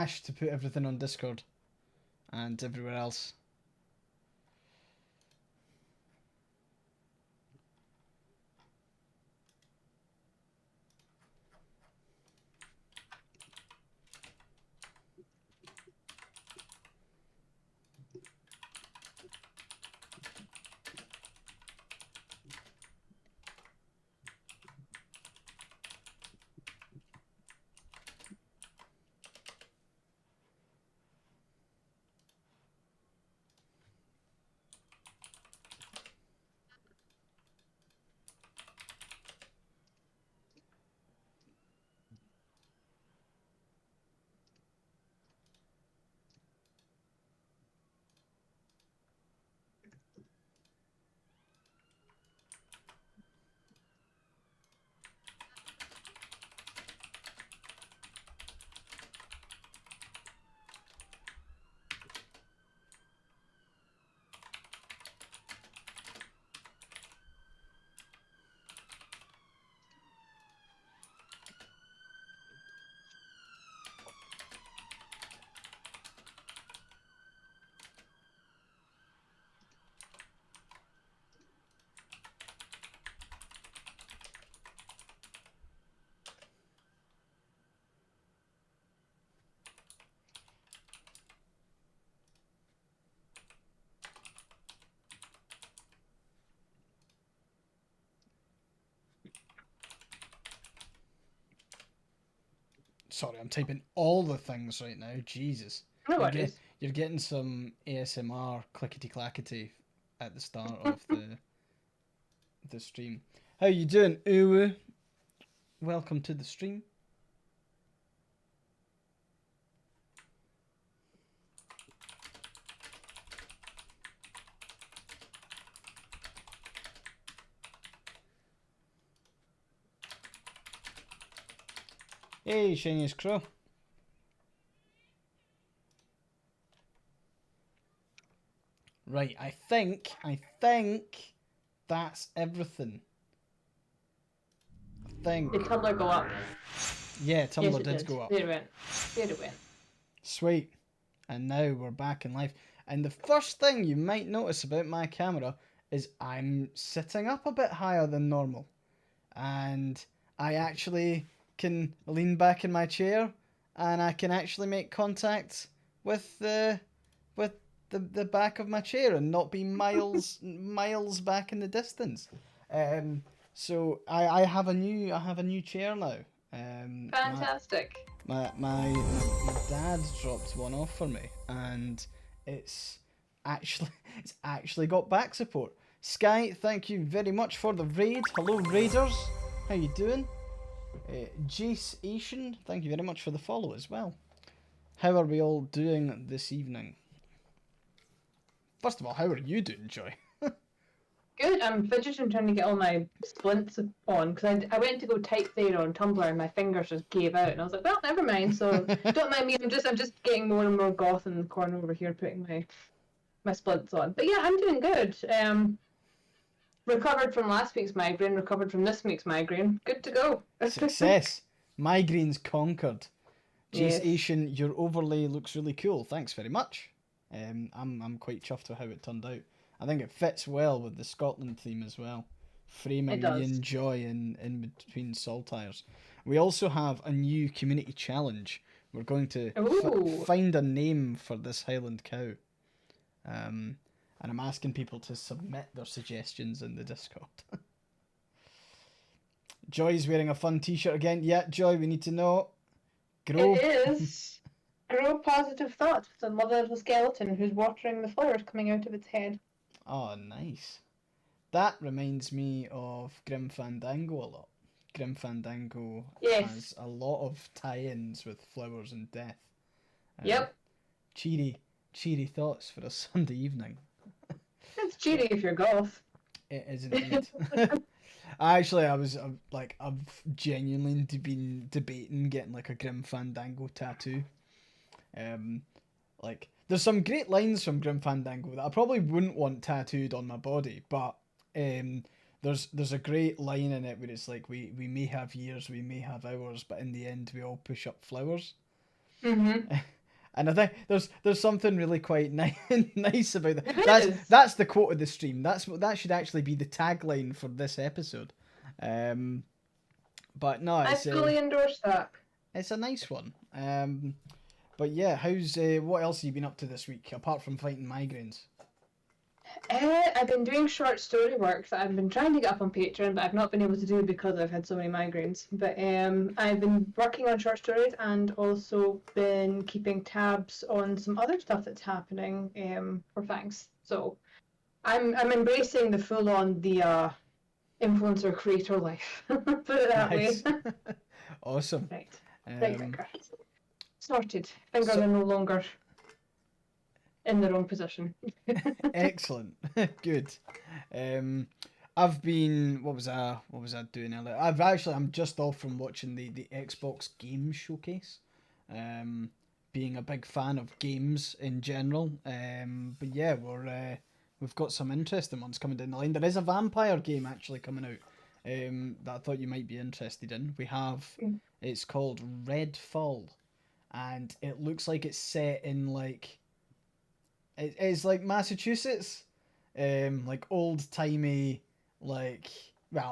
Ash to put everything on Discord and everywhere else. Sorry, I'm typing all the things right now. Jesus. No You're, worries. you're getting some ASMR clickety clackety at the start of the stream. How you doing, Uwu? Welcome to the stream. Hey, Shiniest Crow. Right, I think that's everything. I think. Did Tumblr go up? Yeah, Yes, Tumblr it did did. go up. There it went. There it went. Sweet. And now we're back in live. And the first thing you might notice about my camera is I'm sitting up a bit higher than normal. And I actually can lean back in my chair and I can actually make contact with the back of my chair and not be miles back in the distance. So I have a new chair now. Fantastic. My dad dropped one off for me, and it's it's actually got back support. Sky, thank you very much for the raid. Hello raiders, how you doing? Jace Asian, thank you very much for the follow as well. How are we all doing this evening? First of all, how are you doing, Joy? Good. I'm fidgeting trying to get all my splints on because I went to go type there on Tumblr and my fingers just gave out and I was like, well, never mind. So don't mind me. I'm just getting more and more goth in the corner over here, putting my splints on. But yeah, I'm doing good. Recovered from last week's migraine. Recovered from this week's migraine. Good to go. Success. Migraines conquered. Jace Yes. Asian, your overlay looks really cool. Thanks very much. I'm quite chuffed with how it turned out. I think it fits well with the Scotland theme as well. It Framing me does. in joy in between saltires. We also have a new community challenge. We're going to Ooh. find a name for this Highland cow. And I'm asking people to submit their suggestions in the Discord. Joy's wearing a fun t-shirt again. Yeah, Joy, we need to know. Grow. It is. Grow positive thoughts with a mother little skeleton who's watering the flowers coming out of its head. Oh, nice. That reminds me of Grim Fandango a lot. Grim Fandango Yes. has a lot of tie-ins with flowers and death. Yep. Cheery thoughts for a Sunday evening. It's cheating if you're golf. It is indeed. Actually, I've genuinely been debating getting like a Grim Fandango tattoo. Like, there's some great lines from Grim Fandango that I probably wouldn't want tattooed on my body, but there's a great line in it where it's like we may have years, we may have hours, but in the end we all push up flowers. Mm-hmm. And I think there's something really quite nice about that. It That's is. that's the quote of the stream. That should actually be the tagline for this episode. Um, but no, I fully endorse that. it's a nice one. But yeah, how's what else have you been up to this week apart from fighting migraines? I've been doing short story work that I've been trying to get up on Patreon, but I've not been able to do because I've had so many migraines. But I've been working on short stories and also been keeping tabs on some other stuff that's happening for thanks. So I'm embracing the full on the influencer creator life. Put it that way. Nice, awesome. Right. Right Um, clicker. Sorted. Fingers so are no longer in the wrong position. excellent, good. Um, I've been what was I doing earlier? I'm just off from watching the Xbox Game Showcase. Um, being a big fan of games in general. But yeah, we've got some interesting ones coming down the line. There is a vampire game actually coming out. That I thought you might be interested in. It's called Redfall, and it looks like it's set in it's like Massachusetts, like old timey, like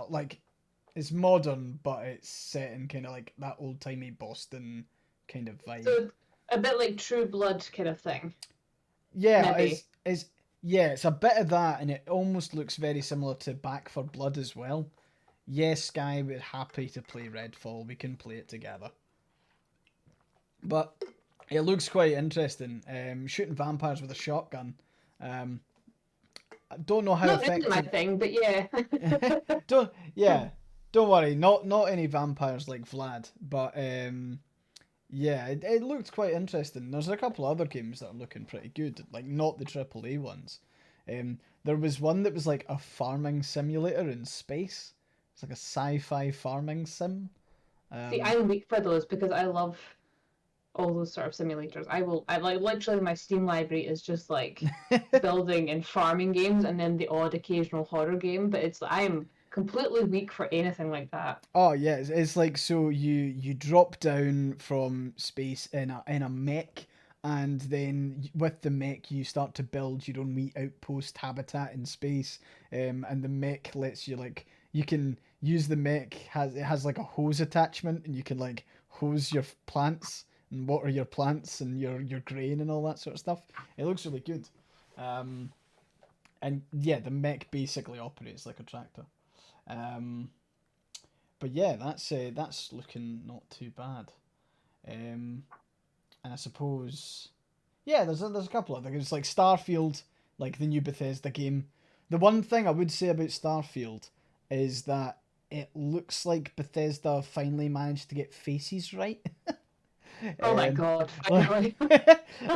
like it's modern, but it's set in kind of like that old timey Boston kind of vibe. So a bit like True Blood kind of thing, Yeah, maybe. it's a bit of that, and it almost looks very similar to Back for Blood as well. Yes, Sky, we're happy to play Redfall. We can play it together. But it looks quite interesting. Shooting vampires with a shotgun. Um, I don't know how Not really my effective. thing, but yeah. don't yeah, don't worry. Not any vampires like Vlad, but yeah, it looked quite interesting. There's a couple other games that are looking pretty good, like not the AAA ones. There was one that was like a farming simulator in space. It's like a sci-fi farming sim. See, Um, I'm weak for those because I love all those sort of simulators. I like literally my Steam library is just like building and farming games and then the odd occasional horror game, but it's I'm completely weak for anything like that. Oh yeah, it's like so you drop down from space in a mech, and then with the mech you start to build your own wee outpost habitat in space. And the mech lets you like you can use the mech has like a hose attachment, and you can like hose your plants and water your plants and your grain and all that sort of stuff. It looks really good. Um, and yeah, the mech basically operates like a tractor. Um, but yeah, that's looking not too bad. Um, and I suppose yeah, there's a couple of things like Starfield, like the new Bethesda game. The one thing I would say about Starfield is that it looks like Bethesda finally managed to get faces right. Oh my um, god, like, finally.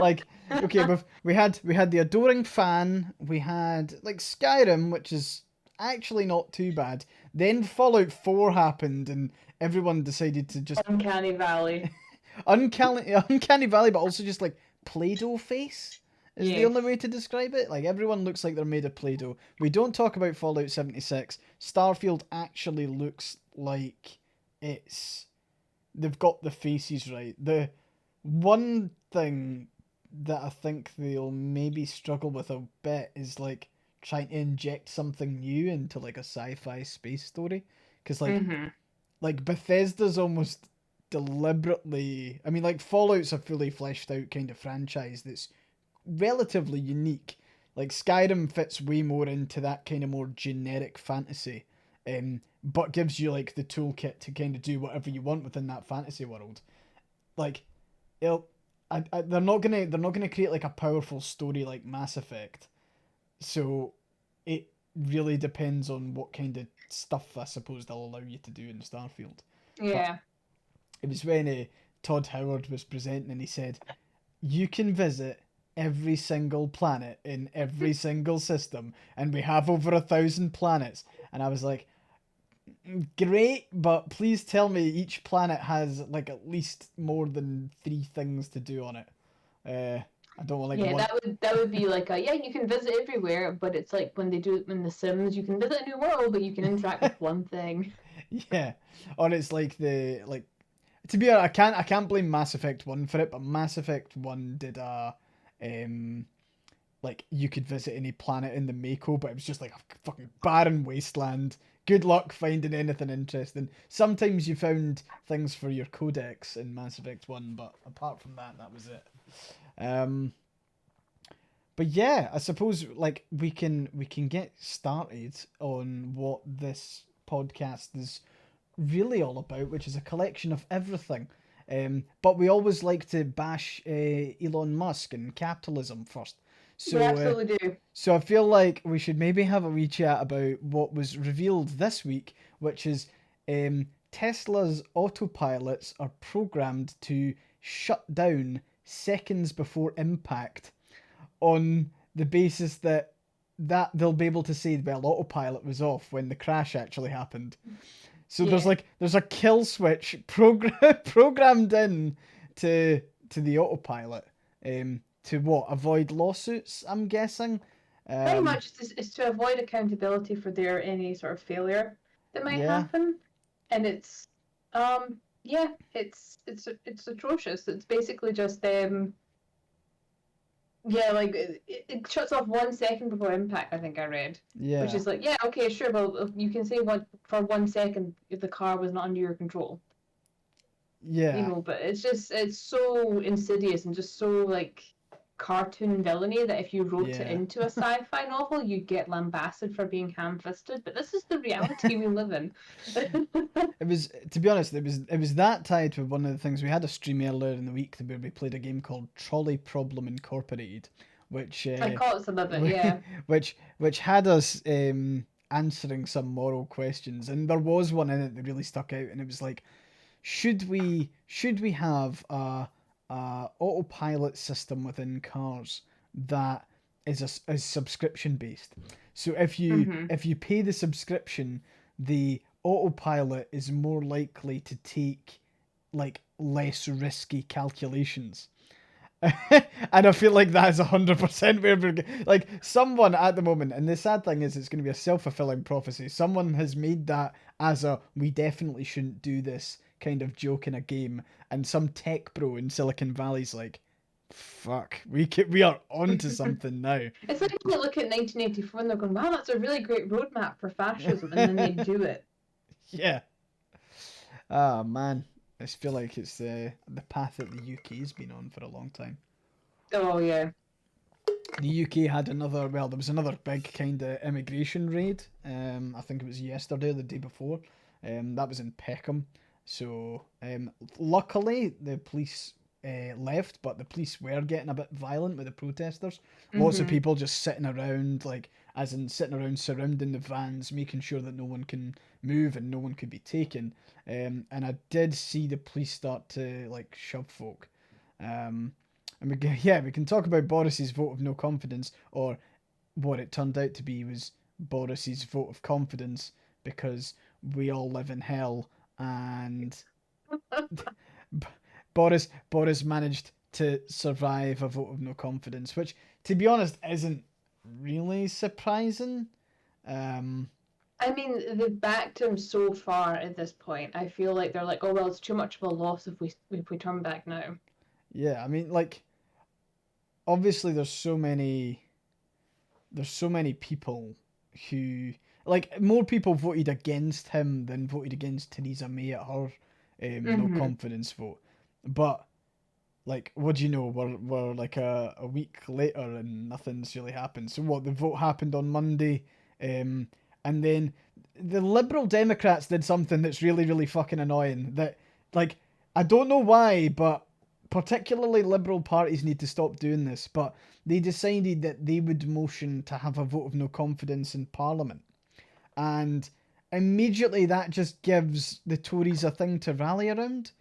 like okay, we had the adoring fan, we had like Skyrim, which is actually not too bad. Then Fallout 4 happened, and everyone decided to just Uncanny Valley. uncanny valley, but also just like Play-Doh face is the Yes. only way to describe it. Like everyone looks like they're made of Play-Doh. We don't talk about Fallout 76. Starfield actually looks like it's they've got the faces right. The one thing that I think they'll maybe struggle with a bit is like trying to inject something new into like a sci-fi space story, because Mm-hmm. like Bethesda's almost deliberately. I mean, like Fallout's a fully fleshed out kind of franchise that's relatively unique. Like Skyrim fits way more into that kind of more generic fantasy, but gives you like the toolkit to kind of do whatever you want within that fantasy world. Like, it'll, they're not gonna create like a powerful story like Mass Effect. So, it really depends on what kind of stuff I suppose they'll allow you to do in Starfield. But Yeah. it was when Todd Howard was presenting and he said, you can visit every single planet in every single system, and we have over 1,000 planets. And I was like, great, but please tell me each planet has like at least more than 3 things to do on it. I don't want like Yeah, one. that would be like a yeah, you can visit everywhere, but it's like when they do it in The Sims, you can visit a new world, but you can interact with one thing. Yeah, or it's like the like To be honest, I can't blame Mass Effect 1 for it, but Mass Effect 1 did a like you could visit any planet in the Mako, but it was just like a fucking barren wasteland. Good luck finding anything interesting. Sometimes you found things for your codex in Mass Effect 1, but apart from that, that was it. Um, but yeah, I suppose like we can get started on what this podcast is really all about, which is a collection of everything. But we always like to bash Elon Musk and capitalism first. We So, absolutely do. so I feel like we should maybe have a wee chat about what was revealed this week, which is Tesla's autopilots are programmed to shut down seconds before impact on the basis that they'll be able to say, well, autopilot was off when the crash actually happened. So Yeah. there's a kill switch programmed in to the autopilot to what, avoid lawsuits, I'm guessing. Pretty Um, much it's to avoid accountability for their any sort of failure that might yeah, happen. And it's yeah, it's atrocious. It's basically just yeah, like it shuts off 1 second before impact, I think I read. Which yeah, is like, yeah, okay, sure, well you can say what for 1 second if the car was not under your control. yeah, But it's so insidious and just so like cartoon villainy that if you wrote it yeah. into a sci-fi novel, you'd get lambasted for being ham-fisted. But this is the reality we live in. It was, to be honest, it was that tied with one of the things we had a stream earlier in the week where we played a game called Trolley Problem Incorporated, which I call it some of it, yeah. which had us answering some moral questions, and there was one in it that really stuck out, and it was like, should we have a autopilot system within cars that is subscription based? So Mm-hmm. if you pay the subscription, the autopilot is more likely to take like less risky calculations. And I feel like that is 100% where we're like someone at the moment, and the sad thing is it's going to be a self-fulfilling prophecy. Someone has made that as a we definitely shouldn't do this kind of joke in a game, and some tech bro in Silicon Valley's like, fuck, we are onto something now. It's like when they look at 1984 and they're going, wow, that's a really great roadmap for fascism, and then they do it. Yeah. Ah man, I just feel like it's the path that the UK's been on for a long time. Oh, yeah. The UK had another, well, there was another big kind of immigration raid. I think it was yesterday or the day before. That was in Peckham. So, luckily, the police left, but the police were getting a bit violent with the protesters. Lots of Mm-hmm. people just sitting around, like, as in sitting around surrounding the vans, making sure that no one can move and no one could be taken. And I did see the police start to, like, shove folk. Um, and we can talk about Boris's vote of no confidence, or what it turned out to be was Boris's vote of confidence, because we all live in hell, and Boris managed to survive a vote of no confidence, which, to be honest, isn't really surprising. Um, I mean, they've backed him so far at this point. I feel like they're like, oh well, it's too much of a loss if we turn back now. yeah, I mean, like, obviously, there's so many people who, like, more people voted against him than voted against Theresa May at her no Mm-hmm. confidence vote. But like, what do you know? We're like a week later and nothing's really happened. So what? The vote happened on Monday, um, and then the Liberal Democrats did something that's really really fucking annoying. That, like, I don't know why, but particularly Liberal parties need to stop doing this. But they decided that they would motion to have a vote of no confidence in Parliament, and immediately that just gives the Tories a thing to rally around.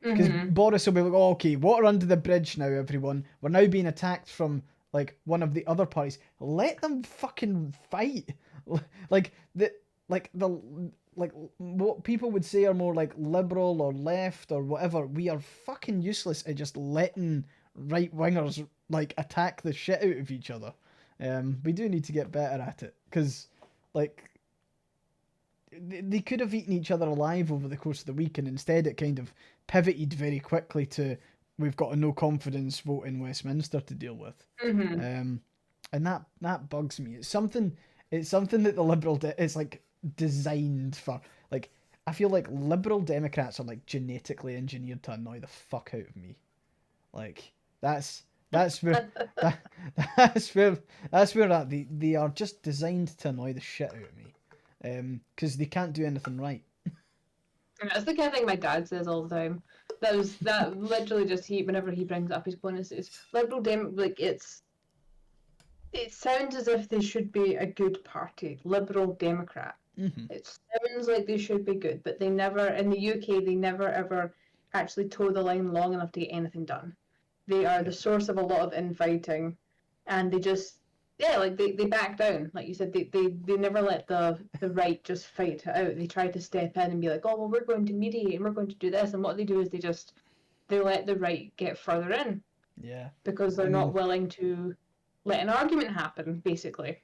Because Mm-hmm. Boris will be like, oh, okay, water under the bridge now, everyone. We're now being attacked from, like, one of the other parties. Let them fucking fight. Like, like, what people would say are more, like, liberal or left or whatever. We are fucking useless at just letting right-wingers, like, attack the shit out of each other. We do need to get better at it. Because, like, they could have eaten each other alive over the course of the week, and instead it kind of pivoted very quickly to we've got a no confidence vote in Westminster to deal with, Mm-hmm. um, and that bugs me. It's something that the it's like designed for. Like I feel like Liberal Democrats are like genetically engineered to annoy the fuck out of me. Like that's that's where that that's where they are just designed to annoy the shit out of me, because they can't do anything right. That's the kind of thing my dad says all the time. That literally just whenever he brings up his bonus is liberal dem like it sounds as if they should be a good party, Liberal Democrat. Hmm. It sounds like they should be good, but they never, in the UK, they never ever actually toe the line long enough to get anything done. They are the Yep. source of a lot of infighting, and they just, yeah, like they back down. Like you said, they never let the right just fight it out. They try to step in and be like, oh, well, we're going to mediate and we're going to do this. And what they do is they let the right get further in Yeah. because I they're not mean, willing to let an argument happen, basically.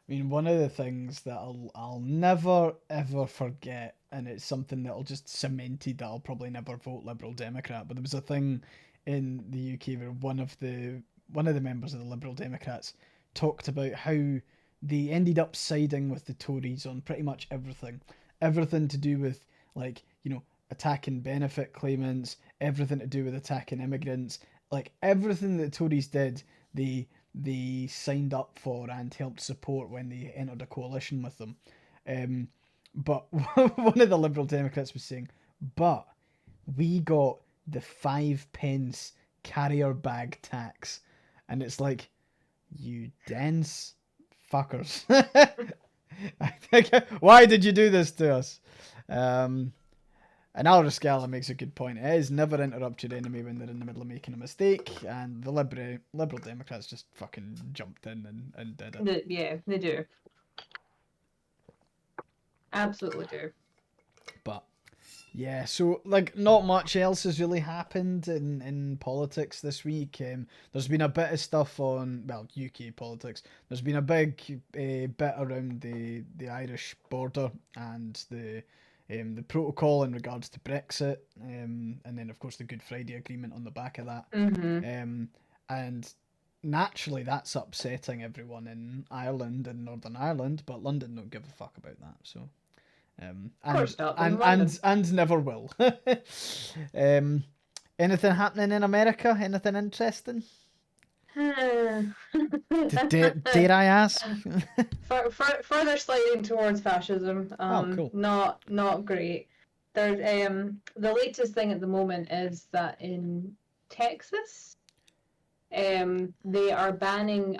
one of the things that I'll never ever forget, and it's something that'll just cemented that I'll probably never vote Liberal Democrat. But there was a thing in the UK where one of the members of the Liberal Democrats talked about how they ended up siding with the Tories on pretty much everything to do with like attacking benefit claimants, everything to do with attacking immigrants, like everything that the Tories did, they signed up for and helped support when they entered a coalition with them. Um, but one of the Liberal Democrats was saying, but we got the 5 pence carrier bag tax. And it's like, you dense fuckers. I think, why did you do this to us? Um, and Alra Scala makes a good point. It is never interrupt your enemy when they're in the middle of making a mistake, and the Liberal Democrats just fucking jumped in and did it. Yeah, they do. Absolutely do. But yeah, so like not much else has really happened in politics this week. There's been a bit of stuff on UK politics. There's been a big bit around the Irish border and the protocol in regards to Brexit, and then of course the Good Friday Agreement on the back of that, Mm-hmm. and naturally that's upsetting everyone in Ireland and Northern Ireland, but London don't give a fuck about that. So Of course not. They're in London. and never will. um, anything happening in America? Anything interesting? Dare I ask? Further sliding towards fascism. Oh, cool. Not great. There's the latest thing at the moment is that in Texas, they are banning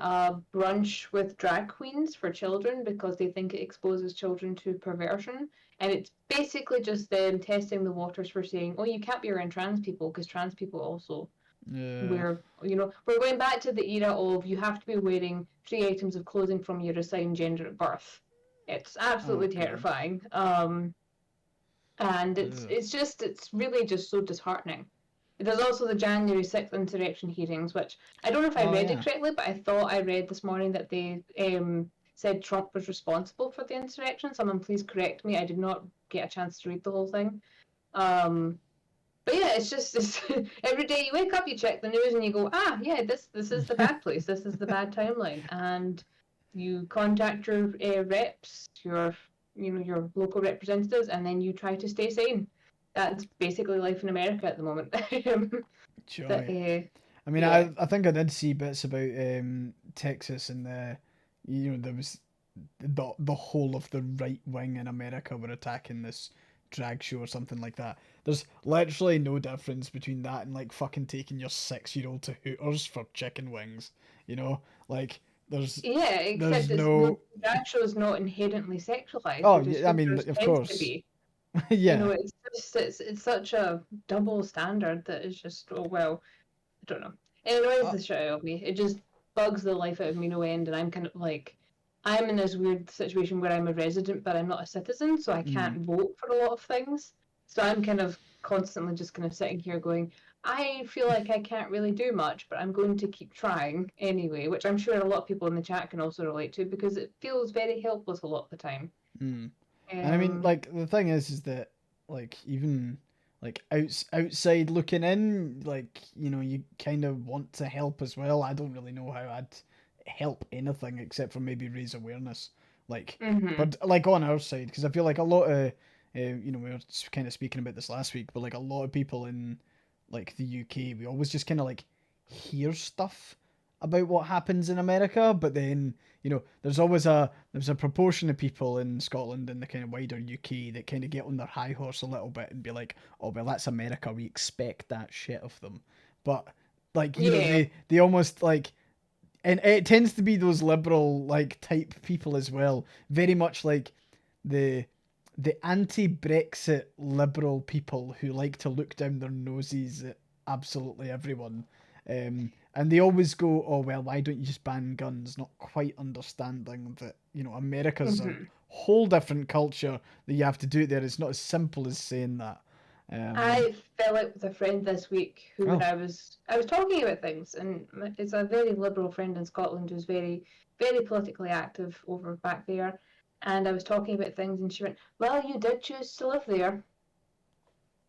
brunch with drag queens for children because they think it exposes children to perversion. And it's basically just them testing the waters for saying, oh, you can't be around trans people because trans people also we're going back to the era of you have to be wearing 3 items of clothing from your assigned gender at birth. It's Oh absolutely god. terrifying. And Ugh. it's really just so disheartening. There's also the January 6th insurrection hearings, which I don't know if I Oh read yeah. it correctly, but I thought I read this morning that they said Trump was responsible for the insurrection. Someone please correct me. I did not get a chance to read the whole thing. But yeah, it's every day you wake up, you check the news, and you go, yeah, this is the bad place. This is the bad timeline, and you contact your reps, your local representatives, and then you try to stay sane. That's basically life in America at the moment. But Joy. I mean, yeah, I think I did see bits about Texas and there was the whole of the right wing in America were attacking this drag show or something like that. There's literally no difference between that and like fucking taking your 6-year-old to Hooters for chicken wings. You know, like yeah. there's Except it's the no. drag show is not inherently sexualized, Oh whereas yeah, I mean Hooters of tends to course. be. Yeah. It's just it's such a double standard that is just oh well. I don't know. It annoys Uh, the shit out of me. It just bugs the life out of me no end, and I'm kind of like, I'm in this weird situation where I'm a resident, but I'm not a citizen, so I mm, can't vote for a lot of things. So I'm kind of constantly just kind of sitting here going, I feel like I can't really do much, but I'm going to keep trying anyway, which I'm sure a lot of people in the chat can also relate to because it feels very helpless a lot of the time. mm. And I mean, Um, like the thing is that like even like outside looking in, like, you kind of want to help as well. I don't really know how I'd help anything except for maybe raise awareness, like, Mm-hmm. but like on our side, because I feel like a lot of, we were kind of speaking about this last week, but like a lot of people in like the UK, we always just kind of like hear stuff about what happens in America, but then there's a proportion of people in Scotland and the kind of wider UK that kind of get on their high horse a little bit and be like, oh well, that's America, we expect that shit of them. But like, Yeah. they almost like, and it tends to be those liberal like type people as well, very much like the anti-Brexit liberal people who like to look down their noses at absolutely everyone. And they always go, oh, well, why don't you just ban guns? Not quite understanding that, America's a Mm-hmm. whole different culture that you have to do it there. It's not as simple as saying that. Um, I fell out with a friend this week who, when oh, I was talking about things, and it's a very liberal friend in Scotland who's very, very politically active over back there. And I was talking about things, and she went, "Well, you did choose to live there,"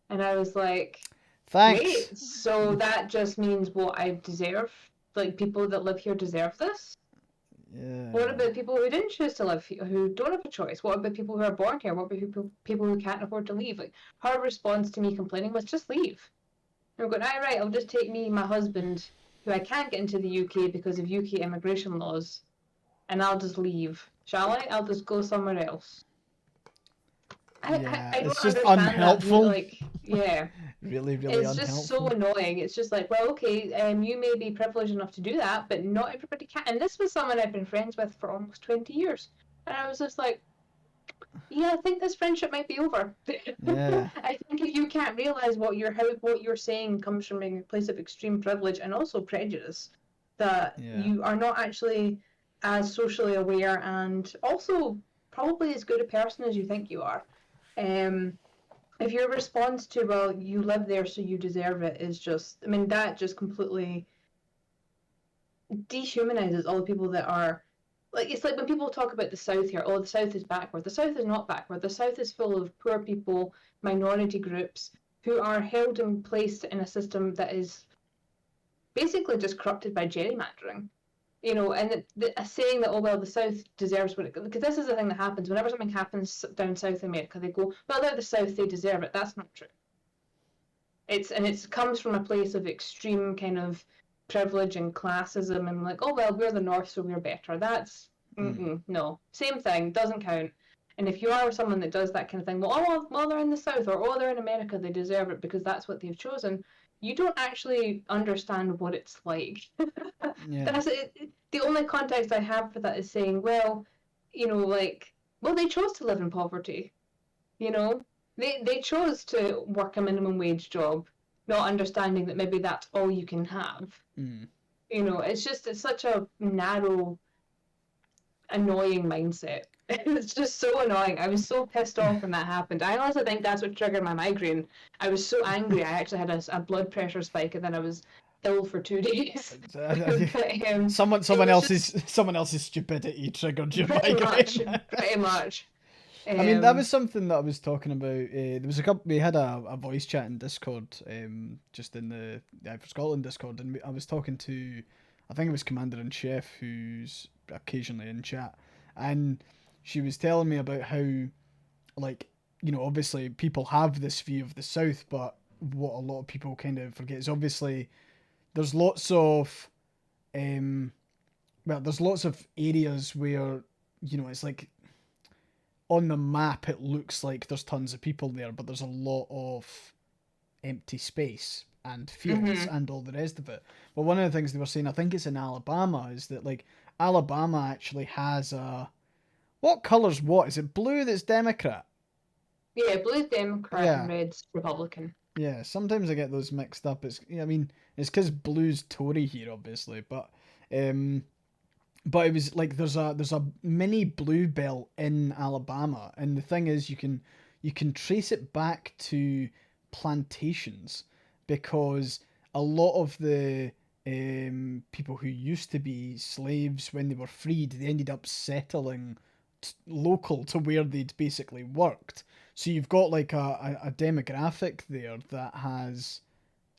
and I was like, thanks. "Wait, so that just means what I deserve? Like people that live here deserve this?" What Yeah, about people who didn't choose to live here, who don't have a choice? What about people who are born here? What about people who can't afford to leave? Like her response to me complaining was just leave. And we're going, all right, I'll just take me and my husband, who I can't get into the UK because of UK immigration laws, and I'll just leave. Shall I? I'll just go somewhere else. yeah, I it's don't just understand that. unhelpful. Like, yeah. Really, really It's just so unhelpful. annoying. It's just like, well, okay, you may be privileged enough to do that, but not everybody can. And this was someone I've been friends with for almost 20 years. And I was just like, yeah, I think this friendship might be over. Yeah, I think if you can't realize what you're saying comes from a place of extreme privilege and also prejudice, that yeah, you are not actually as socially aware and also probably as good a person as you think you are. Um, if your response to, well, you live there so you deserve it, is just, I mean, that just completely dehumanizes all the people that are, like, it's like when people talk about the South here, oh, the South is backward. The South is not backward. The South is full of poor people, minority groups who are held and placed in a system that is basically just corrupted by gerrymandering. And saying that, oh, well, the South deserves what it, because this is the thing that happens whenever something happens down South America, they go, well, they're the South, they deserve it. That's not true. It comes from a place of extreme kind of privilege and classism and like, oh well, we're the North, so we're better. That's mm, no, same thing, doesn't count. And if you are someone that does that kind of thing, well, they're in the South, or oh, they're in America, they deserve it because that's what they've chosen. You don't actually understand what it's like. yeah, That's it. The only context I have for that is saying, well, like, well, they chose to live in poverty. You know, they chose to work a minimum wage job, not understanding that maybe that's all you can have. mm, It's such a narrow, annoying mindset. It's just so annoying. I was so pissed off when that happened. I honestly think that's what triggered my migraine. I was so angry. I actually had a blood pressure spike, and then I was ill for 2 days. But it was just someone else's stupidity triggered your pretty much, migraine. pretty much. I mean, that Um, was something that I was talking about. There was a couple. We had a voice chat in Discord, just in the for Scotland Discord, and I was talking to, I think it was Commander in Chef, who's occasionally in chat, and she was telling me about how, like, obviously people have this view of the South, but what a lot of people kind of forget is obviously there's lots of, um, there's lots of areas where it's like on the map it looks like there's tons of people there, but there's a lot of empty space and fields mhm. and all the rest of it. But one of the things they were saying, I think it's in Alabama, is that like Alabama actually has a, what color's what? Is it blue that's Democrat? Yeah, blue's Democrat and Yeah, red's Republican. yeah. Sometimes I get those mixed up. I mean, it's because blue's Tory here, obviously, um, but it was like there's a mini blue belt in Alabama, and the thing is, you can trace it back to plantations, because a lot of the people who used to be slaves when they were freed, they ended up settling local to where they'd basically worked. So you've got like a demographic there that has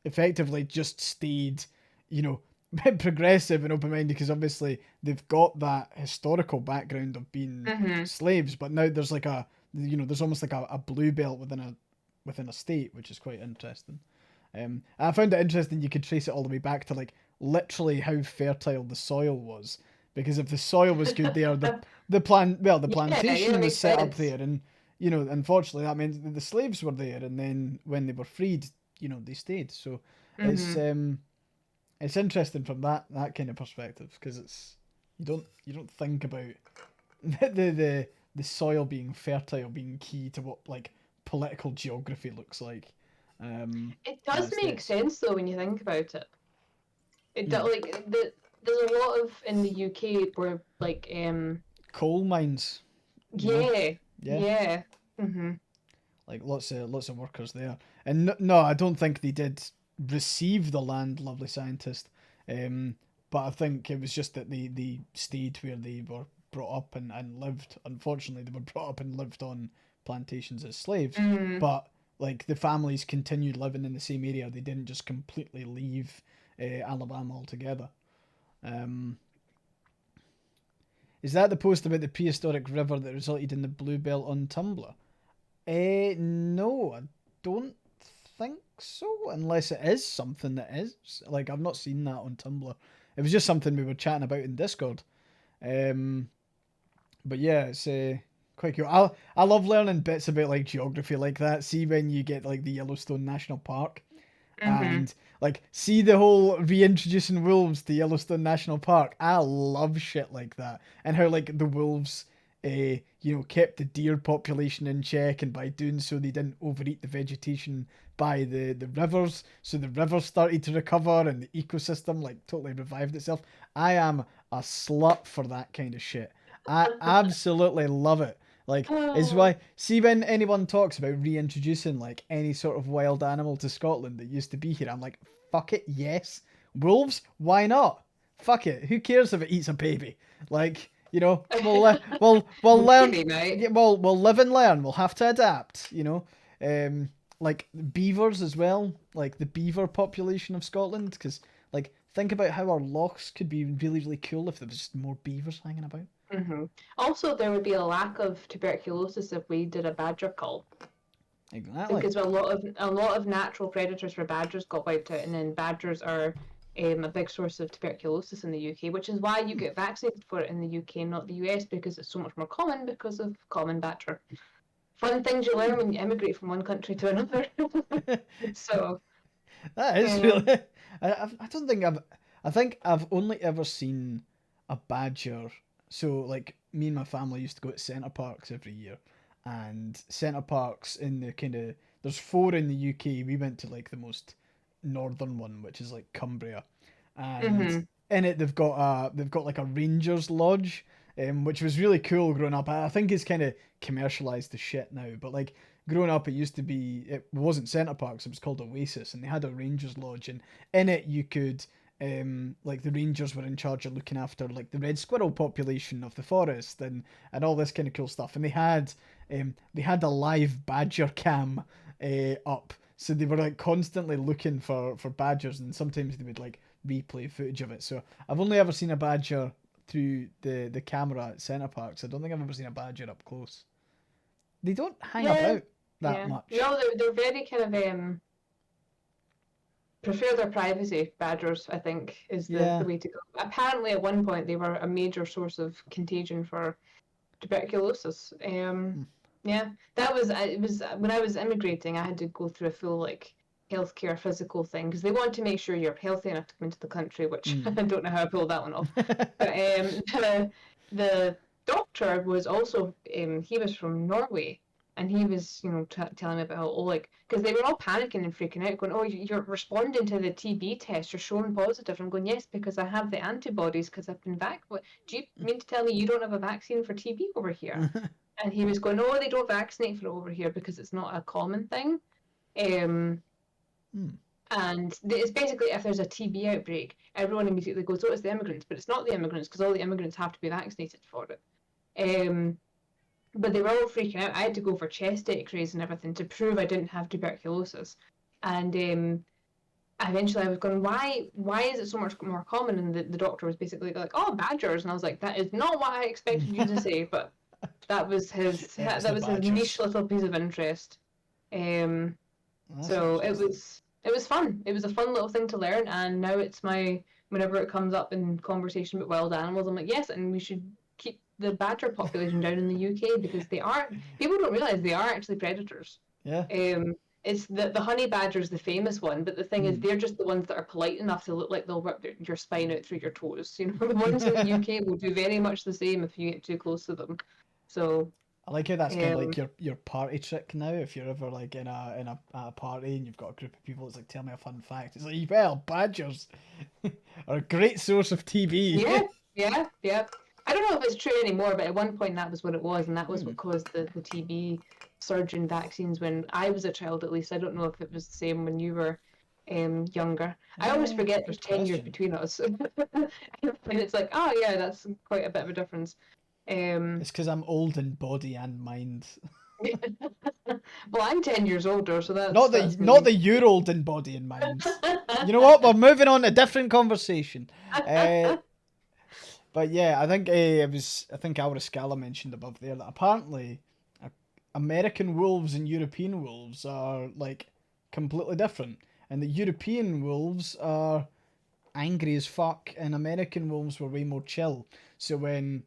effectively just stayed, you know, progressive and open minded because obviously they've got that historical background of being Mm-hmm. slaves, but now there's like there's almost like a blue belt within a state, which is quite interesting. I found it interesting you could trace it all the way back to like literally how fertile the soil was, because if the soil was good there, the Yeah, yeah, plantation that was makes set up sense. there, and unfortunately that meant that the slaves were there, and then when they were freed, they stayed. So it's Mm-hmm. um it's interesting from that kind of perspective because you don't think about the soil being fertile being key to what like political geography looks like It in does the make states. sense though when you think about it. It do, Hmm. like there's a lot of in the UK where like Coal mines, yeah, yeah, yeah. Mm-hmm. like lots of workers there. And no, I don't think they did receive the land, lovely scientist. But I think it was just that they stayed where they were brought up and lived. Unfortunately, they were brought up and lived on plantations as slaves. Mm. But like the families continued living in the same area. They didn't just completely leave Alabama altogether. Um, is that the post about the prehistoric river that resulted in the blue belt on Tumblr? No, I don't think so. Unless it is something that is. Like, I've not seen that on Tumblr. It was just something we were chatting about in Discord. Um, but yeah, it's quite cool. I love learning bits about like geography like that. See when you get like the Yellowstone National Park Mm-hmm. and like see the whole reintroducing wolves to Yellowstone National Park. I love shit like that, and how like the wolves, kept the deer population in check, and by doing so, they didn't overeat the vegetation by the rivers, so the rivers started to recover and the ecosystem like totally revived itself. I am a slut for that kind of shit. I absolutely love it. Like, is Oh. why see when anyone talks about reintroducing like any sort of wild animal to Scotland that used to be here, I'm like, fuck it, yes. Wolves, why not? Fuck it. Who cares if it eats a baby? Like, we'll Well, learn. maybe, mate. Yeah, we'll live and learn. We'll have to adapt. Like beavers as well. Like the beaver population of Scotland, because like think about how our lochs could be really really cool if there was just more beavers hanging about. Mm-hmm. Also, there would be a lack of tuberculosis if we did a badger cull, Exactly. because a lot of natural predators for badgers got wiped out, and then badgers are a big source of tuberculosis in the UK, which is why you get vaccinated for it in the UK, not the US, because it's so much more common because of common badger. Fun things you learn when you immigrate from one country to another. So, That is yeah. really. I don't think I've. I think I've only ever seen a badger. So, like, me and my family used to go to Centre Parks every year. And Centre Parks in the kind of. There's four in the UK. We went to, like, the most northern one, which is, like, Cumbria. And Mm-hmm. in it, they've got like, a Rangers Lodge, which was really cool growing up. I think it's kind of commercialized to shit now. But, like, growing up, it wasn't Centre Parks, it was called Oasis, and they had a Rangers Lodge, and in it you could, like the Rangers were in charge of looking after like the red squirrel population of the forest, and all this kind of cool stuff, and they had a live badger cam, up, so they were like constantly looking for badgers, and sometimes they would like replay footage of it. So I've only ever seen a badger through the camera at Centre Parks. I don't think I've ever seen a badger up close. They don't hang Yeah. about that Yeah. much. No, they're very kind of prefer their privacy. Badgers, I think, is the Yeah. way to go. Apparently, at one point, they were a major source of contagion for tuberculosis. Hmm. Yeah, it was when I was immigrating, I had to go through a full like healthcare physical thing because they want to make sure you're healthy enough to come into the country, which I Hmm. don't know how I pulled that one off. But the doctor was also he was from Norway, and he was telling me about how like because they were all panicking and freaking out, going, "Oh, you're responding to the TB test. You're showing positive." I'm going, "Yes, because I have the antibodies because I've been Do you mean to tell me you don't have a vaccine for TB over here?" And he was going, "No, they don't vaccinate for it over here because it's not a common thing." Um, Hmm. and it's basically if there's a TB outbreak, everyone immediately goes, "Oh, it's the immigrants," but it's not the immigrants because all the immigrants have to be vaccinated for it. Um, but they were all freaking out. I had to go for chest X-rays and everything to prove I didn't have tuberculosis, and eventually I was going, why is it so much more common? And the doctor was basically like, oh, badgers, and I was like, that is not what I expected you to say, but that was It was that the was his niche Badgers. little piece of interest. That's So interesting. it was fun. It was a fun little thing to learn, and now it's my whenever it comes up in conversation about wild animals, I'm like, yes, and we should keep the badger population down in the UK because they are people don't realize they are actually predators. Yeah. It's the honey badger is the famous one, but the thing is, Hmm. they're just the ones that are polite enough to look like they'll rip your spine out through your toes. You know, the ones in the UK will do very much the same if you get too close to them. So, I like how that's kind of like um, your party trick now. If you're ever like in a party and you've got a group of people, it's like, tell me a fun fact. It's like, well, badgers are a great source of TB. yeah, yeah. I don't know if it's true anymore, but at one point that was what it was, and that was Hmm. what caused the TB surge in vaccines when I was a child, at least. I don't know if it was the same when you were younger. I always forget there's Good 10 years question. between us. And it's like, oh yeah, that's quite a bit of a difference. Um, It's because I'm old in body and mind. well, I'm 10 years older, so Not that's that not really. that you're old in body and mind. You know what? We're moving on to a different conversation. Uh, but yeah, I think I think Aura Scala mentioned above there that apparently uh, American wolves and European wolves are like completely different, and the European wolves are angry as fuck, and American wolves were way more chill. So when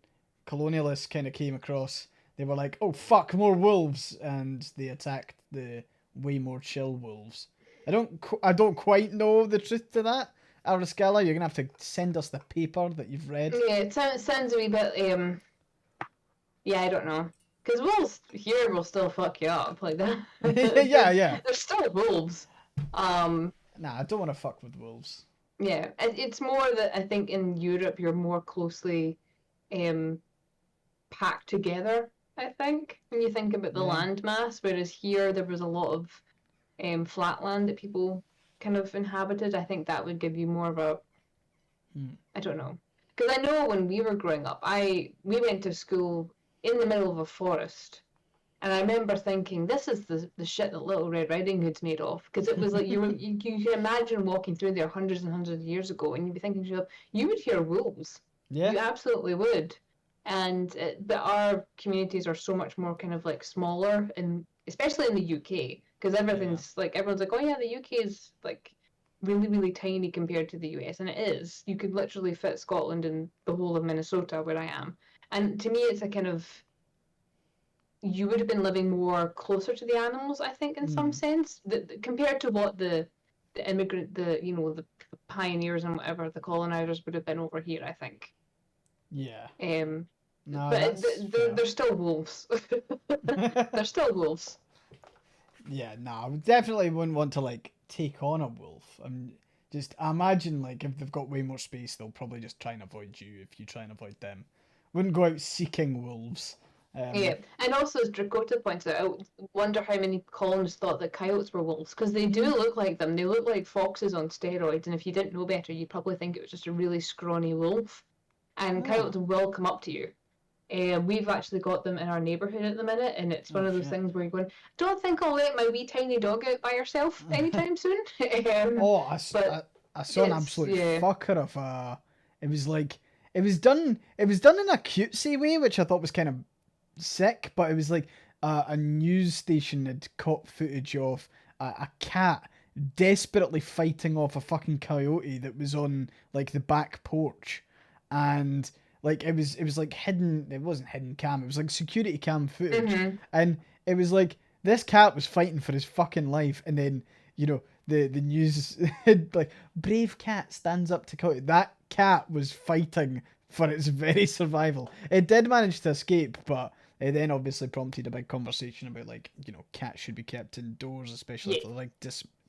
colonialists kind of came across, they were like, "Oh fuck, more wolves," and they attacked the way more chill wolves. I don't quite know the truth to that. Arascala, you're gonna have to send us the paper that you've read. Yeah, sounds a wee bit. Yeah, I don't know. Because wolves here will still fuck you up like that. Yeah, yeah. They're still wolves. Um, Nah, I don't want to fuck with wolves. yeah, it's more that I think in Europe you're more closely um, packed together. I think when you think about the Yeah. land mass, whereas here there was a lot of flat land that people kind of inhabited. I think that would give you more of a Hmm. I don't know. Because I know when we were growing up, we went to school in the middle of a forest. And I remember thinking, this is the shit that Little Red Riding Hood's made of. Because it was like you can imagine walking through there hundreds and hundreds of years ago, and you'd be thinking to yourself, you would hear wolves. Yeah. You absolutely would. And but our communities are so much more kind of like smaller, and especially in the UK, because Yeah. everyone's like, oh yeah, the UK is like really really tiny compared to the US, and it is. You could literally fit Scotland and the whole of Minnesota where I am. And to me, it's a kind of you would have been living more closer to the animals, I think, in some Hmm. sense, compared to what the immigrant, the pioneers and whatever the colonizers would have been over here. I think, Yeah. um, No, but that's fair. they're still wolves. They're still wolves. Yeah, no, I would definitely wouldn't want to like take on a wolf. I imagine like if they've got way more space, they'll probably just try and avoid you if you try and avoid them. Wouldn't go out seeking wolves. Um, Yeah, and also as Dakota points out, I wonder how many colonists thought that coyotes were wolves because they do look like them. They look like foxes on steroids, and if you didn't know better, you'd probably think it was just a really scrawny wolf. And ah, coyotes will come up to you. We've actually got them in our neighbourhood at the minute, and it's one oh of those shit. things where you're going, don't think I'll let my wee tiny dog out by herself anytime soon. um, Oh, but I saw an it's, absolute yeah. fucker of a. It was like it was done in a cutesy way, which I thought was kind of sick. But it was like a news station had caught footage of a cat desperately fighting off a fucking coyote that was on like the back porch, and like it was like hidden. It wasn't hidden cam. It was like security cam footage, Mm-hmm. and it was like this cat was fighting for his fucking life, and then the news like brave cat stands up to coyote. That cat was fighting for its very survival. It did manage to escape, but it then obviously prompted a big conversation about like cats should be kept indoors, especially if Yeah, they're like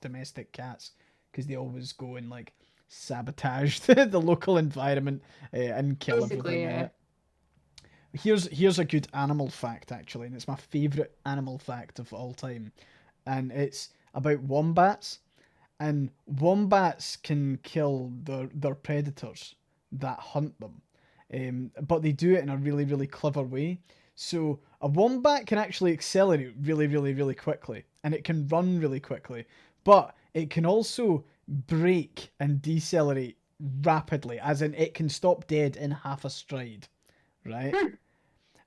domestic cats, because they always go and like sabotage the local environment and kill basically, everything in yeah. it. Here's a good animal fact actually, and it's my favorite animal fact of all time, and it's about wombats. And wombats can kill their predators that hunt them, but they do it in a really really clever way. So a wombat can actually accelerate really, really, really quickly, and it can run really quickly, but it can also brake and decelerate rapidly, as in it can stop dead in half a stride, right? Hmm.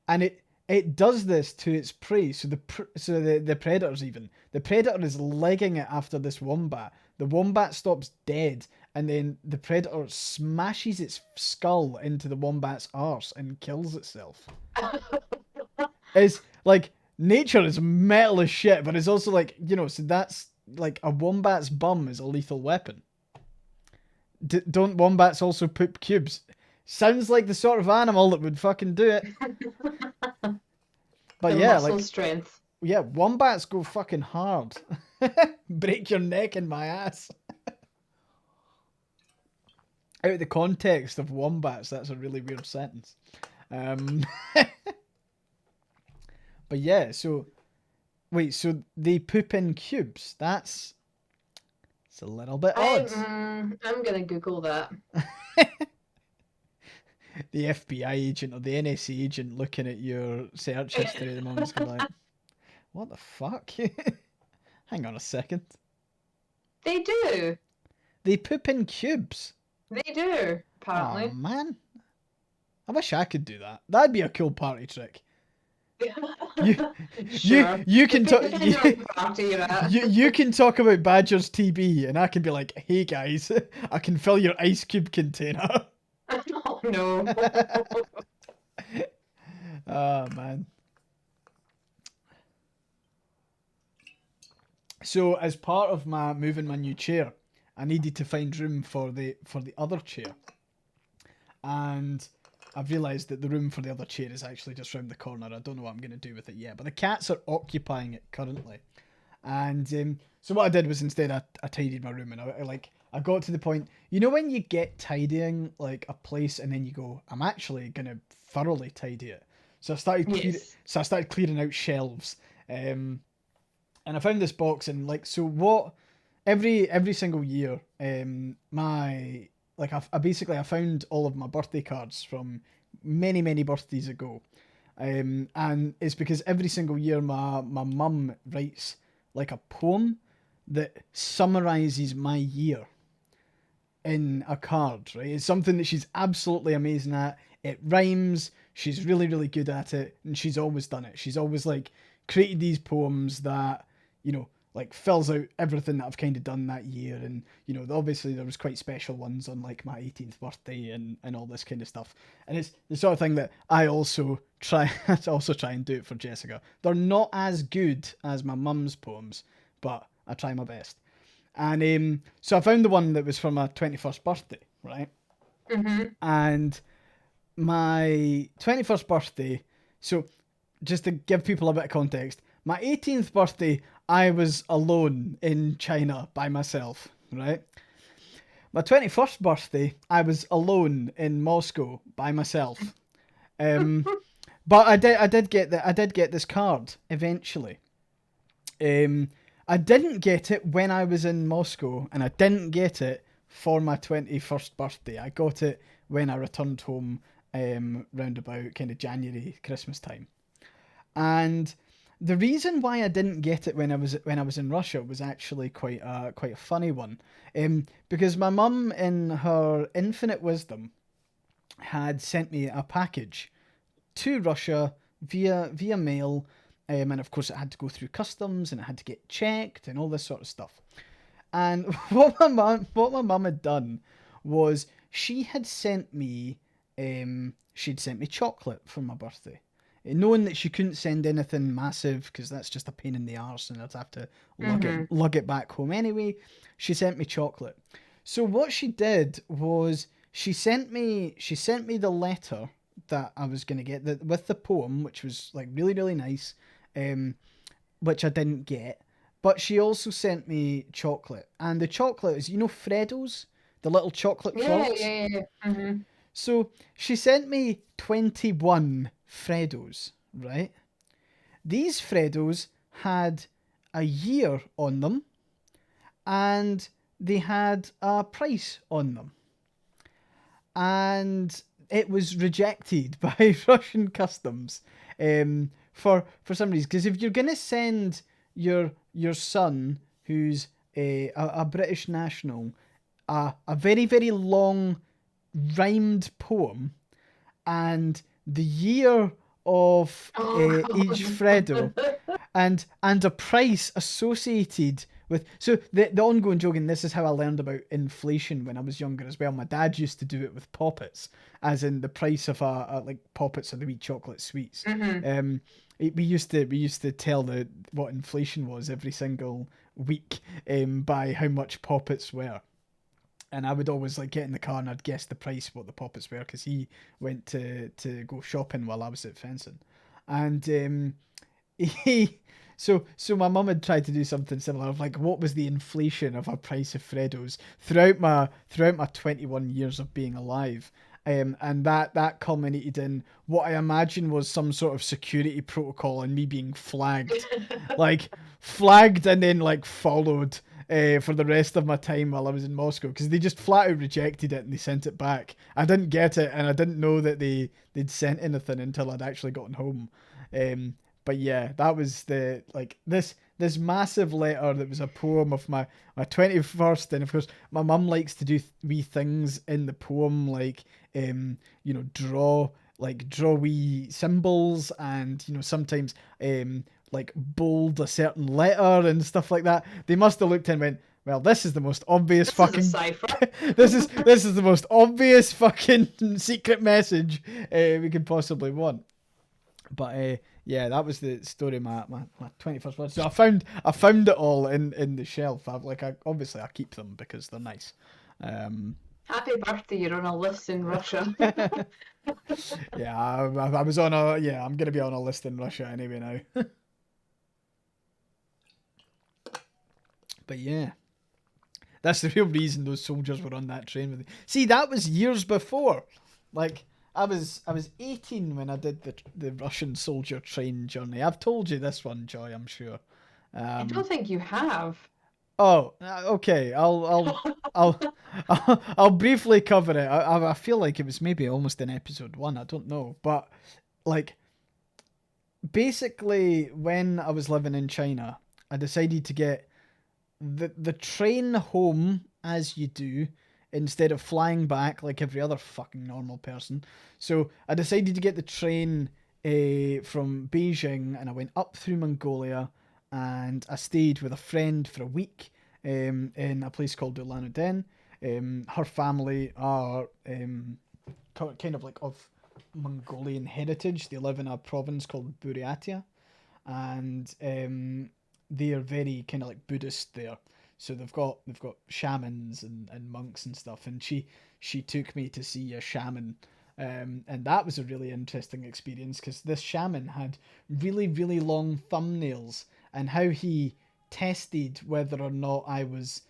And it does this to its prey. So the predators, even the predator is legging it after this wombat. The wombat stops dead, and then the predator smashes its skull into the wombat's arse and kills itself. It's like nature is metal as shit, but it's also like, so that's like a wombat's bum is a lethal weapon. Don't wombats also poop cubes? Sounds like the sort of animal that would fucking do it. But The yeah, muscle like, strength. yeah, wombats go fucking hard. Break your neck in my ass. Out of the context of wombats, that's a really weird sentence. Um, but yeah, so wait, so they poop in cubes? It's a little bit odd. I'm gonna Google that. The FBI agent or the NSA agent looking at your search history at the moment is gonna be like, what the fuck? Hang on a second. They do. They poop in cubes. They do. Oh Apparently. man, I wish I could do that. That'd be a cool party trick. You, you, Sure. you can talk. Depends on what party you're at. You can talk about Badger's TB, and I can be like, "Hey guys, I can fill your ice cube container." Oh no. Oh man. So as part of my moving my new chair, I needed to find room for the other chair, and I've realised that the room for the other chair is actually just round the corner. I don't know what I'm going to do with it yet, but the cats are occupying it currently. And so what I did was instead I tidied my room, and I got to the point, when you get tidying like a place and then you go, I'm actually gonna thoroughly tidy it. So Yes. I started clearing out shelves, and I found this box, and like, so what every single year, my like I found all of my birthday cards from many birthdays ago, and it's because every single year my mum writes like a poem that summarizes my year in a card, right? It's something that she's absolutely amazing at. It rhymes. She's really, really good at it, and she's always done it. She's always like created these poems that, like fills out everything that I've kind of done that year. And, obviously there was quite special ones on like my 18th birthday and all this kind of stuff. And it's the sort of thing that I also try and do it for Jessica. They're not as good as my mum's poems, but I try my best. And so I found the one that was for my 21st birthday, right? Mm-hmm. And my 21st birthday, so just to give people a bit of context, my 18th birthday, I was alone in China by myself, right? My 21st birthday, I was alone in Moscow by myself. Um, but I did get this card eventually. I didn't get it when I was in Moscow, and I didn't get it for my 21st birthday. I got it when I returned home, round about kind of January, Christmas time. And the reason why I didn't get it when I was in Russia was actually quite a funny one, because my mum, in her infinite wisdom, had sent me a package to Russia via mail, and of course it had to go through customs and it had to get checked and all this sort of stuff. And what my mum had done was she'd sent me chocolate for my birthday, knowing that she couldn't send anything massive because that's just a pain in the arse and I'd have to Mm-hmm. lug it back home anyway. She sent me chocolate. So what she did was she sent me the letter that I was gonna get with the poem, which was like really really nice, um, which I didn't get. But she also sent me chocolate, and the chocolate is, Freddos, the little chocolate Yeah, frogs. yeah, yeah. Mm-hmm. So she sent me 21 Freddos, right? These Freddos had a year on them, and they had a price on them. And it was rejected by Russian customs. For some reason, because if you're gonna send your son, who's a British national, a very very long rhymed poem, and the year of Oh each god. Fredo, and a price associated with, so the ongoing joke, and this is how I learned about inflation when I was younger as well. My dad used to do it with poppets, as in the price of a like poppets or the wee chocolate sweets. hmm Um, we used to tell the what inflation was every single week by how much poppets were. And I would always like get in the car and I'd guess the price of what the poppets were because he went to go shopping while I was at fencing, and he so my mum had tried to do something similar of like what was the inflation of a price of Freddos throughout my 21 years of being alive. And that culminated in what I imagine was some sort of security protocol and me being flagged, like flagged and then like followed for the rest of my time while I was in Moscow because they just flat out rejected it and they sent it back. I didn't get it and I didn't know that they'd sent anything until I'd actually gotten home. But yeah, that was the like this massive letter that was a poem of my 21st, and of course my mum likes to do wee things in the poem like draw wee symbols and sometimes like bold a certain letter and stuff like that. They must have looked and went, well, this is the most obvious This is a fucking cipher. this is the most obvious fucking secret message we could possibly want. But yeah, that was the story of my 21st birthday. So I found it all in the shelf. Obviously I keep them because they're nice. Um, Happy birthday, you're on a list in Russia. yeah, I was on a yeah. I'm gonna be on a list in Russia anyway now. But yeah, that's the real reason those soldiers were on that train with me. See, that was years before. Like I was 18 when I did the Russian soldier train journey. I've told you this one, Joy, I'm sure. I Um, don't think you have. oh, okay. I'll I'll briefly cover it. I feel like it was maybe almost in episode one. I don't know, but like basically when I was living in China, I decided to get the train home as you do instead of flying back like every other fucking normal person. So I decided to get the train from Beijing and I went up through Mongolia and I stayed with a friend for a week in a place called Ulan-Ude. Her family are kind of like of Mongolian heritage. They live in a province called Buryatia, and they are very kind of like Buddhist there. So they've got shamans and monks and stuff. And she took me to see a shaman, and that was a really interesting experience because this shaman had really really long thumbnails, and how he tested whether or not I was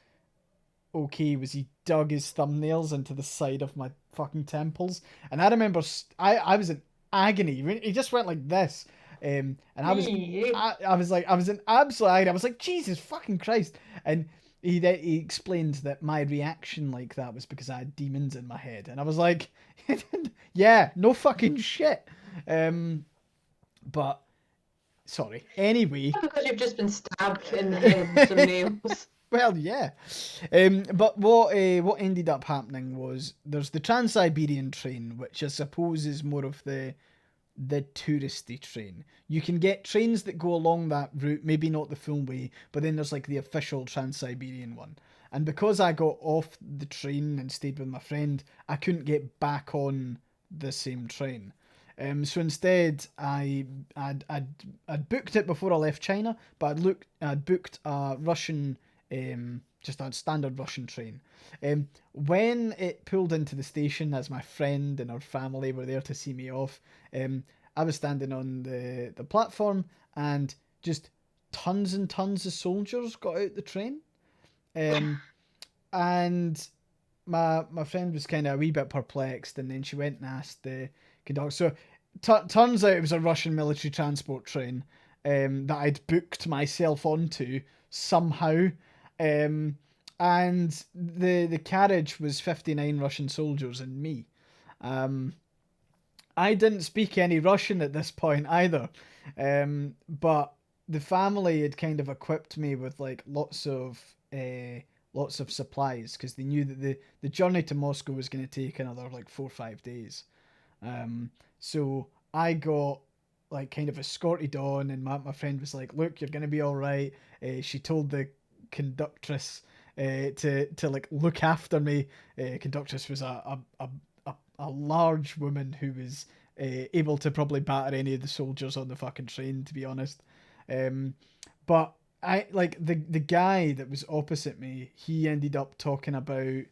okay was he dug his thumbnails into the side of my fucking temples. And I remember I was in agony. He just went like this, and I was Eee. I was like I was in absolute agony. I was like Jesus fucking Christ. And he explained that my reaction like that was because I had demons in my head, and I was like, yeah, no fucking shit. But sorry. Anyway, Because you've just been stabbed in the head with some nails. well, yeah. But what ended up happening was there's the Trans-Siberian train, which I suppose is more of the touristy train. You can get trains that go along that route, maybe not the full way, but then there's like the official Trans-Siberian one. And because I got off the train and stayed with my friend, I couldn't get back on the same train. So instead, I'd booked it before I left China, but I'd booked a Russian, just a standard Russian train. When it pulled into the station, as my friend and her family were there to see me off, I was standing on the platform, and just tons and tons of soldiers got out the train. Um, and my friend was kind of a wee bit perplexed, and then she went and asked the conductor. So turns out it was a Russian military transport train that I'd booked myself onto somehow, um, and the carriage was 59 Russian soldiers and me. Um, I didn't speak any Russian at this point either, but the family had kind of equipped me with like lots of supplies because they knew that the journey to Moscow was going to take another like 4 or 5 days. So I got like kind of escorted on, and my friend was like, "Look, you're gonna be all right." She told the conductress to like look after me. Conductress was a large woman who was able to probably batter any of the soldiers on the fucking train, to be honest. But I like the guy that was opposite me. He ended up talking about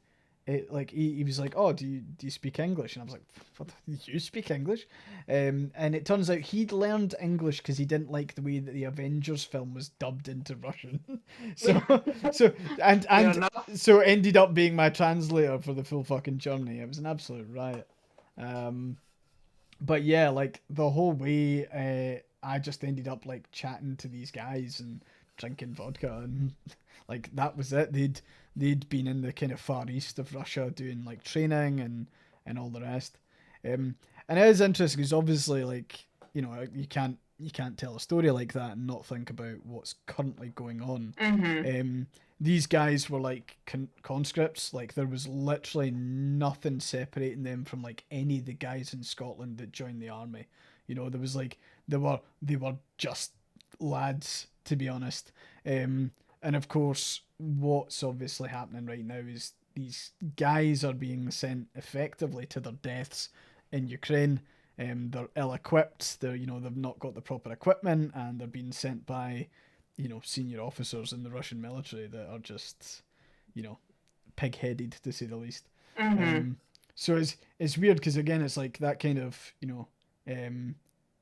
it. Like he was like, "Oh, do you speak English?" And I was like, "What? You speak English?" And it turns out he'd learned English because he didn't like the way that the Avengers film was dubbed into Russian. so so and Fair and enough. so ended up being my translator for the full fucking journey. It was an absolute riot. Um, but yeah, like the whole way, I just ended up like chatting to these guys and drinking vodka, and like that was it. They'd been in the kind of far east of Russia doing like training and all the rest. Um, and it is interesting because obviously, like, you can't tell a story like that and not think about what's currently going on. Mhm. Um, these guys were like conscripts. Like there was literally nothing separating them from like any of the guys in Scotland that joined the army. There was like they were just lads, to be honest. And of course, what's obviously happening right now is these guys are being sent effectively to their deaths in Ukraine. They're ill-equipped. They've not got the proper equipment, and they're being sent by senior officers in the Russian military that are just, you know, pig-headed to say the least. Mhm. Um, so it's weird because again, it's like that kind of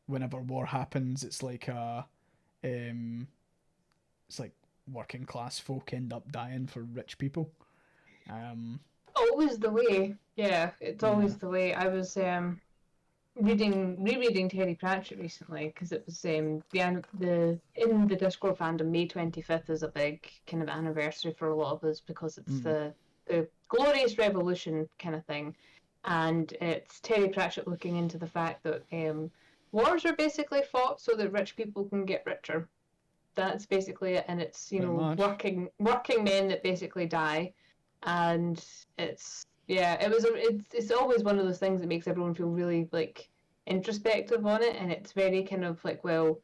whenever war happens, um, it's like working class folk end up dying for rich people. Um, Always the way. Yeah, it's yeah. always the way. I was rereading Terry Pratchett recently because it was the in the Discord fandom, May 25th is a big kind of anniversary for a lot of us because it's Mm, the glorious revolution kind of thing, and it's Terry Pratchett looking into the fact that wars are basically fought so that rich people can get richer. That's basically it, and it's pretty much. working men that basically die, and it's always one of those things that makes everyone feel really like introspective on it, and it's very kind of like, well,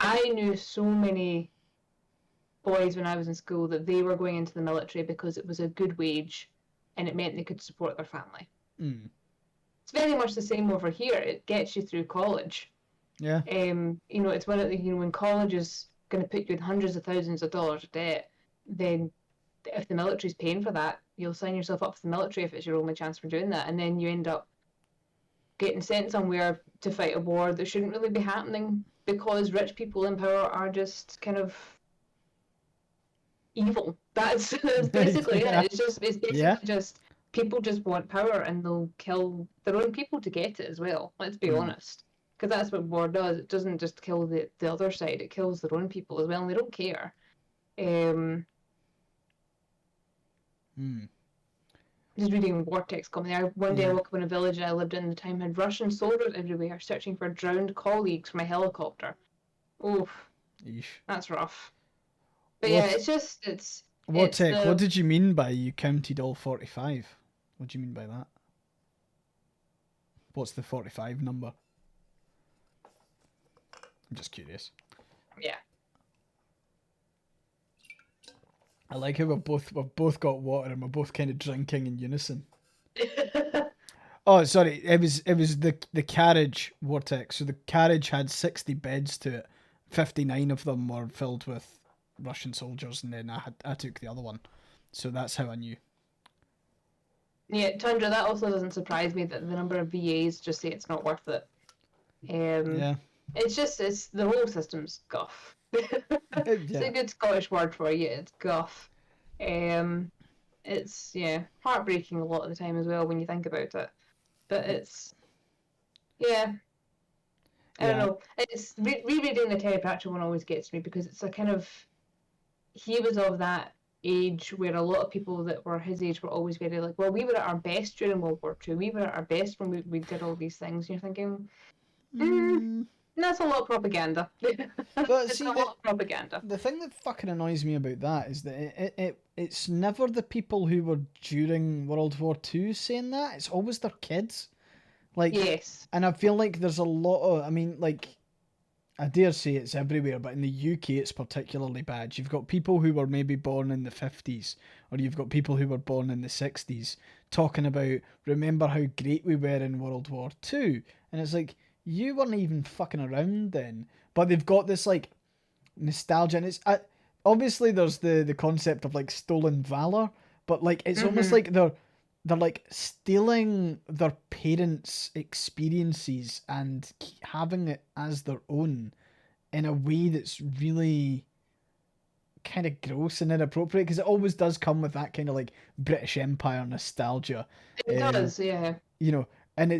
I knew so many boys when I was in school that they were going into the military because it was a good wage and it meant they could support their family. Mm, It's very much the same over here. It gets you through college. yeah. It's one of the, when college is going to put you in hundreds of thousands of dollars of debt, then if the military's paying for that, you'll sign yourself up for the military if it's your only chance for doing that, and then you end up getting sent somewhere to fight a war that shouldn't really be happening because rich people in power are just kind of evil. That's basically it. Yeah. It's Yeah. basically just people just want power and they'll kill their own people to get it as well. Let's be Mm, honest. Because that's what war does. It doesn't just kill the other side, it kills their own people as well, and they don't care. Um, mm, just reading Vortex coming. One day I yeah. woke up in a village I lived in at the time had Russian soldiers everywhere searching for drowned colleagues from a helicopter. Oof, Yeesh. that's rough. But yeah, What it's just what it's tech? What the did you mean by you counted all 45? What do you mean by that? What's the 45 number? I'm just curious. yeah. I like how we've both got water and we're both kind of drinking in unison. Oh, sorry. It was the carriage vortex. So the carriage had 60 beds to it. 59 of them were filled with Russian soldiers, and then I took the other one. So that's how I knew. Yeah, Tundra, that also doesn't surprise me that the number of VAs just say it's not worth it. Um, Yeah. it's the whole system's guff. It's a Yeah. good Scottish word for you. It's guff. Um, it's heartbreaking a lot of the time as well when you think about it. But it's yeah, I don't Yeah. know. It's rereading the Terry Pratchett one always gets me because it's a kind of he was of that. age where a lot of people that were his age were always very like, well, we were at our best during World War II. We were at our best when we did all these things. You're thinking, Mm. that's a lot of propaganda. But It's a see, lot of propaganda. the thing that fucking annoys me about that is that it's never the people who were during World War Two saying that. It's always their kids. Like, Yes. and I feel like there's a lot of. I mean, like, I dare say it's everywhere, but in the UK it's particularly bad. You've got people who were maybe born in the 50s, or you've got people who were born in the 60s talking about, remember how great we were in World War Two, and it's like, you weren't even fucking around then. But they've got this, like, nostalgia, and it's obviously there's the concept of like stolen valor, but like it's almost like they're like stealing their parents' experiences and having it as their own in a way that's really kind of gross and inappropriate, because it always does come with that kind of like British Empire nostalgia. It um does, yeah. you know, and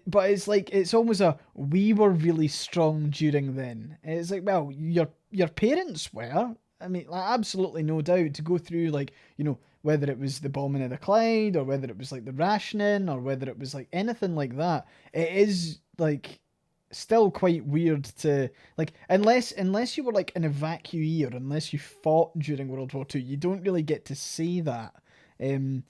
but it's like it's almost a, we were really strong during then. It's like, well, your parents were. I mean, like, absolutely no doubt, to go through, like, whether it was the bombing of the Clyde, or whether it was like the rationing, or whether it was like anything like that. It is like still quite weird to, like, unless you were like an evacuee, or unless you fought during World War Two, you don't really get to see that. Um,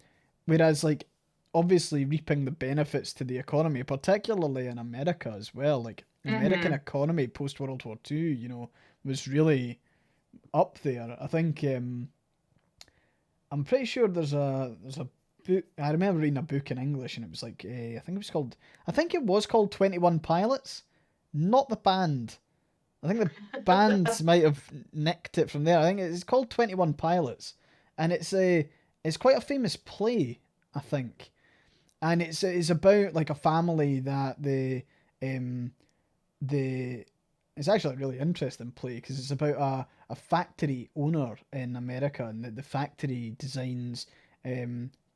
Whereas, like, obviously reaping the benefits to the economy, particularly in America as well. Like, American Mm-hmm. economy post World War Two, was really up there. I think I'm pretty sure there's a book. I remember reading a book in English, and it was like, I think it was called 21 Pilots, not the band. I think the bands might have nicked it from there. I think it's called 21 Pilots, and it's quite a famous play, I think, and it's about like a family that um the it's actually a really interesting play, because it's about a factory owner in America, and the factory designs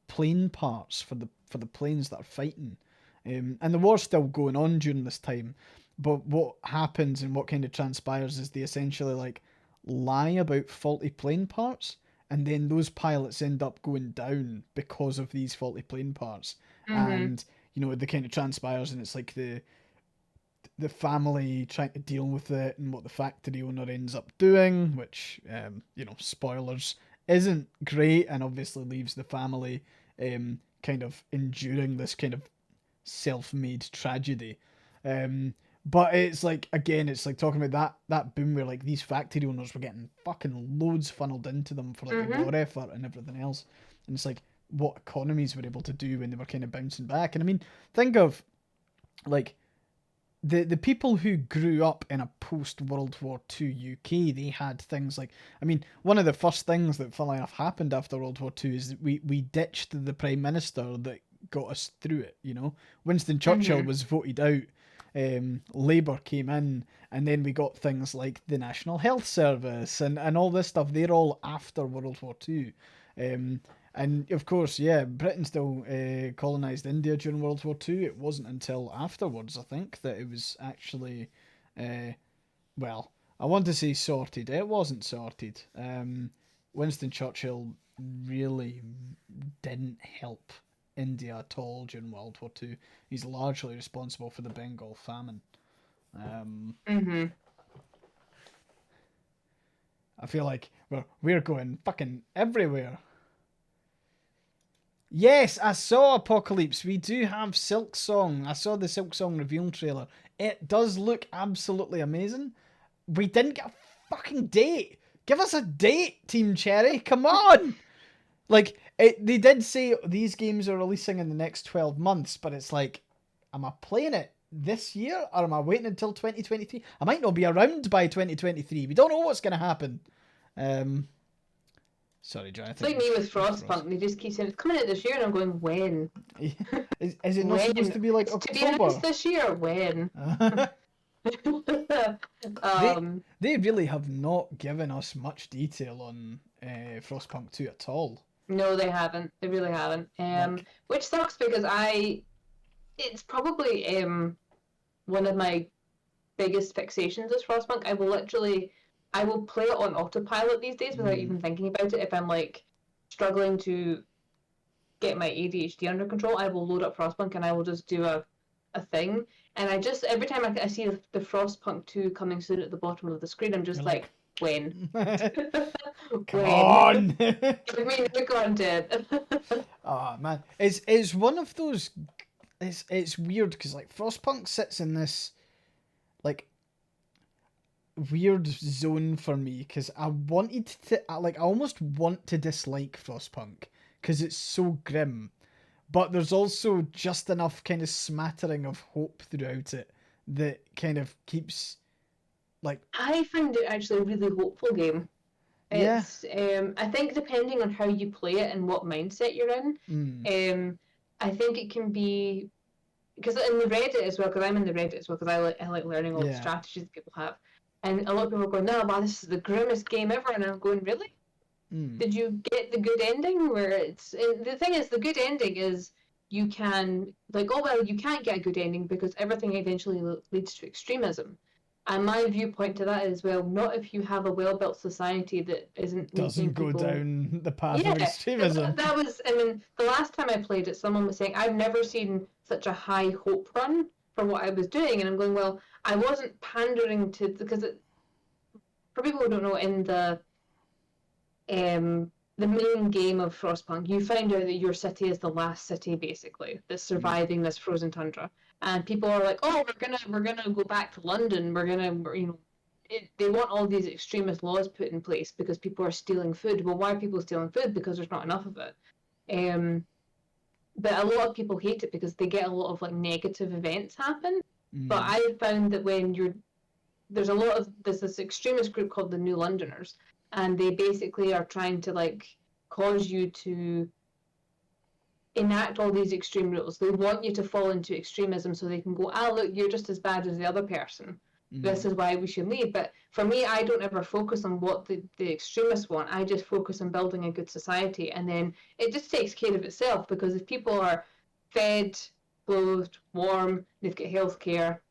plane parts for the planes that are fighting. And the war's still going on during this time, but what happens and what kind of transpires is they essentially like lie about faulty plane parts, and then those pilots end up going down because of these faulty plane parts. Mm-hmm. And the kind of transpires, and it's like the family trying to deal with it, and what the factory owner ends up doing, which, spoilers, isn't great, and obviously leaves the family kind of enduring this kind of self-made tragedy. But it's like, again, it's like talking about that boom where like these factory owners were getting fucking loads funneled into them for like the Mm-hmm. war effort and everything else, and it's like what economies were able to do when they were kind of bouncing back. And I mean, think of like the people who grew up in a post World War Two UK. They had things like, I mean, one of the first things that, funnily enough, happened after World War Two is that we ditched the prime minister that got us through it. Winston Churchill Mm-hmm. was voted out. Labour came in, and then we got things like the National Health Service and all this stuff. They're all after World War Two. Um, and of course, yeah, Britain still colonized India during World War Two. It wasn't until afterwards, I think, that it was actually, uh, well, I want to say sorted. It wasn't sorted. Winston Churchill really didn't help India at all during World War Two. He's largely responsible for the Bengal famine. Um, Mm-hmm. I feel like we're going fucking everywhere. Yes, I saw Apocalypse. We do have Silk Song. I saw the Silk Song reveal trailer. It does look absolutely amazing. We didn't get a fucking date. Give us a date, Team Cherry. Come on. Like, they did say these games are releasing in the next 12 months, but it's like, am I playing it this year, or am I waiting until 2023? I might not be around by 2023. We don't know what's going to happen. Um, Sorry, Joe. I It's think like me with you've crossed. Frostpunk. They just keep saying it's coming out this year, and I'm going, when? Is it not When? supposed to be like It's to be announced October? this year. When? they um, they really have not given us much detail on Frostpunk 2 at all. no, they haven't. They really haven't. Like, Which sucks because it's probably one of my biggest fixations is Frostpunk. I will literally I will play it on autopilot these days without even thinking about it. If I'm like struggling to get my ADHD under control, I will load up Frostpunk and I will just do a thing. And I just, every time I see the Frostpunk 2 coming soon at the bottom of the screen, I'm just You're like, when? come When? on. Give me new content. Oh man, it's one of those. It's weird because like Frostpunk sits in this like weird zone for me because I wanted to I almost want to dislike Frostpunk because it's so grim, but there's also just enough kind of smattering of hope throughout it that kind of keeps like I find it actually a really hopeful game. yeah. It's I think depending on how you play it and what mindset you're in, Mm, I think it can be because in the Reddit as well, because I'm in the Reddit as well, because I like learning all the yeah. strategies that people have, and a lot of people are going, "No, wow, this is the grimmest game ever," and I'm going, "Really? Mm, Did you get the good ending?" Where it's and the thing is, the good ending is you can like, oh well, you can't get a good ending because everything eventually leads to extremism. And my viewpoint to that is, well, not if you have a well-built society that isn't doesn't making go people. down the path of Yeah, extremism. that was. I mean, the last time I played it, someone was saying I've never seen such a high hope run for what I was doing, and I'm going, well, I wasn't pandering to because for people who don't know, in the main game of Frostpunk, you find out that your city is the last city basically that's Mm, surviving this frozen tundra, and people are like, "Oh, we're gonna go back to London. They want all these extremist laws put in place because people are stealing food. Well, why are people stealing food? Because there's not enough of it. Um, but a lot of people hate it because they get a lot of like negative events happen. But mm, I found that when there's this extremist group called the New Londoners, and they basically are trying to like cause you to enact all these extreme rules. They want you to fall into extremism so they can go, ah, look, you're just as bad as the other person. This mm, is why we should leave. But for me, I don't ever focus on what the extremists want. I just focus on building a good society. And then it just takes care of itself because if people are fed, clothed, warm, they've got health care,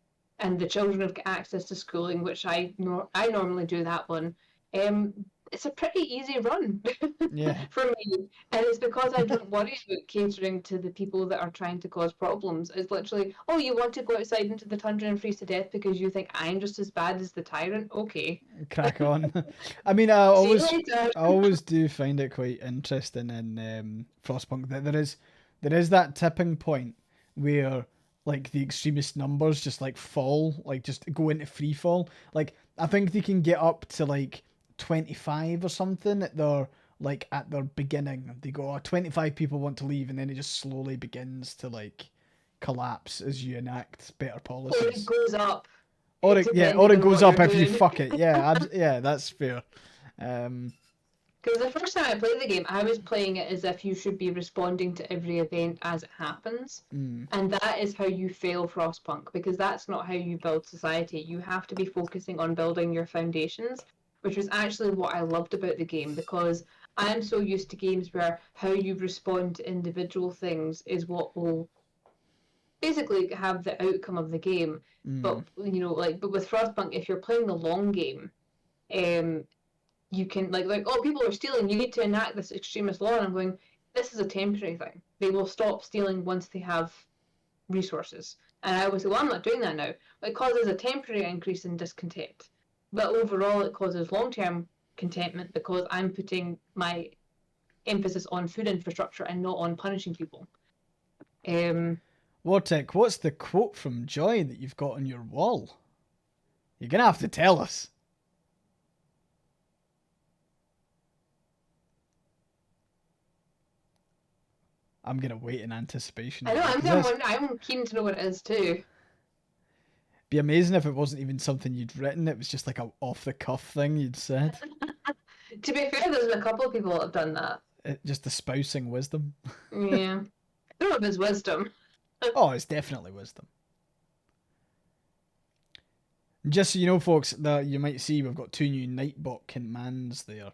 and the children have got access to schooling, which I normally do that one. Um, it's a pretty easy run yeah. for me, and it's because I don't worry about catering to the people that are trying to cause problems. It's literally, oh, you want to go outside into the tundra and freeze to death because you think I'm just as bad as the tyrant? Okay. Crack on. I mean, See you later. I always do find it quite interesting in Frostpunk that there is that tipping point where like the extremist numbers just like fall, like just go into free fall. Like I think they can get up to like 25 or something at their beginning. They go, oh, 25 people want to leave, and then it just slowly begins to like collapse as you enact better Or it policies. goes up, Or depending it on goes what you're up if you doing. fuck it. Yeah, yeah, that's fair. Um, Because the first time I played the game, I was playing it as if you should be responding to every event as it happens. mm, And that is how you fail Frostpunk, because that's not how you build society. You have to be focusing on building your foundations, which was actually what I loved about the game, because I am so used to games where how you respond to individual things is what will basically have the outcome of the game. mm, But but with Frostpunk, if you're playing the long game, um, you can like oh, people are stealing, you need to enact this extremist law, and I'm going, this is a temporary thing. They will stop stealing once they have resources. And I always say, well, I'm not doing that now. It causes a temporary increase in discontent, but overall it causes long-term contentment because I'm putting my emphasis on food infrastructure and not on punishing people. um Wartek, what's the quote from Joy that you've got on your wall? You're gonna have to tell us. I'm gonna wait in anticipation I know, now because this I'm keen to know what it is too. be amazing if it wasn't even something you'd written. It was just like a off the cuff thing you'd said. To be fair, there's been a couple of people that have done that. Just espousing wisdom. Yeah, I don't know if it's wisdom. Oh, it's definitely wisdom. Just so you know, folks, that you might see we've got two new Nightbot commands there.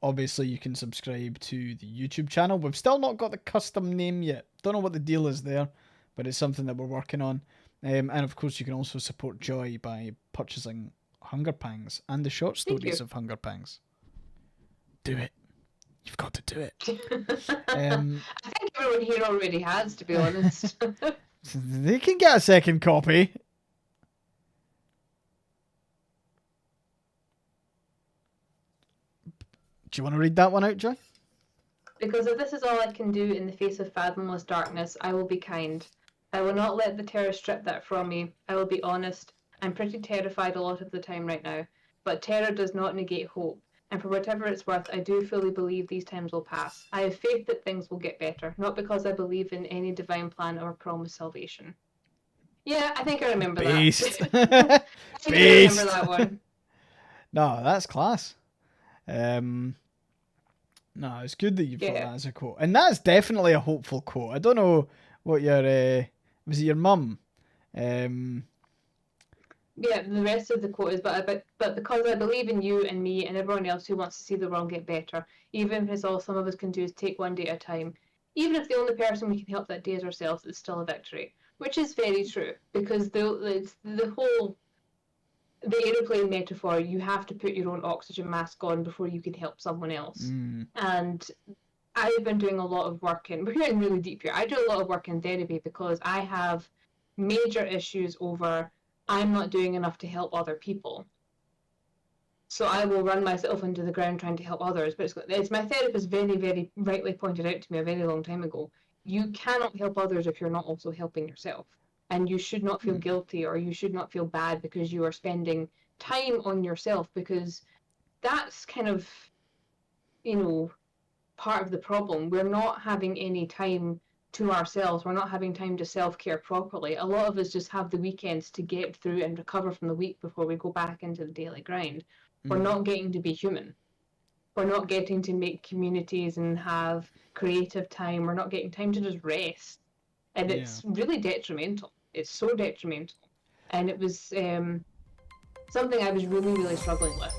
Obviously, you can subscribe to the YouTube channel. We've still not got the custom name yet. Don't know what the deal is there, but it's something that we're working on. And of course, you can also support Joy by purchasing Hunger Pangs and the short Thank stories you. of Hunger Pangs. Do it. You've got to do it. I think everyone here already has, to be honest. They can get a second copy. Do you want to read that one out, Joy? Because if this is all I can do in the face of fathomless darkness, I will be kind. I will not let the terror strip that from me. I will be honest. I'm pretty terrified a lot of the time right now. But terror does not negate hope. And for whatever it's worth, I do fully believe these times will pass. I have faith that things will get better, not because I believe in any divine plan or promised salvation. Yeah, I think I remember Beast. that. I think I remember Beast. that one. No, that's class. No, it's good that you've got Yeah. that as a quote. And that's definitely a hopeful quote. I don't know what your, was it your mum? Yeah, the rest of the quote is, but because I believe in you and me and everyone else who wants to see the world get better, even if it's all some of us can do is take one day at a time, even if the only person we can help that day is ourselves, it's still a victory. Which is very true, because the whole the aeroplane metaphor, you have to put your own oxygen mask on before you can help someone else. And I've been doing a lot of work we're getting really deep here. I do a lot of work in therapy because I have major issues over I'm not doing enough to help other people. So I will run myself into the ground trying to help others. But it's my therapist very, very rightly pointed out to me a very long time ago. You cannot help others if you're not also helping yourself. And you should not feel guilty or you should not feel bad because you are spending time on yourself, because that's kind of, part of the problem. We're not having any time to ourselves. We're not having time to self-care properly. A lot of us just have the weekends to get through and recover from the week before we go back into the daily grind. We're not getting to be human. We're not getting to make communities and have creative time. We're not getting time to just rest. And it's really detrimental. It's so detrimental. And it was something I was really, really struggling with.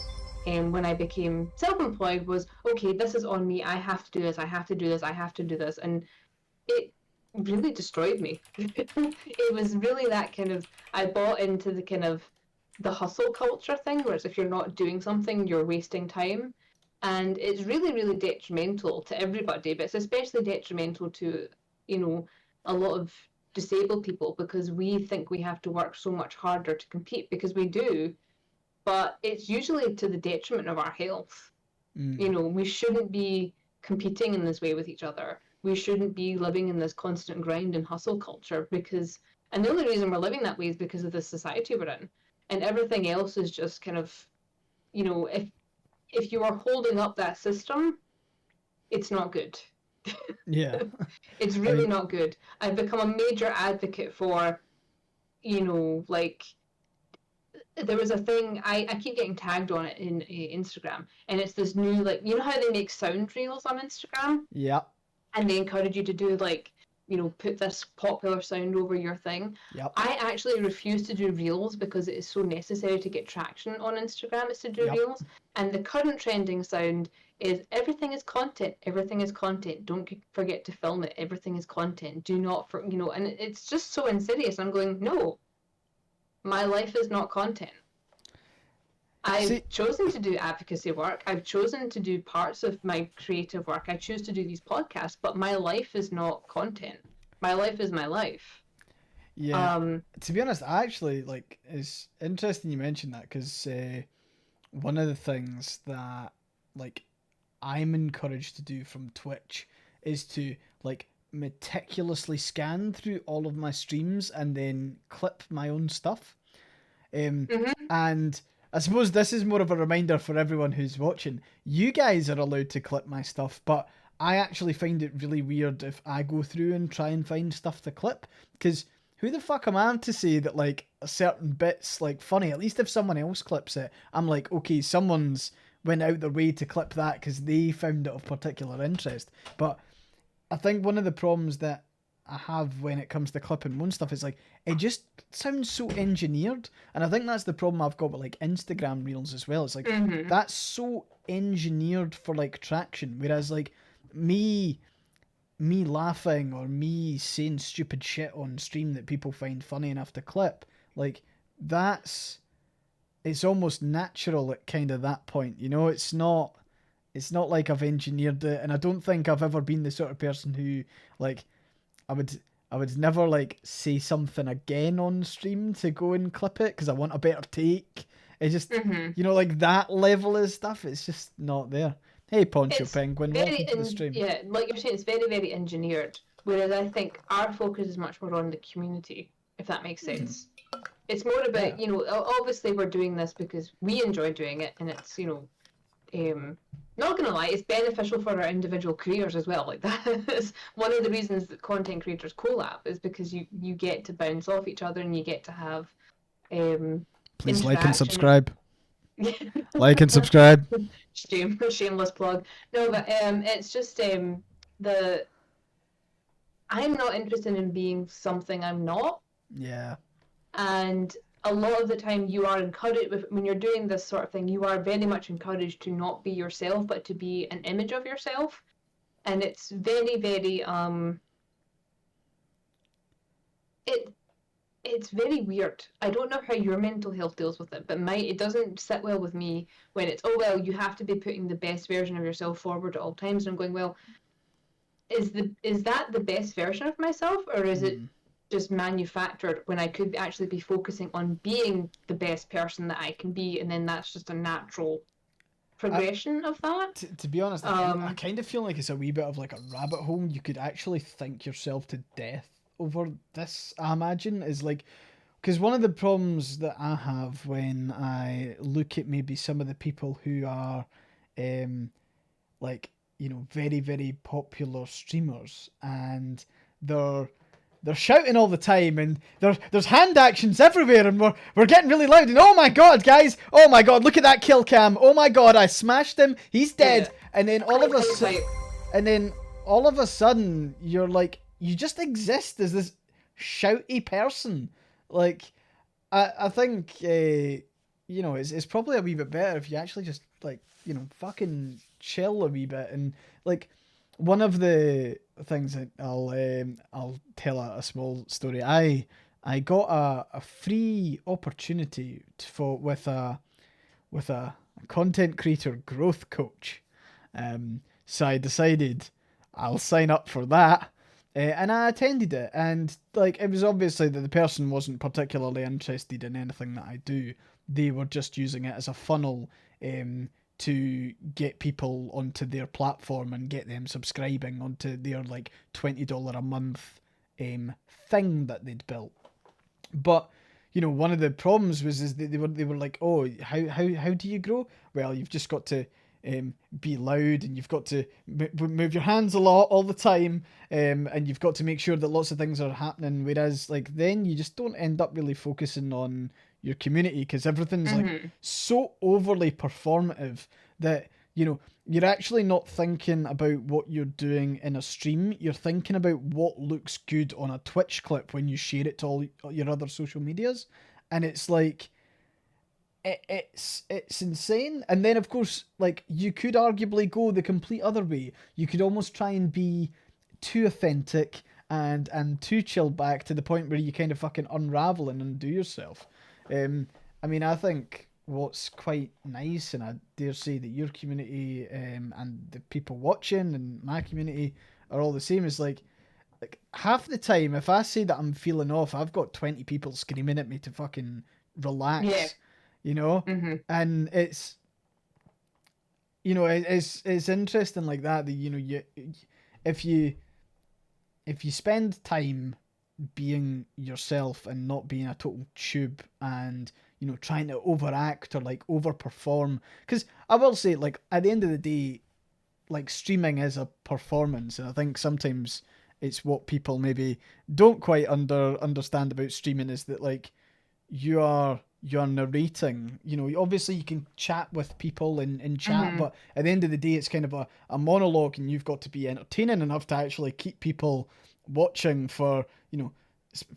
And when I became self-employed was, okay, this is on me. I have to do this. I have to do this. I have to do this. And it really destroyed me. It was really that kind of, I bought into the kind of the hustle culture thing, where it's if you're not doing something, you're wasting time. And it's really, really detrimental to everybody, but it's especially detrimental to, a lot of disabled people, because we think we have to work so much harder to compete, because we do, but it's usually to the detriment of our health. We shouldn't be competing in this way with each other. We shouldn't be living in this constant grind and hustle culture, and the only reason we're living that way is because of the society we're in. And everything else is just kind of, if you are holding up that system, it's not good. Yeah. It's really not good. I've become a major advocate for, like, there was a thing I keep getting tagged on it in Instagram, and it's this new, like, how they make sound reels on Instagram, Yeah. and they encourage you to do, like, put this popular sound over your thing. Yep. I actually refuse to do reels because it is so necessary to get traction on Instagram is to do Yep. reels. And the current trending sound is everything is content. Everything is content. Don't forget to film it. Everything is content. Do not, and it's just so insidious. I'm going, no, my life is not content. I've chosen to do advocacy work. I've chosen to do parts of my creative work. I choose to do these podcasts, but my life is not content. My life is my life. Yeah. To be honest, I actually, like, it's interesting you mentioned that, because one of the things that, like, I'm encouraged to do from Twitch is to, like, meticulously scan through all of my streams and then clip my own stuff. And I suppose this is more of a reminder for everyone who's watching. You guys are allowed to clip my stuff, but I actually find it really weird if I go through and try and find stuff to clip, because who the fuck am I to say that, like, a certain bit's, like, funny? At least if someone else clips it, I'm like, okay, someone's went out their way to clip that because they found it of particular interest. But I think one of the problems that I have when it comes to clipping my own stuff is, like, it just sounds so engineered. And I think that's the problem I've got with, like, Instagram reels as well. It's like, that's so engineered for, like, traction. Whereas, like, me laughing or me saying stupid shit on stream that people find funny enough to clip, like, it's it's almost natural at kind of that point. You know, it's not like I've engineered it, and I don't think I've ever been the sort of person who like I would I would never like say something again on stream to go and clip it because I want a better take. It just, Hmm. you know, like that level of stuff, it's just not there. Hey, Poncho It's Penguin, very welcome to the stream. yeah, like you're saying, it's very, very engineered. Whereas I think our focus is much more on the community, if that makes sense. It's more Yeah. about, obviously we're doing this because we enjoy doing it, and it's, not gonna lie, it's beneficial for our individual careers as well. Like that is one of the reasons that content creators collab, is because you get to bounce off each other and you get to have um Please like and interaction. subscribe. Like and subscribe. Shameless plug. No, but it's just the I'm not interested in being something I'm not, Yeah. and a lot of the time you are encouraged when you're doing this sort of thing. You are very much encouraged to not be yourself, but to be an image of yourself, and it's very, very it it's very weird. I don't know how your mental health deals with it, but it doesn't sit well with me when it's, oh well, you have to be putting the best version of yourself forward at all times. And I'm going, well, is that the best version of myself, or is it Mm. just manufactured when I could actually be focusing on being the best person that I can be, and then that's just a natural I, progression of that. to be honest, I Um, kind of feel like it's a wee bit of like a rabbit hole. You could actually think yourself to death over this, I imagine, is like, because one of the problems that I have when I look at maybe some of the people who are, um, like, you know, very, very popular streamers, and they're they're shouting all the time, and there's hand actions everywhere, and we're getting really loud, and oh my god, guys, oh my god, look at that kill cam, oh my god, I smashed him, he's yeah, dead, and then hype, hype, hype. all of a sudden you're like, you just exist as this shouty person. Like, I think you know, it's probably a wee bit better if you actually just like, you know, fucking chill a wee bit. And like, one of the things that I'll tell a small story. I got a free opportunity for with a content creator growth coach. So I decided I'll sign up for that. And I attended it, and like, it was obviously that the person wasn't particularly interested in anything that I do. They were just using it as a funnel, to get people onto their platform and get them subscribing onto their like $20 a month thing that they'd built. But you know, one of the problems was is that they were like, oh, how do you grow? Well, you've just got to be loud, and you've got to move your hands a lot all the time, and you've got to make sure that lots of things are happening. Whereas like then you just don't end up really focusing on your community because everything's like Mm-hmm. so overly performative that, you know, you're actually not thinking about what you're doing in a stream. You're thinking about what looks good on a Twitch clip when you share it to all your other social medias, and it's like it's insane. And then of course, like, you could arguably go the complete other way. You could almost try and be too authentic and too chilled back to the point where you kind of fucking unravel and undo yourself. Um, I mean, I think what's quite nice, and I dare say that your community and the people watching and my community are all the same, is like half the time if I say that I'm feeling off, I've got 20 people screaming at me to fucking Yeah. relax, you know? Mm-hmm. And it's, you know, it's interesting like that, that, you know, if you if you spend time being yourself and not being a total tube, and, you know, trying to overact or like overperform, because I will say, like, at the end of the day, like, streaming is a performance, and I think sometimes it's what people maybe don't quite understand about streaming, is that like you're narrating. You know, obviously you can chat with people in chat, Mm-hmm. but at the end of the day, it's kind of a monologue, and you've got to be entertaining enough to actually keep people watching for, you know,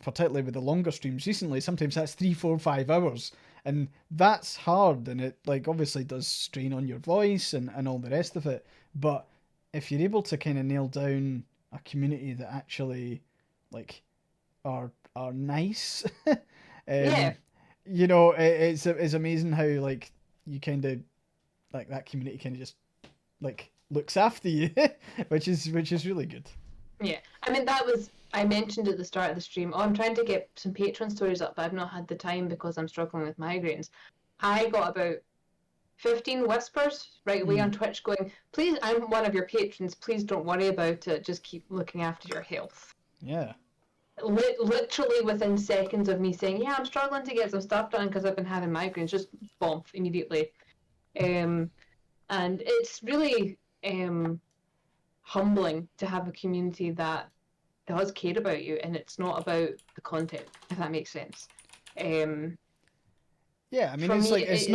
particularly with the longer streams recently, sometimes that's 3 4 5 hours, and that's hard, and it like obviously does strain on your voice and all the rest of it. But if you're able to kind of nail down a community that actually like are nice, um Yeah. you know, it's amazing how like you kind of like that community kind of just like looks after you, which is really good. Yeah, I mean that was I mentioned at the start of the stream. Oh, I'm trying to get some Patreon stories up, but I've not had the time because I'm struggling with migraines. I got about 15 whispers right away on Mm, Twitch going, please, I'm one of your patrons. Please don't worry about it. Just keep looking after your health. yeah, Literally within seconds of me saying, yeah, I'm struggling to get some stuff done because I've been having migraines, just bomb immediately. Um, and it's really humbling to have a community that does care about you and it's not about the content, if that makes sense. Um, yeah. I mean, for it's me, like it's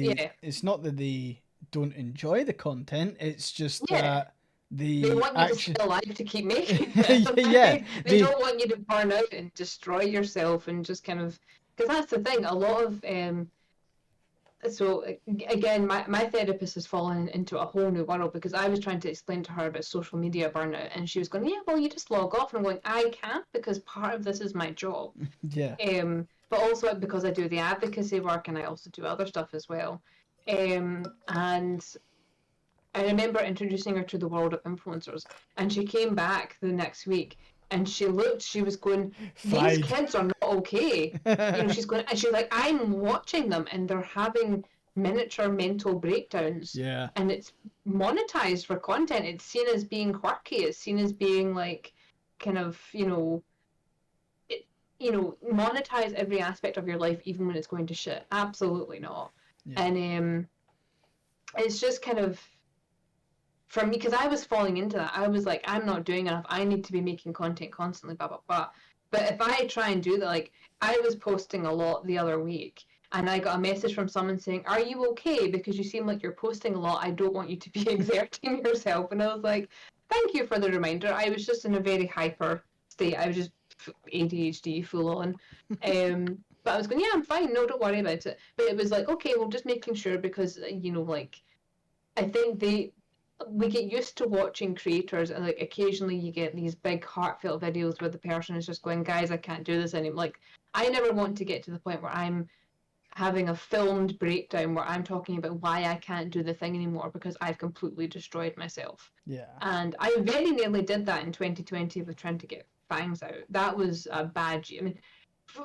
yeah, it's not that they don't enjoy the content. It's just yeah. that They the want you to action. stay alive to keep making it. Yeah, They don't want you to burn out and destroy yourself and just kind of because that's the thing. A lot of so again, my therapist has fallen into a whole new world because I was trying to explain to her about social media burnout and she was going, yeah, well, you just log off. And I'm going, I can't because part of this is my job. yeah, But also because I do the advocacy work and I also do other stuff as well. And I remember introducing her to the world of influencers, and she came back the next week and she was going, these fried. kids are not okay. You know, she's going, and she's like, I'm watching them and they're having miniature mental breakdowns, Yeah, and it's monetized for content. It's seen as being quirky. It's seen as being like, kind of, it, monetize every aspect of your life, even when it's going to shit. Absolutely not. yeah, And it's just kind of for me because I was falling into that. I was like, I'm not doing enough. I need to be making content constantly, blah blah blah. But if I try and do that, like I was posting a lot the other week, and I got a message from someone saying, "Are you okay? Because you seem like you're posting a lot. I don't want you to be exerting yourself." And I was like, "Thank you for the reminder. I was just in a very hyper state. I was just ADHD full on." But I was going, "Yeah, I'm fine. No, don't worry about it." But it was like, okay, well, just making sure because like I think we get used to watching creators and like occasionally you get these big heartfelt videos where the person is just going, guys, I can't do this anymore. Like I never want to get to the point where I'm having a filmed breakdown where I'm talking about why I can't do the thing anymore because I've completely destroyed myself. yeah. And I very nearly did that in 2020 with trying to get fangs out. That was a bad year. I mean,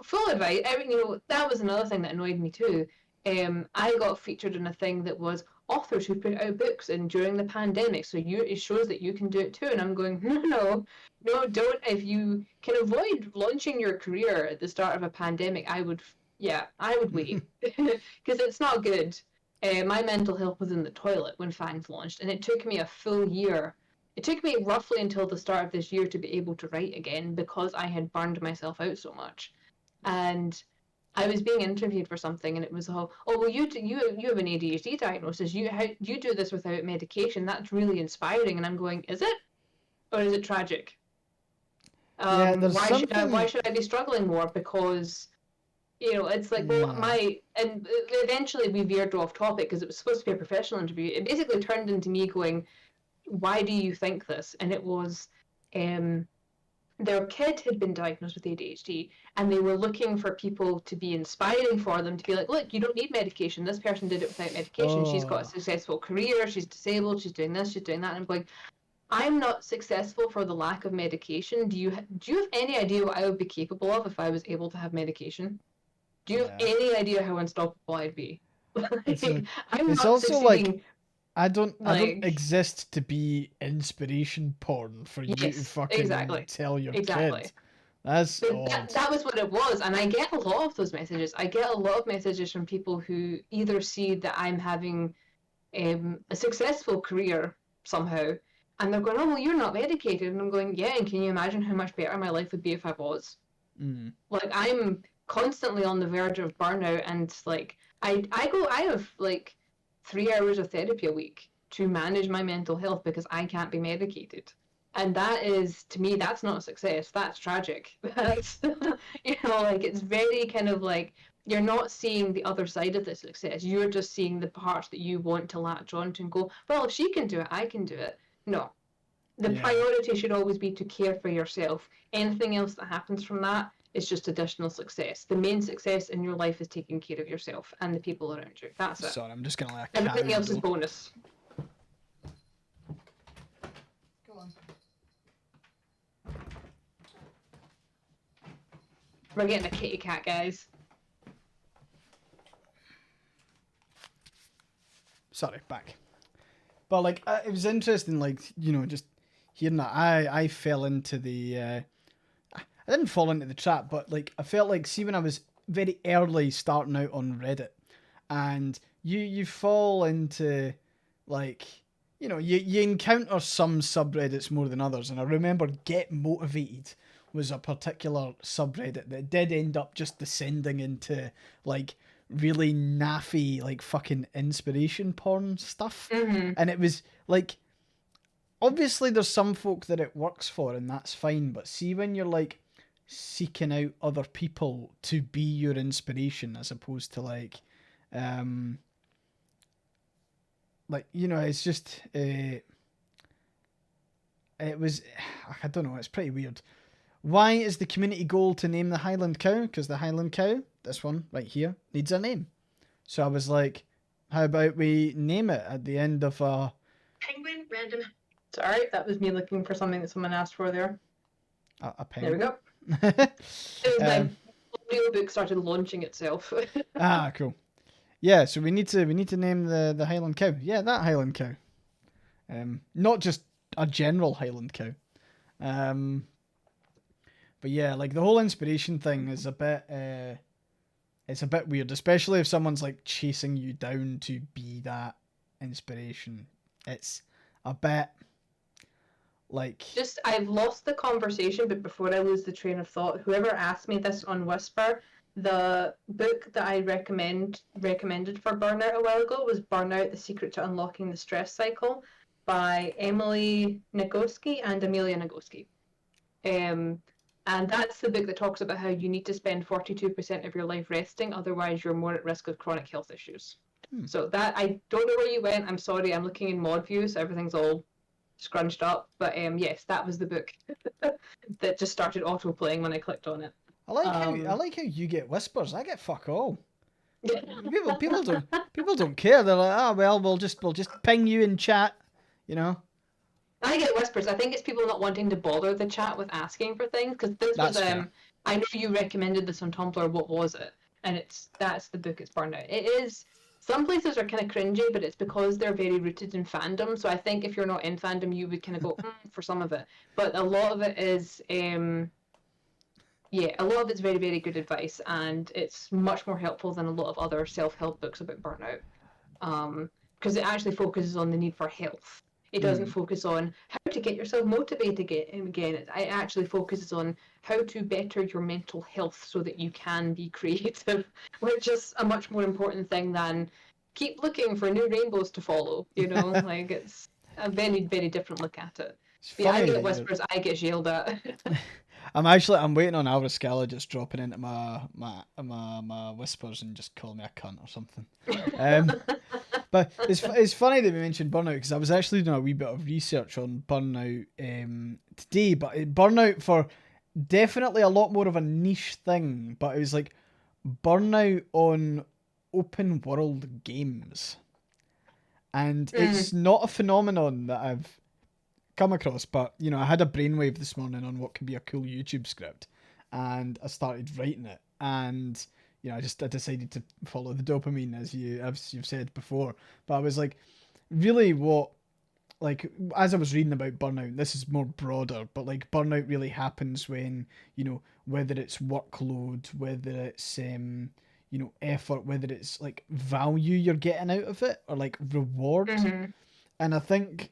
full advice. I mean, that was another thing that annoyed me too. I got featured in a thing that was authors who put out books and during the pandemic, so it shows that you can do it too. And I'm going, no, don't. If you can avoid launching your career at the start of a pandemic, I would wait because it's not good. My mental health was in the toilet when Fangs launched, and it took me a full year. It took me roughly until the start of this year to be able to write again because I had burned myself out so much. And I was being interviewed for something, and it was oh well, you have an ADHD diagnosis. You do this without medication. That's really inspiring. And I'm going, is it, or is it tragic? Yeah, there's Why something. should I be struggling more? Because it's like, well, Yeah. and eventually we veered off topic because it was supposed to be a professional interview. It basically turned into me going, why do you think this? And it was, um, their kid had been diagnosed with ADHD and they were looking for people to be inspiring for them to be like, look, you don't need medication. This person did it without medication. She's got a Oh, successful career. She's disabled. She's doing this. She's doing that. And I'm going, I'm not successful for the lack of medication. Do you have any idea what I would be capable of if I was able to have medication? Do you have yeah. any idea how unstoppable I'd be? It's Like, a, I'm it's not also like succeeding. I don't Like, exist to be inspiration porn for you to yes, fucking exactly, tell your kid. exactly. That's But odd. that was what it was, and I get a lot of those messages. I get a lot of messages from people who either see that I'm having a successful career somehow, and they're going, "Oh, well, you're not medicated," and I'm going, "Yeah, and can you imagine how much better my life would be if I was?" Mm. Like I'm constantly on the verge of burnout, and like I have like 3 hours of therapy a week to manage my mental health because I can't be medicated. And that is, to me, that's not a success. That's tragic. That's, like it's very kind of like you're not seeing the other side of the success. You're just seeing the parts that you want to latch onto and go, well, if she can do it, I can do it. No, the Yeah. priority should always be to care for yourself. Anything else that happens from that, is just additional success. The main success in your life is taking care of yourself and the people around you. That's it. Sorry, I'm just gonna let a cat Everything out else the is door. bonus. Go on. We're getting a kitty cat, guys. Sorry, back. But like, it was interesting, like, you know, just hearing that. I fell into the. I didn't fall into the trap, but like, I felt like, see, when I was very early starting out on Reddit, and you fall into, like, you know, you encounter some subreddits more than others, and I remember Get Motivated was a particular subreddit that did end up just descending into like really naffy, like fucking inspiration porn stuff. Mm-hmm. And it was like, obviously there's some folk that it works for and that's fine, but see when you're like seeking out other people to be your inspiration as opposed to um like, you know, it's just it was, I don't know, it's pretty weird. Why is the community goal to name the Highland cow? Because the Highland cow, this one right here, needs a name. So I was like, how about we name it at the end of a Penguin random. Sorry, that was me looking for something that someone asked for there. penguin? There we go. It was my audiobook started launching itself. Cool. Yeah, so we need to name the Highland cow. Yeah, that Highland cow. Not just a general Highland cow. But yeah, like the whole inspiration thing is a bit it's a bit weird, especially if someone's like chasing you down to be that inspiration. It's a bit like, Just, I've lost the conversation, but before I lose the train of thought, whoever asked me this on Whisper, the book that I recommended for Burnout a while ago was Burnout: The Secret to Unlocking the Stress Cycle by Emily Nagoski and Amelia Nagoski. And that's the book that talks about how you need to spend 42% of your life resting, otherwise you're more at risk of chronic health issues. So that, I don't know where you went. I'm sorry, I'm looking in mod view, so everything's all scrunched up. But yes, that was the book that just started auto playing when I clicked on it. I like how you get whispers. I get fuck all. Yeah. People don't care. They're like, oh well, we'll just ping you in chat, you know. I get whispers. I think it's people not wanting to bother the chat with asking for things, because this That's was fair. I know you recommended this on Tumblr. What was it? And that's the book. It's Burnout. It is. Some places are kind of cringy, but it's because they're very rooted in fandom. So I think if you're not in fandom, you would kind of go for some of it. But a lot of it is, yeah, a lot of it's very, very good advice, and it's much more helpful than a lot of other self-help books about burnout. Because it actually focuses on the need for health. It doesn't focus on how to get yourself motivated again. It actually focuses on how to better your mental health so that you can be creative, which is a much more important thing than keep looking for new rainbows to follow. You know, like it's a very, very different look at it. It's But yeah, I funny get that whispers, I get yelled at. I'm waiting on Alvascala just dropping into my whispers and just calling me a cunt or something. But it's funny that we mentioned burnout, because I was actually doing a wee bit of research on burnout today, but burnout for definitely a lot more of a niche thing. But it was like burnout on open world games, and it's not a phenomenon that I've come across. But you know, I had a brainwave this morning on what could be a cool YouTube script, and I started writing it, and you know, I decided to follow the dopamine, as you've said before. But I was like, really, what, like, as I was reading about burnout, this is more broader, but like burnout really happens when, you know, whether it's workload, whether it's you know, effort, whether it's like value you're getting out of it, or like reward. And I think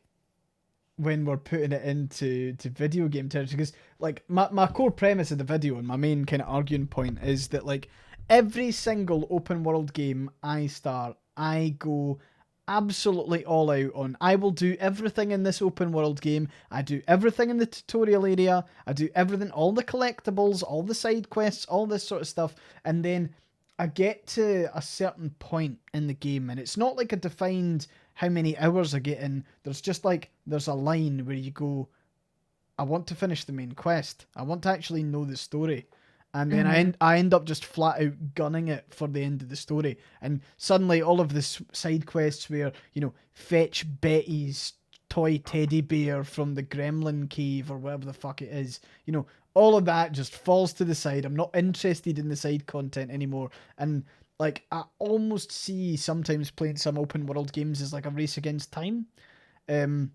when we're putting it into video game territory, because like my core premise of the video and my main kind of arguing point is that like every single open world game I start, I go absolutely all out on. I will do everything in this open world game. I do everything in the tutorial area. I do everything, all the collectibles, all the side quests, all this sort of stuff. And then I get to a certain point in the game, and it's not like a defined how many hours I get in. There's just like, there's a line where you go, I want to finish the main quest. I want to actually know the story. and then I end up just flat out gunning it for the end of the story, and suddenly all of this side quests where, you know, fetch Betty's toy teddy bear from the gremlin cave or whatever the fuck it is, you know, all of that just falls to the side. I'm not interested in the side content anymore, and like I almost see sometimes playing some open world games as like a race against time. Um,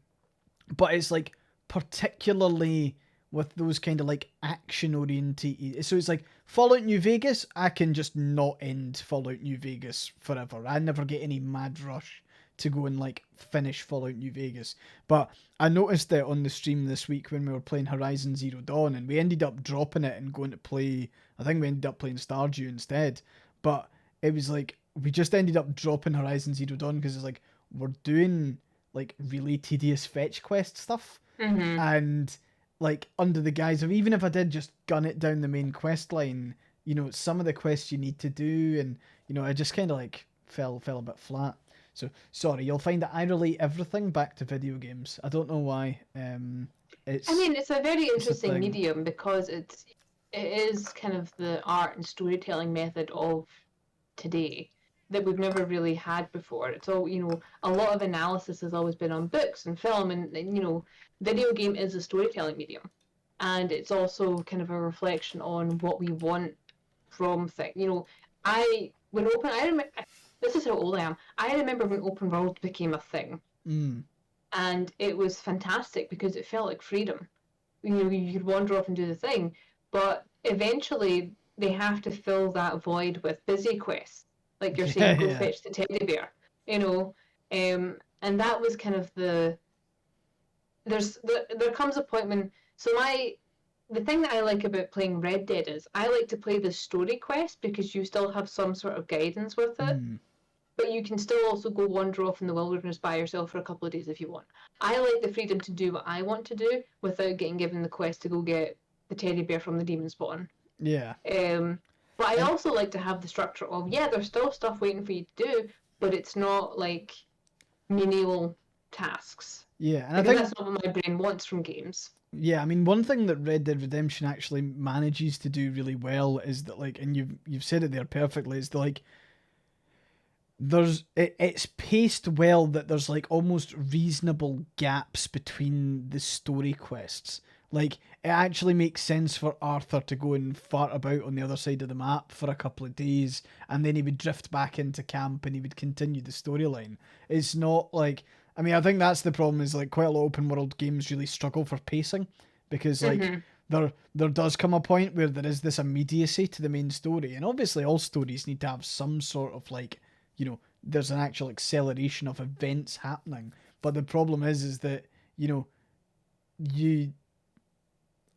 but it's like particularly with those kind of like action oriented. So it's like Fallout New Vegas. I can just not end Fallout New Vegas forever. I never get any mad rush to go and like finish Fallout New Vegas. But I noticed that on the stream this week when we were playing Horizon Zero Dawn, and we ended up dropping it and going to play. I think we ended up playing Stardew instead. But it was like we just ended up dropping Horizon Zero Dawn because it's like we're doing like really tedious fetch quest stuff, and like under the guise of, even if I did just gun it down the main quest line, you know, some of the quests you need to do, and you know, I just kind of like fell a bit flat. So sorry, you'll find that I relate everything back to video games. I don't know why. I mean, it's a very it's a interesting thing. medium because it is kind of the art and storytelling method of today that we've never really had before. It's all, you know, a lot of analysis has always been on books and film, and you know, video game is a storytelling medium, and it's also kind of a reflection on what we want from things. You know, I remember, this is how old I am. I remember when open world became a thing, and it was fantastic because it felt like freedom. You know, you could wander off and do the thing, but eventually they have to fill that void with busy quests, like you're Yeah, saying, go yeah. fetch the teddy bear, you know. And that was kind of there comes a point when, the thing that I like about playing Red Dead is I like to play the story quest because you still have some sort of guidance with it, but you can still also go wander off in the wilderness by yourself for a couple of days if you want. I like the freedom to do what I want to do without getting given the quest to go get the teddy bear from the demon spawn. Yeah. But I And also like to have the structure of, yeah, there's still stuff waiting for you to do, but it's not like menial tasks. yeah, and I Because think, that's not what my brain wants from games. yeah, I mean, one thing that Red Dead Redemption actually manages to do really well is that, like, and you've said it there perfectly, is that like it's paced well, that there's like almost reasonable gaps between the story quests. Like, it actually makes sense for Arthur to go and fart about on the other side of the map for a couple of days, and then he would drift back into camp and he would continue the storyline. It's not like, I mean, I think that's the problem, is like quite a lot of open world games really struggle for pacing, because like there does come a point where there is this immediacy to the main story, and obviously all stories need to have some sort of like, you know, there's an actual acceleration of events happening. But the problem is that, you know, you,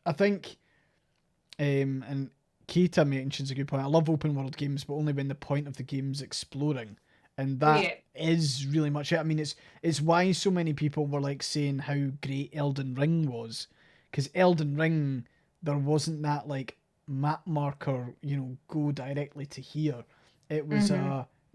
I think, and Keita mentions a good point. I love open world games, but only when the point of the game's exploring, and that Yeah. is really much it. I mean, it's why so many people were like saying how great Elden Ring was, because Elden Ring, there wasn't that like map marker, you know, go directly to here. It was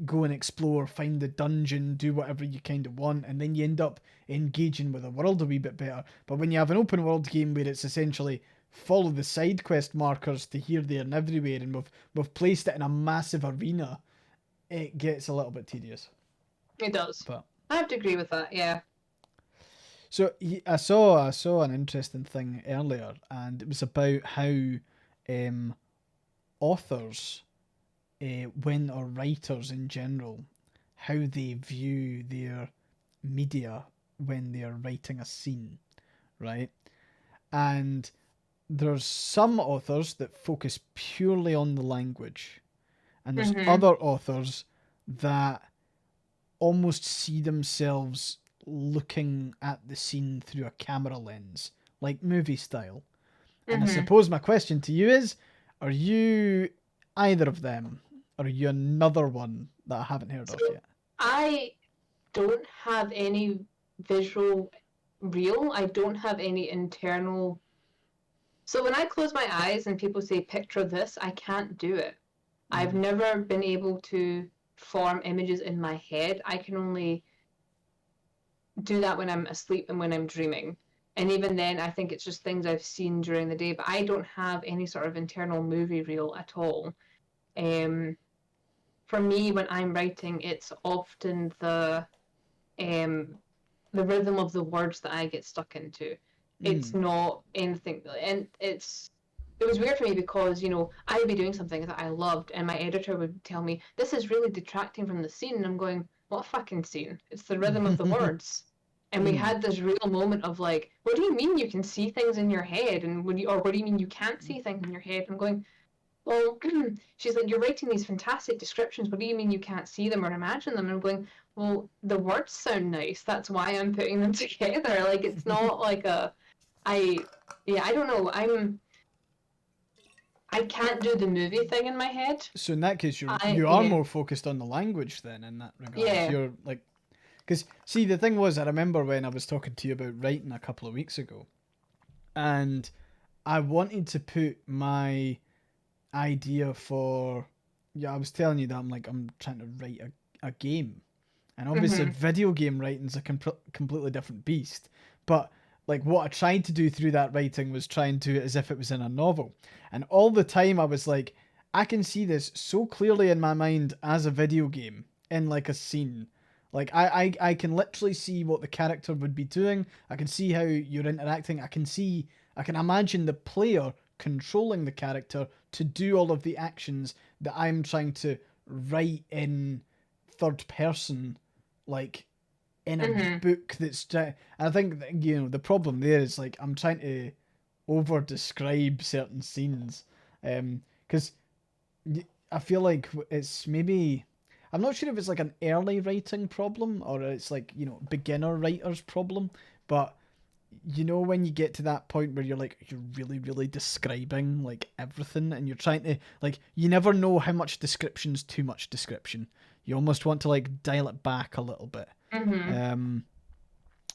go and explore, find the dungeon, do whatever you kind of want, and then you end up engaging with the world a wee bit better. But when you have an open world game where it's essentially follow the side quest markers to here, there, and everywhere, and we've placed it in a massive arena, it gets a little bit tedious. It does. But I have to agree with that, yeah. so I saw an interesting thing earlier, and it was about how um, authors, when or writers in general, how they view their media when they are writing a scene, right? And there's some authors that focus purely on the language, and there's other authors that almost see themselves looking at the scene through a camera lens, like movie style. And I suppose my question to you is, are you either of them? Or are you another one that I haven't heard So of yet? I don't have any visual reel. I don't have any internal. So when I close my eyes and people say, picture this, I can't do it. I've never been able to form images in my head. I can only do that when I'm asleep and when I'm dreaming. And even then, I think it's just things I've seen during the day, but I don't have any sort of internal movie reel at all. Um, for me, when I'm writing, it's often um, the rhythm of the words that I get stuck into. It's not anything, and it was weird for me because I would be doing something that I loved, and my editor would tell me this is really detracting from the scene, and I'm going, what fucking scene? It's the rhythm of the words. And we had this real moment of like, what do you mean you can see things in your head, and what do you mean you can't see things in your head? I'm going, well, she's like, you're writing these fantastic descriptions. What do you mean you can't see them or imagine them? And I'm going, well, the words sound nice. That's why I'm putting them together. Like, it's not like yeah, I don't know. I can't do the movie thing in my head. So in that case, you are Yeah, more focused on the language then in that regards. yeah. You're like, because see, the thing was, I remember when I was talking to you about writing a couple of weeks ago, and I wanted to put my idea for, yeah, I was telling you that I'm trying to write a game, and obviously Mhm. video game writing's a completely different beast. But like what I tried to do through that writing was try and do it as if it was in a novel, and all the time I was like, I can see this so clearly in my mind as a video game in like a scene. Like I can literally see what the character would be doing. I can see how you're interacting. I can imagine the player controlling the character to do all of the actions that I'm trying to write in third person, like in a Mhm. book that's. I think that, the problem there is like I'm trying to over describe certain scenes, because I feel like it's maybe. I'm not sure if it's like an early writing problem or it's like beginner writers problem, but when you get to that point where you're really really describing like everything and you're trying to like you never know how much description's too much description. You almost want to like dial it back a little bit. Mhm. um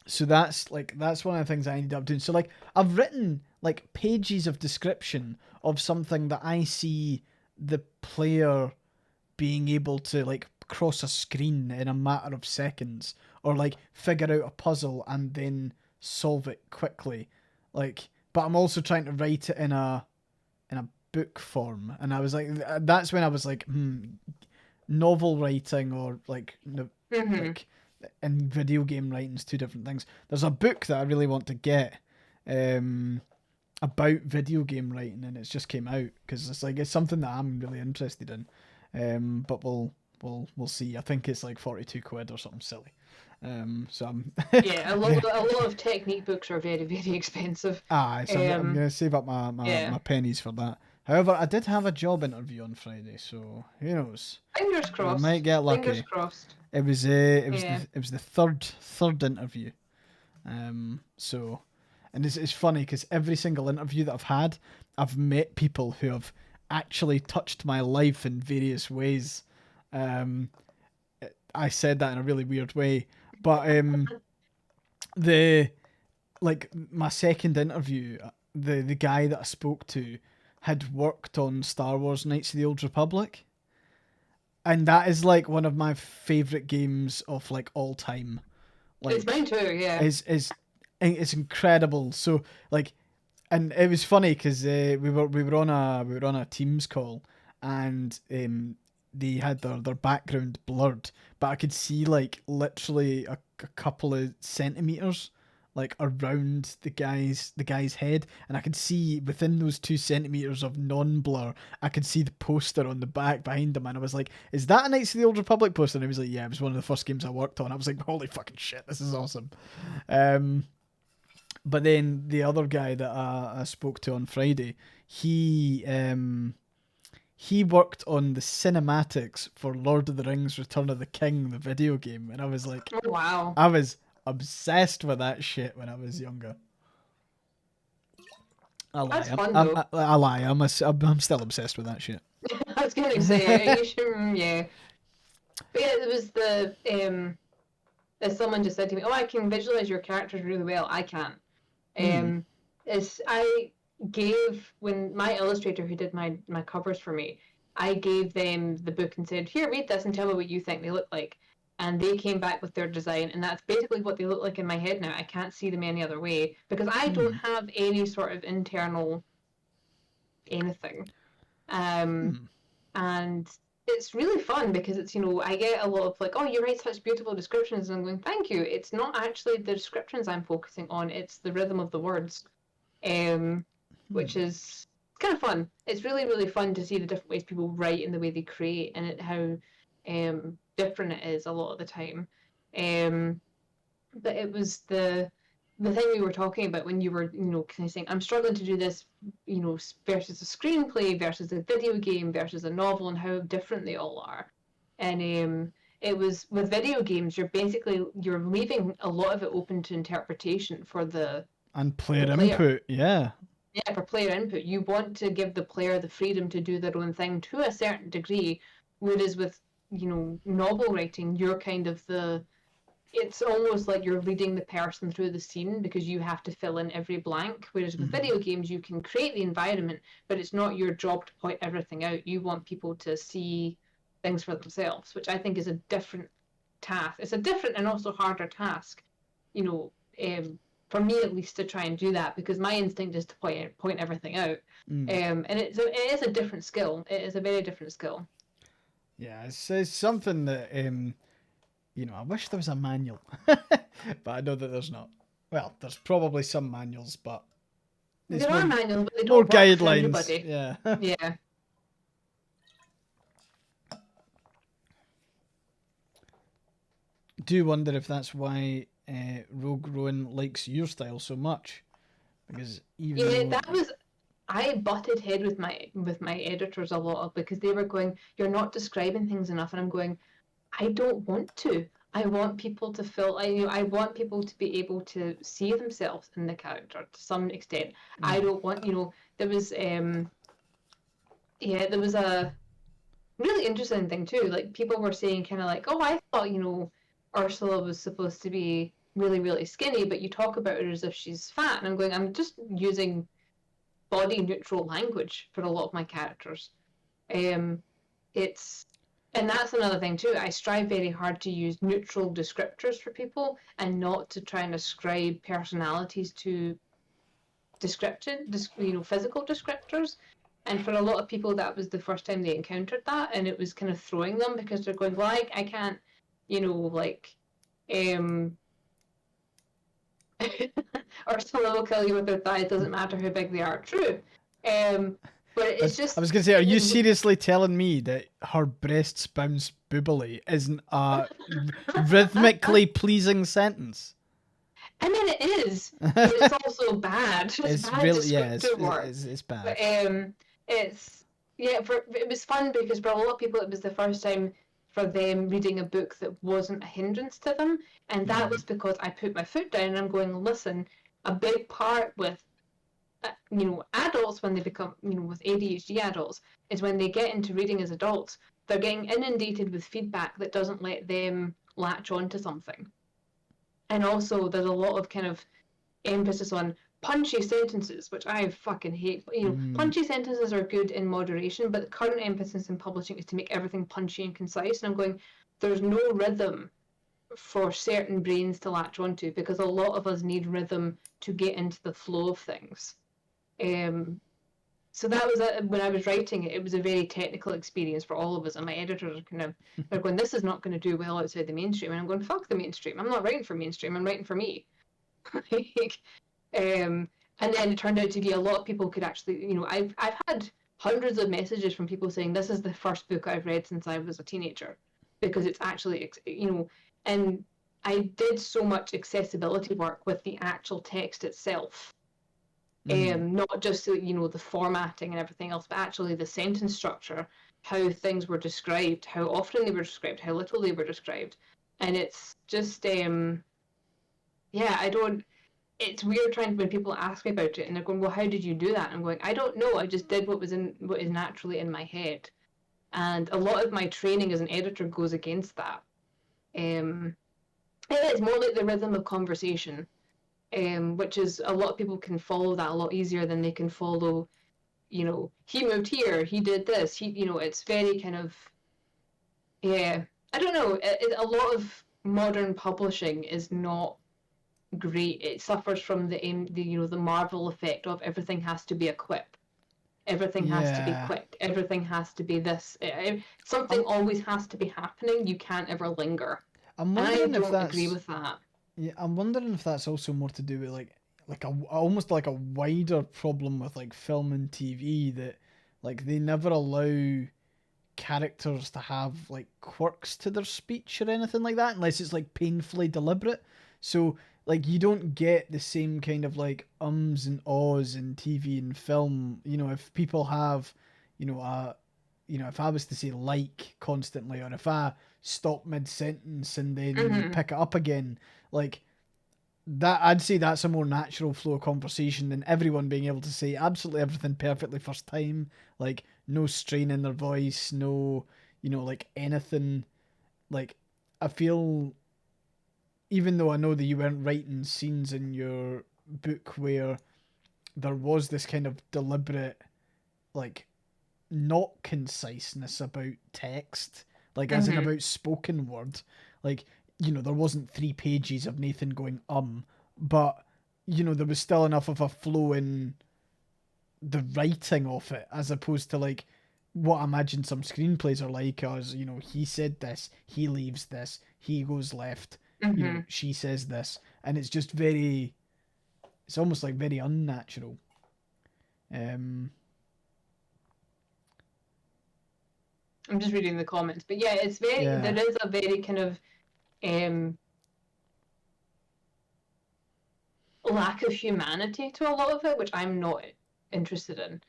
so that's one of the things I ended up doing. So like I've written like pages of description of something that I see the player being able to like cross a screen in a matter of seconds or like figure out a puzzle and then solve it quickly, like, but I'm also trying to write it in a book form, and I was like, that's when I was like, novel writing or like Mhm. like and video game writing is two different things. There's a book that I really want to get um about video game writing, and it's just came out because it's something that I'm really interested in. But we'll see. I think it's like 42 quid or something silly. So I'm Yeah, yeah. a lot of technique books are very, very expensive. So I'm Um, gonna save up my yeah. pennies for that. However, I did have a job interview on Friday, so who knows? Fingers I might crossed. get Fingers lucky. crossed. It Yeah. was the third interview. So, and it's funny because every single interview that I've had, I've met people who have actually touched my life in various ways. Um, I said that in a really weird way, but the like my second interview, the guy that I spoke to had worked on Star Wars Knights of the Old Republic, and that is like one of my favorite games of like all time. It's mine Like, too, yeah. is it's incredible. So like, and it was funny because we were on a Teams call, and they had their background blurred, but I could see like literally a couple of centimeters like around the guy's head, and I could see within those 2 centimeters of non-blur, I could see the poster on the back behind him, and I was like, "Is that a Knights of the Old Republic poster?" And he was like, "Yeah, it was one of the first games I worked on." I was like, "Holy fucking shit, this is awesome." Um, but then the other guy that I spoke to on Friday, he worked on the cinematics for Lord of the Rings: Return of the King, the video game, and I was like, Oh, wow. I was obsessed with that shit when I was younger. I lie. That's fun though. I lie. I'm still obsessed with that shit. I was gonna say, you should, yeah. But yeah, it was as someone just said to me, oh, I can visualize your characters really well. I can't. Hmm. Um, I gave, when my illustrator who did my covers for me, I gave them the book and said, here, read this and tell me what you think they look like. and they came back with their design, and that's basically what they look like in my head now. I can't see them any other way because I don't Hmm. have any sort of internal anything. Um, Hmm. and it's really fun because it's, I get a lot of like, oh, you write such beautiful descriptions, and I'm going, thank you. It's not actually the descriptions I'm focusing on, it's the rhythm of the words, um, which Hmm. is kind of fun. It's really, really fun to see the different ways people write and the way they create, and how different it is a lot of the time. Um, but it was the thing we were talking about when you were, kind of saying, I'm struggling to do this, versus a screenplay versus a video game versus a novel, and how different they all are. And it was with video games, you're leaving a lot of it open to interpretation for And the player player. input, yeah. Yeah, for player input, you want to give the player the freedom to do their own thing to a certain degree, whereas with, novel writing, you're kind of it's almost like you're leading the person through the scene because you have to fill in every blank. Whereas with Hmm. video games, you can create the environment, but it's not your job to point everything out. You want people to see things for themselves, which I think is a different task. It's a different and also harder task, you know, for me at least, to try and do that, because my instinct is to point everything out. Mm. And it is a different skill. It is a very different skill. Yeah, it's something that I wish there was a manual, but I know that there's not. Well, there's probably some manuals, but it's There are more manuals, but they more don't work for guidelines. everybody. Yeah. Yeah. Do wonder if that's why Rogue Rowan likes your style so much, because even Yeah, though that was I butted head with my editors a lot, because they were going, "You're not describing things enough," and I'm going, "I don't want to. I want people to feel. I want people to be able to see themselves in the character to some extent. I mm, don't want, there was there was a really interesting thing too. Like, people were saying kind of like, "Oh, I thought, Ursula was supposed to be really, really skinny, but you talk about her as if she's fat." And I'm going, I'm just using body neutral language for a lot of my characters. Um, it's and that's another thing too. I strive very hard to use neutral descriptors for people, and not to try and ascribe personalities to physical descriptors. And for a lot of people, that was the first time they encountered that, and it was kind of throwing them, because they're going, "Well, I can't, like, um, or someone will kill you with their thighs. Doesn't matter how big they are." True, um, but it's I just was gonna say, are it you was. seriously telling me that her breasts bounce boobily isn't a rhythmically pleasing sentence? I mean, it is, but it's also bad. It's It's bad really, yeah, descriptive work. it's But bad. it's it was fun, because for a lot of people, it was the first time for them reading a book that wasn't a hindrance to them, and that Mm, was because I put my foot down and I'm going, listen, a big part with adults, when they become, with ADHD adults, is when they get into reading as adults, they're getting inundated with feedback that doesn't let them latch onto something. And also, there's a lot of kind of emphasis on punchy sentences, which I fucking hate. mm, Punchy sentences are good in moderation, but the current emphasis in publishing is to make everything punchy and concise. And I'm going, there's no rhythm for certain brains to latch onto, because a lot of us need rhythm to get into the flow of things. Um, so that was when I was writing it. It was a very technical experience for all of us, and my editors are they're going, "This is not going to do well outside the mainstream," and I'm going, "Fuck the mainstream! I'm not writing for mainstream. I'm writing for me." like, um, and then it turned out to be a lot of people could actually, I've had hundreds of messages from people saying, "This is the first book I've read since I was a teenager," because it's actually, and I did so much accessibility work with the actual text itself, mm. not just the formatting and everything else, but actually the sentence structure, how things were described, how often they were described, how little they were described. And it's just yeah, I don't it's weird trying when people ask me about it and they're going, "Well, how did you do that?" And I'm going, "I don't know. I just did what is naturally in my head." And a lot of my training as an editor goes against that. um it's more like the rhythm of conversation, which is, a lot of people can follow that a lot easier than they can follow, he moved here, he did this, it's very kind of, yeah. I don't know. A lot of modern publishing is not great. It suffers from the Marvel effect of everything has to be a quip, everything has to be Yeah. quick, everything has to be this. Something I'm always has to be happening. You can't ever linger, I'm and I wondering if don't agree that's with that. yeah, I'm wondering if that's also more to do with like a almost like a wider problem with like film and TV that like they never allow characters to have like quirks to their speech or anything like that unless it's like painfully deliberate. So like you don't get the same kind of like ums and ahs in TV and film. You know, if people have, you know, if I was to say like constantly, or if I stop mid sentence and then Hmm. pick it up again, like that, I'd say that's a more natural flow of conversation than everyone being able to say absolutely everything perfectly first time. Like no strain in their voice, no, like anything. Like I feel, even though I know that you weren't writing scenes in your book where there was this kind of deliberate, like not conciseness about text, like as in Hmm. about spoken word. Like, there wasn't 3 pages of Nathan going, but, there was still enough of a flow in the writing of it, as opposed to like what I imagine some screenplays are like, as, he said this, he leaves this, he goes left, Hmm. she says this, and it's just very, it's almost like very unnatural. Um, I'm just reading the comments, but yeah, it's very. yeah. There is a very kind of um, lack of humanity to a lot of it, which I'm not interested in.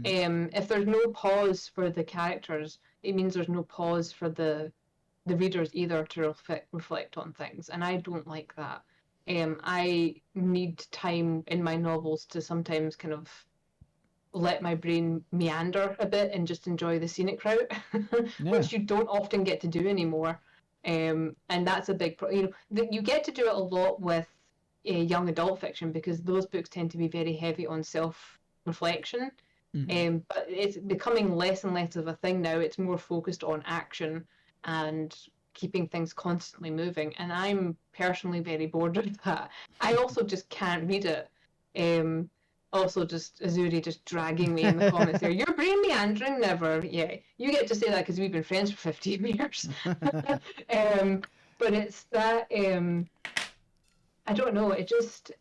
Mm, If there's no pause for the characters, it means there's no pause for the readers either to reflect on things, and I don't like that. I need time in my novels to sometimes kind of let my brain meander a bit and just enjoy the scenic route, yeah. which you don't often get to do anymore. And that's a big, you get to do it a lot with young adult fiction because those books tend to be very heavy on self reflection. Mm-hmm. But it's becoming less and less of a thing now. It's more focused on action and keeping things constantly moving. And I'm personally very bored of that. I also just can't read it. Um, Also, just Azuri just dragging me in the comments there. Your brain meandering, never. Yeah, you get to say that because we've been friends for 15 years. um, but it's that I don't know. It just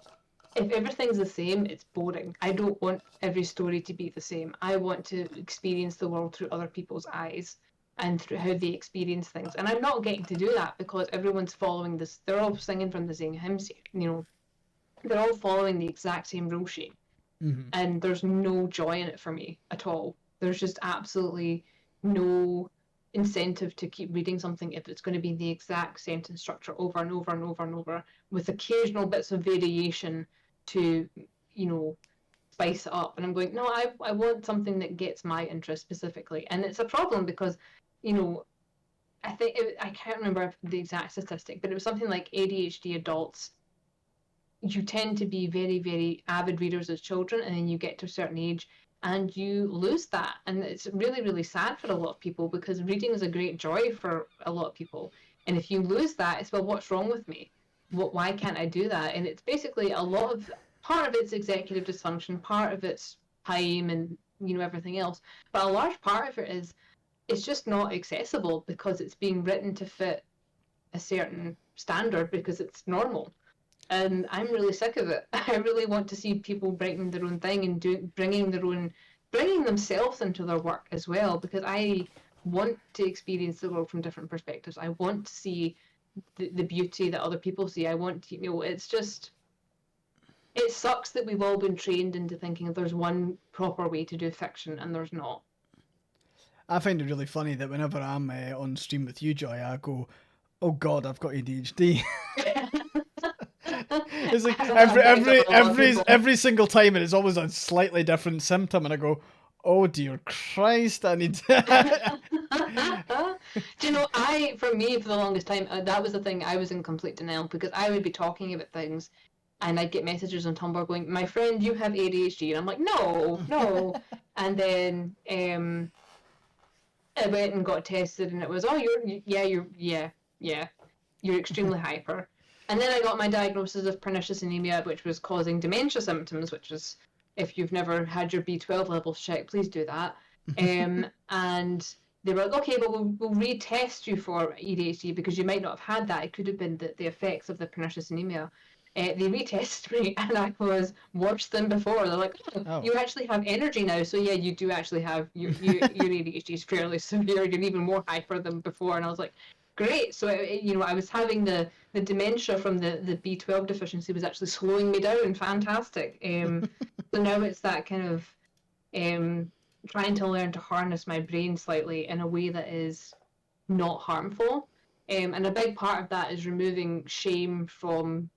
if everything's the same, it's boring. I don't want every story to be the same. I want to experience the world through other people's eyes and through how they experience things. And I'm not getting to do that because everyone's following this. They're all singing from the same hymn sheet. They're all following the exact same rule sheet, Mm-hmm. and there's no joy in it for me at all. There's just absolutely no incentive to keep reading something if it's going to be the exact sentence structure over and over and over and over with occasional bits of variation to, you know, spice it up. And I'm going, no, I want something that gets my interest specifically. And it's a problem because, you know, I can't remember the exact statistic, but it was something like ADHD adults, you tend to be very, very avid readers as children, and then you get to a certain age and you lose that. And it's really, really sad for a lot of people because reading is a great joy for a lot of people. And if you lose that, it's, well, what's wrong with me? Why can't I do that? And it's basically a lot of part of it's executive dysfunction, part of it's time and everything else. But a large part of it is it's just not accessible because it's being written to fit a certain standard because it's normal, and I'm really sick of it. I really want to see people writing their own thing and bringing themselves into their work as well, because I want to experience the world from different perspectives. I want to see the beauty that other people see. I want to, it's just, it sucks that we've all been trained into thinking there's one proper way to do fiction and there's not. I find it really funny that whenever I'm on stream with you, Joy, I go, "Oh God, I've got ADHD." It's like I every bet it's every a lot of every people. every single time, and it's always a slightly different symptom, and I go, "Oh dear Christ, I need." To... Do you know, for me, for the longest time, that was the thing. I was in complete denial because I would be talking about things and I'd get messages on Tumblr going, "My friend, you have ADHD." And I'm like, no, no. And then I went and got tested, and it was, oh, you're extremely hyper. And then I got my diagnosis of pernicious anemia, which was causing dementia symptoms, which is, if you've never had your B12 levels checked, please do that. And they were like, okay, but we'll retest you for ADHD because you might not have had that. It could have been the effects of the pernicious anemia. They retested me and I was worse than before. They're like, oh, Oh. you actually have energy now. So yeah, you do actually have, your ADHD is fairly severe. You're even more hyper than before. And I was like, great. So, I was having the dementia from the B12 deficiency was actually slowing me down. Fantastic. So now it's that kind of trying to learn to harness my brain slightly in a way that is not harmful. And a big part of that is removing shame from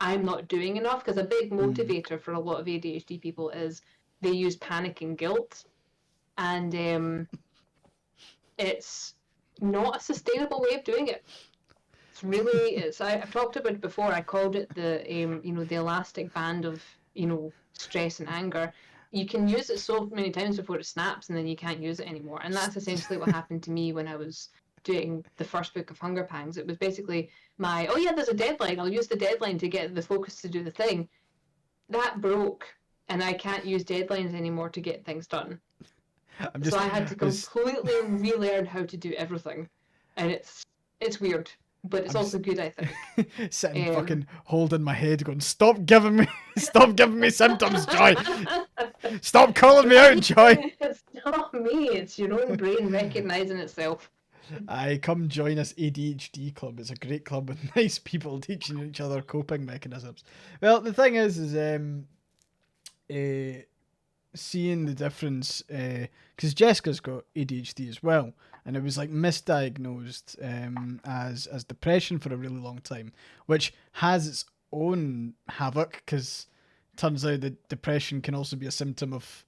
I'm not doing enough, because a big motivator for a lot of ADHD people is they use panic and guilt, and it's not a sustainable way of doing it. I've talked about it before. I called it the elastic band of stress and anger. You can use it so many times before it snaps, and then you can't use it anymore. And that's essentially what happened to me when I was doing the first book of Hunger Pangs. It was basically oh yeah, there's a deadline. I'll use the deadline to get the focus to do the thing. That broke, and I can't use deadlines anymore to get things done. So I had to completely relearn how to do everything, and it's weird, but it's also good, I think. Sitting fucking holding my head going, stop giving me symptoms, Joy. Stop calling me out, Joy. It's not me, it's your own brain recognizing itself. I come join us ADHD club. It's a great club with nice people teaching each other coping mechanisms. Well, the thing is seeing the difference, because Jessica's got ADHD as well, and it was like misdiagnosed as depression for a really long time, which has its own havoc, because turns out that depression can also be a symptom of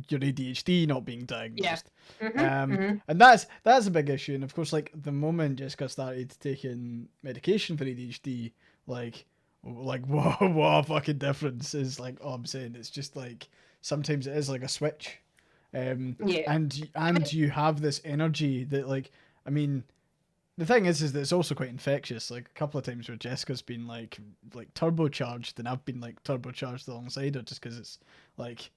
your ADHD not being diagnosed. Yeah. And that's a big issue. And of course, like the moment Jessica started taking medication for ADHD, like what a fucking difference is like all I'm saying. It's just like sometimes it is like a switch. Yeah. And you have this energy that, like, I mean, the thing is that it's also quite infectious. Like a couple of times where Jessica's been like turbocharged, and I've been like turbocharged alongside her, just because it's like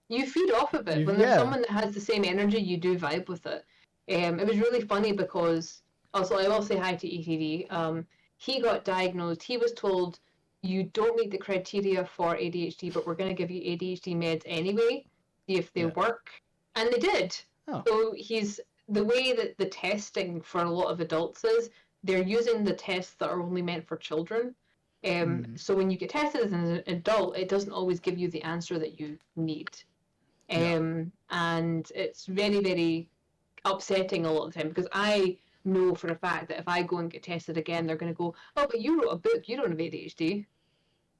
you feed off of it. When there's someone that has the same energy, you do vibe with it. It was really funny because also I will say hi to ETD. He got diagnosed. He was told you don't meet the criteria for ADHD, but we're going to give you ADHD meds anyway, see if they work, and they did. Oh. So the way that the testing for a lot of adults is, they're using the tests that are only meant for children. So when you get tested as an adult, it doesn't always give you the answer that you need. And it's very, very upsetting a lot of the time, because I know for a fact that if I go and get tested again, they're going to go, oh, but you wrote a book, you don't have ADHD.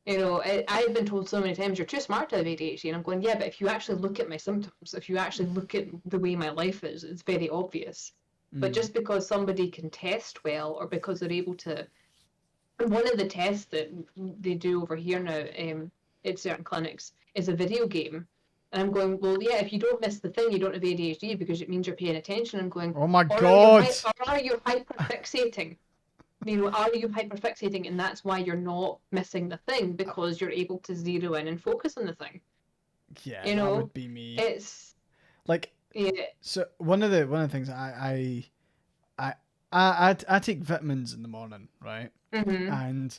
I've been told so many times, you're too smart to have ADHD. And I'm going, yeah, but if you actually look at my symptoms, if you actually look at the way my life is, it's very obvious. But just because somebody can test well, or because they're able to, one of the tests that they do over here now at certain clinics is a video game. And I'm going, well, yeah, if you don't miss the thing, you don't have ADHD, because it means you're paying attention. I'm going, oh my God. Are you hyperfixating? Are you hyperfixating, and that's why you're not missing the thing, because you're able to zero in and focus on the thing. Yeah, that would be me. It's like, yeah. So one of the things I take vitamins in the morning, right? And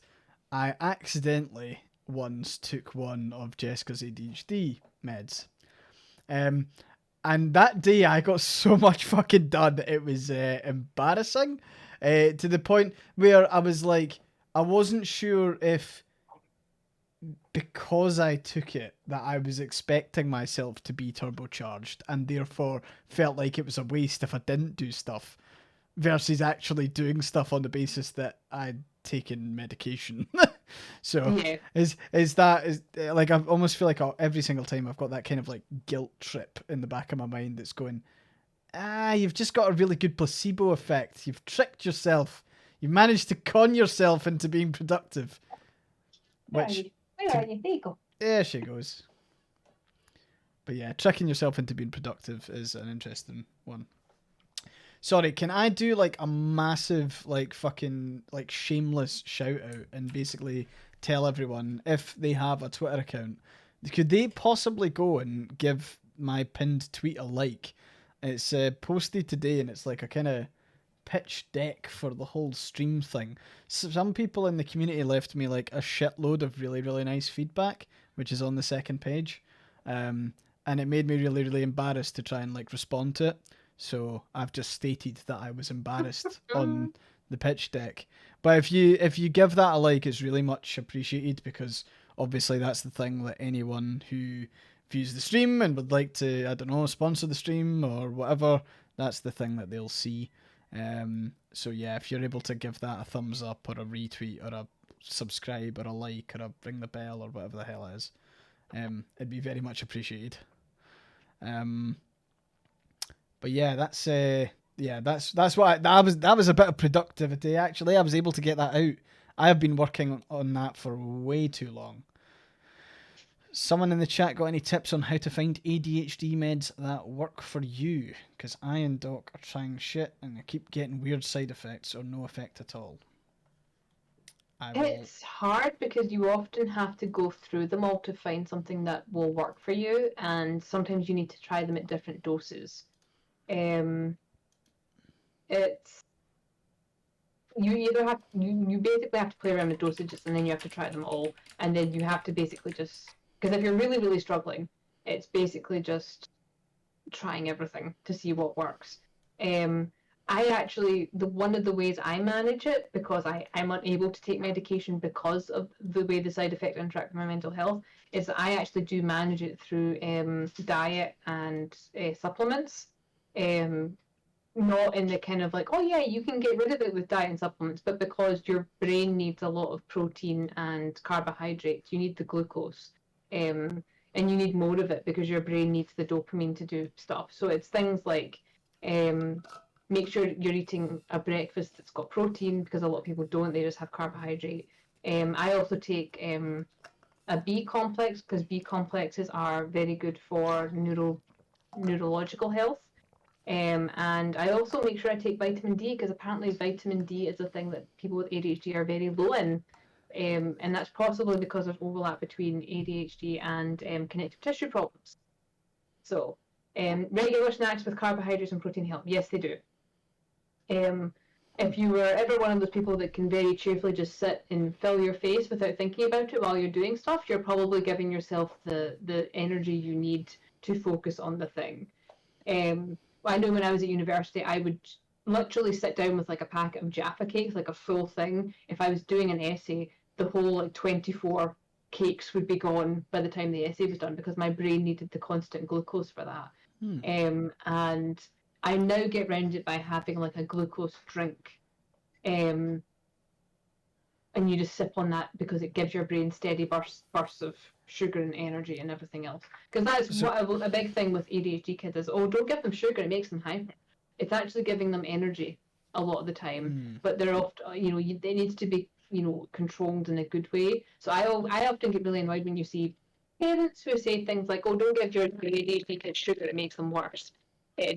I accidentally once took one of Jessica's ADHD meds. And that day I got so much fucking done, it was embarrassing, to the point where I was like, I wasn't sure if, because I took it, that I was expecting myself to be turbocharged, and therefore felt like it was a waste if I didn't do stuff, versus actually doing stuff on the basis that I'd taken medication. So is like, I almost feel like every single time I've got that kind of like guilt trip in the back of my mind that's going, you've just got a really good placebo effect. You've tricked yourself. You managed to con yourself into being productive. Where are you? There you go. There she goes. But yeah, tricking yourself into being productive is an interesting one. Sorry, can I do like a massive, like fucking, like shameless shout out and basically tell everyone if they have a Twitter account, could they possibly go and give my pinned tweet a like? It's posted today and it's like a kind of pitch deck for the whole stream thing. Some people in the community left me like a shitload of really, really nice feedback, which is on the second page. Um, and it made me really, really embarrassed to try and like respond to it. So I've just stated that I was embarrassed on the pitch deck. But if you give that a like, it's really much appreciated because obviously that's the thing that anyone who views the stream and would like to, I don't know, sponsor the stream or whatever, that's the thing that they'll see. So yeah, if you're able to give that a thumbs up or a retweet or a subscribe or a like or a ring the bell or whatever the hell it is, it'd be very much appreciated. But yeah, that's what that was a bit of productivity actually. I was able to get that out. I have been working on that for way too long. Someone in the chat got any tips on how to find ADHD meds that work for you? Because I and Doc are trying shit and I keep getting weird side effects or no effect at all. It's hard because you often have to go through them all to find something that will work for you, and sometimes you need to try them at different doses. It's you either have you basically have to play around with dosages and then you have to try them all, and then you have to basically just, because if you're really, really struggling, it's basically just trying everything to see what works. I actually, one of the ways I manage it, because I'm unable to take medication because of the way the side effects interact with my mental health, is that I actually do manage it through diet and supplements. Not in the kind of like, oh yeah, you can get rid of it with diet and supplements, but because your brain needs a lot of protein and carbohydrates, you need the glucose. And you need more of it because your brain needs the dopamine to do stuff. So it's things like make sure you're eating a breakfast that's got protein, because a lot of people don't, they just have carbohydrate. I also take a B complex, because B complexes are very good for neurological health. And I also make sure I take vitamin D, because apparently vitamin D is a thing that people with ADHD are very low in. And that's possibly because there's overlap between ADHD and connective tissue problems. So, regular snacks with carbohydrates and protein help. Yes, they do. If you were ever one of those people that can very cheerfully just sit and fill your face without thinking about it while you're doing stuff, you're probably giving yourself the energy you need to focus on the thing. I know when I was at university, I would literally sit down with like a packet of Jaffa cakes, like a full thing. If I was doing an essay, the whole like 24 cakes would be gone by the time the essay was done, because my brain needed the constant glucose for that. And I now get around it by having like a glucose drink. And you just sip on that because it gives your brain steady bursts of sugar and energy and everything else. Because that's what a big thing with ADHD kids is, oh, don't give them sugar, it makes them hyper. It's actually giving them energy a lot of the time, but they're often, it needs to be, controlled in a good way. So I often get really annoyed when you see parents who say things like, oh, don't give your ADHD kids sugar, it makes them worse.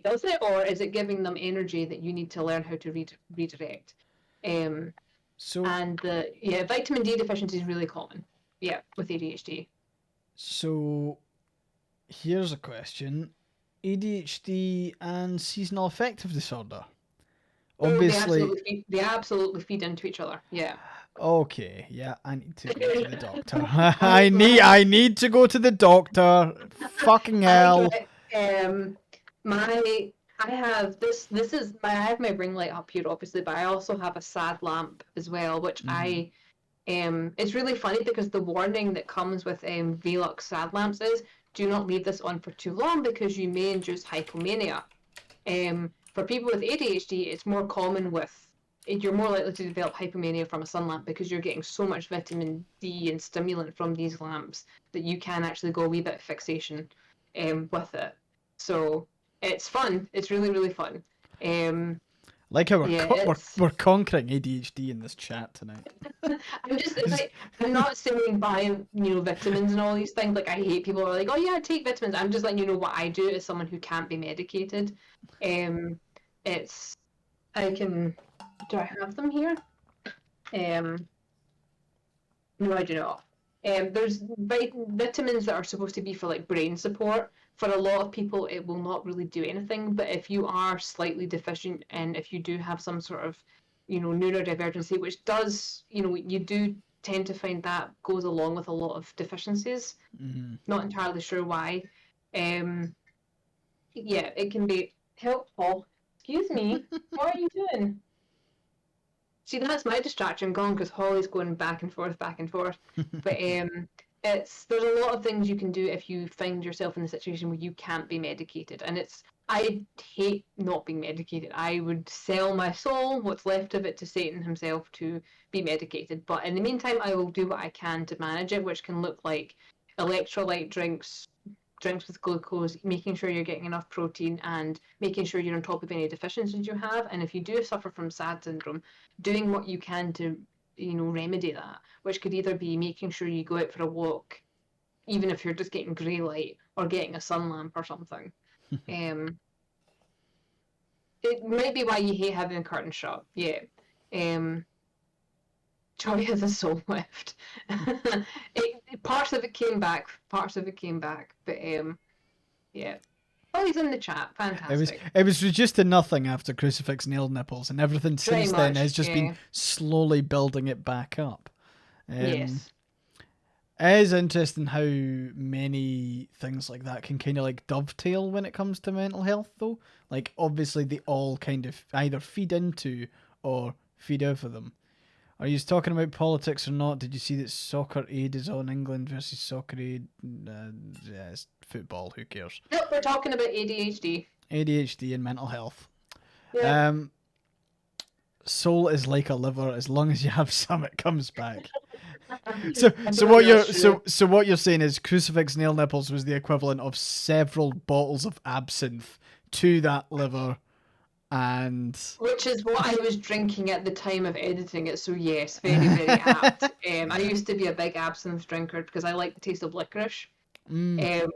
Does it, or is it giving them energy that you need to learn how to redirect? And vitamin D deficiency is really common. Yeah, with ADHD. So here's a question: ADHD and seasonal affective disorder. Obviously, they absolutely feed into each other. Yeah. Okay, yeah, I need to go to the doctor. I need to go to the doctor. Fucking hell. I have this is I have my ring light up here obviously, but I also have a sad lamp as well, which it's really funny because the warning that comes with Velux sad lamps is, do not leave this on for too long because you may induce hypomania. For people with ADHD, it's more common you're more likely to develop hypomania from a sun lamp because you're getting so much vitamin D and stimulant from these lamps that you can actually go a wee bit of fixation with it. So it's fun. It's really, really fun. Like how we're conquering ADHD in this chat tonight. I'm not saying buy vitamins and all these things. Like, I hate people who are like, oh yeah, take vitamins. I'm just letting you know what I do as someone who can't be medicated. it's do I have them here? No, I do not. There's vitamins that are supposed to be for like brain support. For a lot of people, it will not really do anything. But if you are slightly deficient, and if you do have some sort of, neurodivergency, which does, you do tend to find that goes along with a lot of deficiencies. Mm-hmm. Not entirely sure why. Yeah, it can be helpful. Excuse me, what are you doing? See, that's my distraction gone because Holly's going back and forth, back and forth. But there's a lot of things you can do if you find yourself in a situation where you can't be medicated, and I hate not being medicated. I would sell my soul, what's left of it, to Satan himself to be medicated. But in the meantime, I will do what I can to manage it, which can look like electrolyte drinks with glucose, making sure you're getting enough protein, and making sure you're on top of any deficiencies you have. And if you do suffer from SAD syndrome, doing what you can to, remedy that, which could either be making sure you go out for a walk, even if you're just getting grey light, or getting a sun lamp or something. It might be why you hate having a curtain shut. Yeah. Joy has a soul left. Parts of it came back. But yeah. Oh, he's in the chat. Fantastic. It was reduced to nothing after Crucifix nail nipples, and everything since then has just been slowly building it back up. Yes. It is interesting how many things like that can kind of like dovetail when it comes to mental health, though. Like, obviously, they all kind of either feed into or feed out of them. Are you talking about politics or not? Did you see that Soccer Aid is on England versus Soccer Aid? Yeah, it's football. Who cares? Nope, we're talking about ADHD. ADHD and mental health. Yeah. Soul is like a liver. As long as you have some, it comes back. So what you're saying is Crucifix nail nipples was the equivalent of several bottles of absinthe to that liver. And which is what I was drinking at the time of editing it, so yes, very, very apt. I used to be a big absinthe drinker because I like the taste of licorice. Yeah,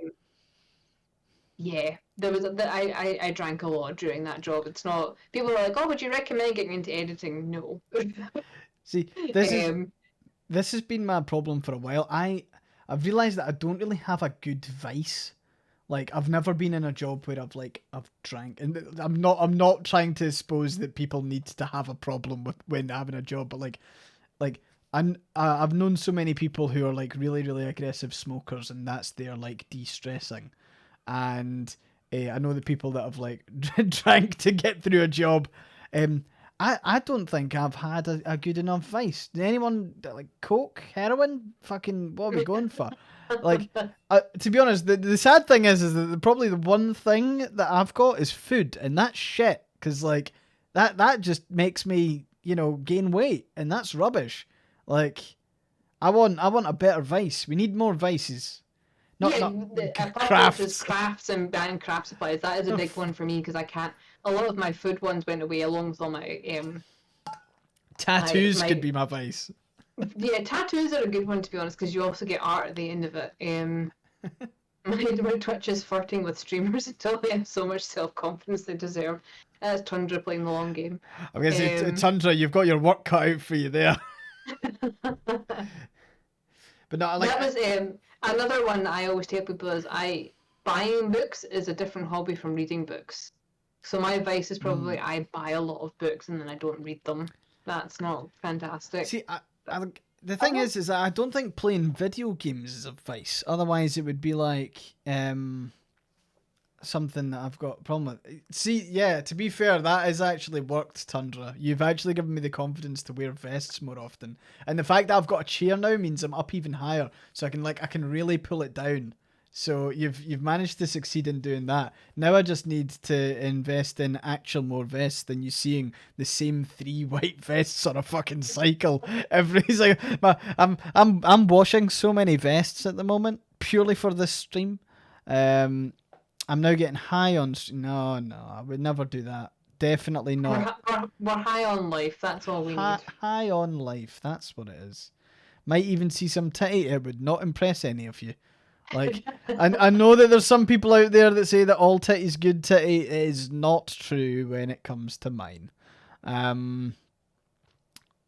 I drank a lot during that job. It's not, people are like, oh, would you recommend getting into editing? No. See, this has been my problem for a while. I've realised that I don't really have a good vice. Like, I've never been in a job where I've drank, and I'm not trying to suppose that people need to have a problem with when having a job, but I've known so many people who are like really, really aggressive smokers, and that's their like de-stressing. And I know the people that have like drank to get through a job. I don't think I've had a good enough vice. Did anyone like coke, heroin? Fucking what are we going for? Like, to be honest, the sad thing is that probably the one thing that I've got is food, and that's shit. Because like that just makes me gain weight, and that's rubbish. Like, I want a better vice. We need more vices. Not crafts. Crafts and buying craft supplies. That is a big one for me because I can't. A lot of my food ones went away along with all my tattoos. Could be my vice. Yeah, tattoos are a good one to be honest because you also get art at the end of it. My Twitch is flirting with streamers until they have so much self-confidence they deserve. That's Tundra playing the long game. I'm gonna say, Tundra, you've got your work cut out for you there. But no, that was another one that I always tell people is buying books is a different hobby from reading books. So my advice is probably I buy a lot of books and then I don't read them. That's not fantastic. See, the thing is that I don't think playing video games is a vice. Otherwise, it would be like something that I've got a problem with. See, yeah, to be fair, that has actually worked, Tundra. You've actually given me the confidence to wear vests more often. And the fact that I've got a chair now means I'm up even higher. So I can really pull it down. So you've managed to succeed in doing that. Now I just need to invest in actual more vests than you seeing the same 3 white vests on a fucking cycle every single. I'm washing so many vests at the moment purely for this stream. I'm now getting high on. No, I would never do that. Definitely not. We're high on life. That's all we need. High on life. That's what it is. Might even see some titty. It would not impress any of you. Like, I know that there's some people out there that say that all titty's good titty. It is not true when it comes to mine. Um,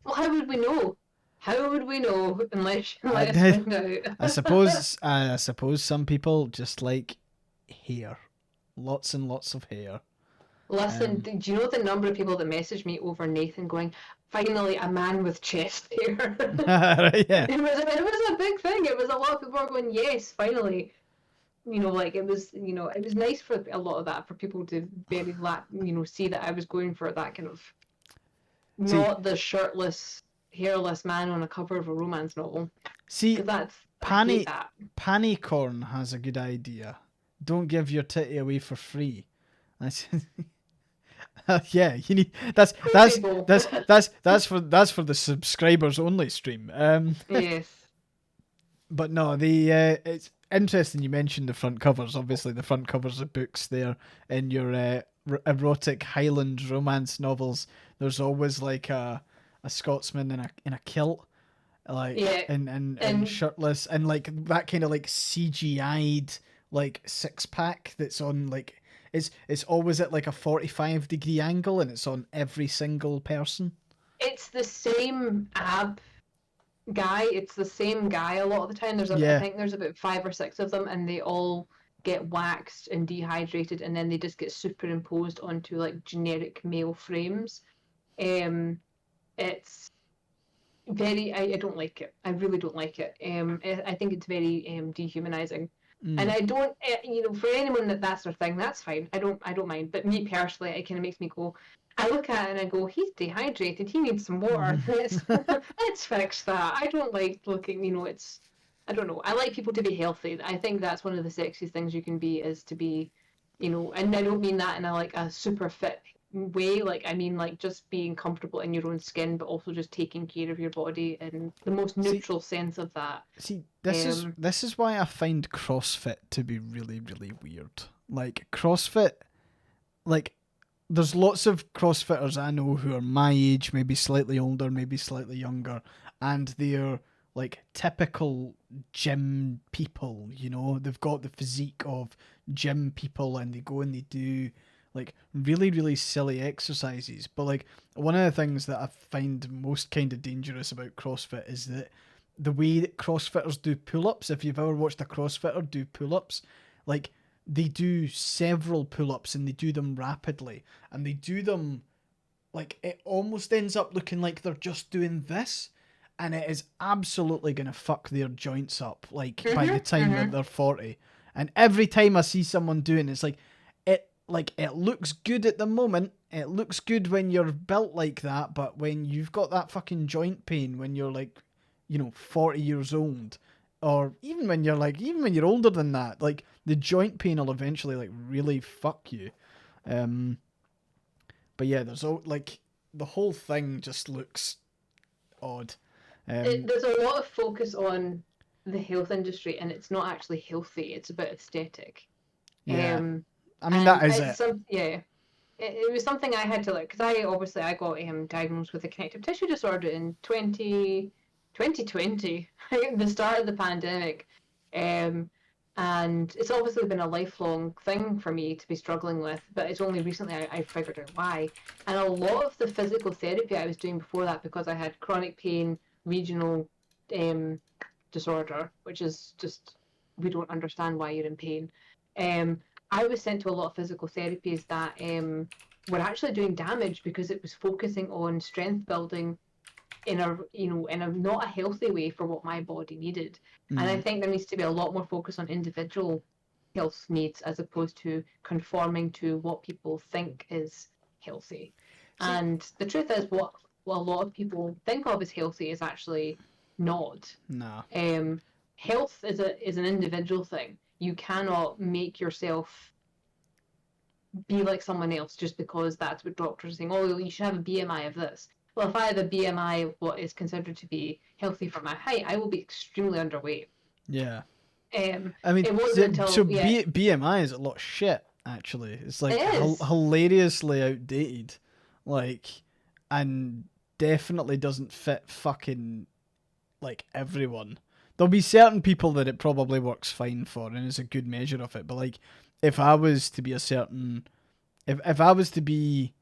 Well, how would we know? How would we know unless you let us I, find out? I suppose some people just like hair, lots and lots of hair. Listen, Um, do you know the number of people that messaged me over Nathan going, finally a man with chest hair? yeah, It was a big thing. It was a lot of people were going, yes, finally. Like it was nice for a lot of that for people to see that I was going for that kind of see, not the shirtless, hairless man on a cover of a romance novel. see, Because I hate Panny that. Pannycorn has a good idea. Don't give your titty away for free. That's yeah. You need that's Poor that's people. that's that's that's for the subscribers only stream. Yes. But no, the it's interesting you mentioned the front covers. Obviously, the front covers of books there in your erotic Highland romance novels. There's always like a Scotsman in a kilt, like Yeah. and And shirtless, and like that kind of like CGI'd like six pack that's on like it's always at like a 45-degree angle, and it's on every single person. it's the same ab guy. It's the same guy a lot of the time. I Yeah, think there's about 5 or 6 of them, and they all get waxed and dehydrated, and then they just get superimposed onto like generic male frames. Um, it's I don't like it. I really don't like it. I think it's very dehumanizing. And mm. I don't, for anyone that's their thing, that's fine. I don't mind. But me personally, it kind of makes me go. I look at it and I go, he's dehydrated. He needs some water. Let's fix that. I don't like looking. I don't know. I like people to be healthy. I think that's one of the sexiest things you can be is to be, and I don't mean that in a super fit way. Like I mean like just being comfortable in your own skin, but also just taking care of your body in the most See, neutral sense of that. See, this is Um, this is why I find CrossFit to be really, really weird. Like CrossFit, like there's lots of CrossFitters I know who are my age, maybe slightly older, maybe slightly younger, and they're like typical gym people, they've got the physique of gym people and they go and they do like really, really silly exercises. But like one of the things that I find most kind of dangerous about CrossFit is that the way that CrossFitters do pull-ups, if you've ever watched a CrossFitter do pull-ups, like they do several pull-ups and they do them rapidly and they do them like it almost ends up looking like they're just doing this, and it is absolutely going to fuck their joints up like by the mhm, time that mhm. they're 40. And every time I see someone doing it, it's it looks good at the moment, it looks good when you're built like that, but when you've got that fucking joint pain when you're like 40 years old, or even when you're older than that, like the joint pain will eventually like really fuck you. um but yeah, there's like the whole thing just looks odd. um There's a lot of focus on the health industry, and it's not actually healthy. It's about aesthetic. yeah, Um, I mean that and is it's it. some yeah. It was something I had to like because I got diagnosed with a connective tissue disorder in 2020, the start of the pandemic. Um, and it's obviously been a lifelong thing for me to be struggling with, but it's only recently I figured out why. And a lot of the physical therapy I was doing before that, because I had chronic pain, regional um, disorder, which is just, we don't understand why you're in pain. Um, I was sent to a lot of physical therapies that were actually doing damage because it was focusing on strength building in a not a healthy way for what my body needed. And I mm. think there needs to be a lot more focus on individual health needs as opposed to conforming to what people think is healthy. See, And the truth is, what a lot of people think of as healthy is actually not. nah. Um, Health is an individual thing. You cannot make yourself be like someone else just because that's what doctors are saying. Oh, you should have a BMI of this. Well, if I have a BMI of what is considered to be healthy for my height, I will be extremely underweight. Yeah, Um, I mean, it wasn't until yeah, BMI is a lot of shit. Actually, it's it like is. hilariously outdated, like, and definitely doesn't fit fucking like everyone. there'll be certain people that it probably works fine for and is a good measure of it. But like, if I was to be a certain, if I was to be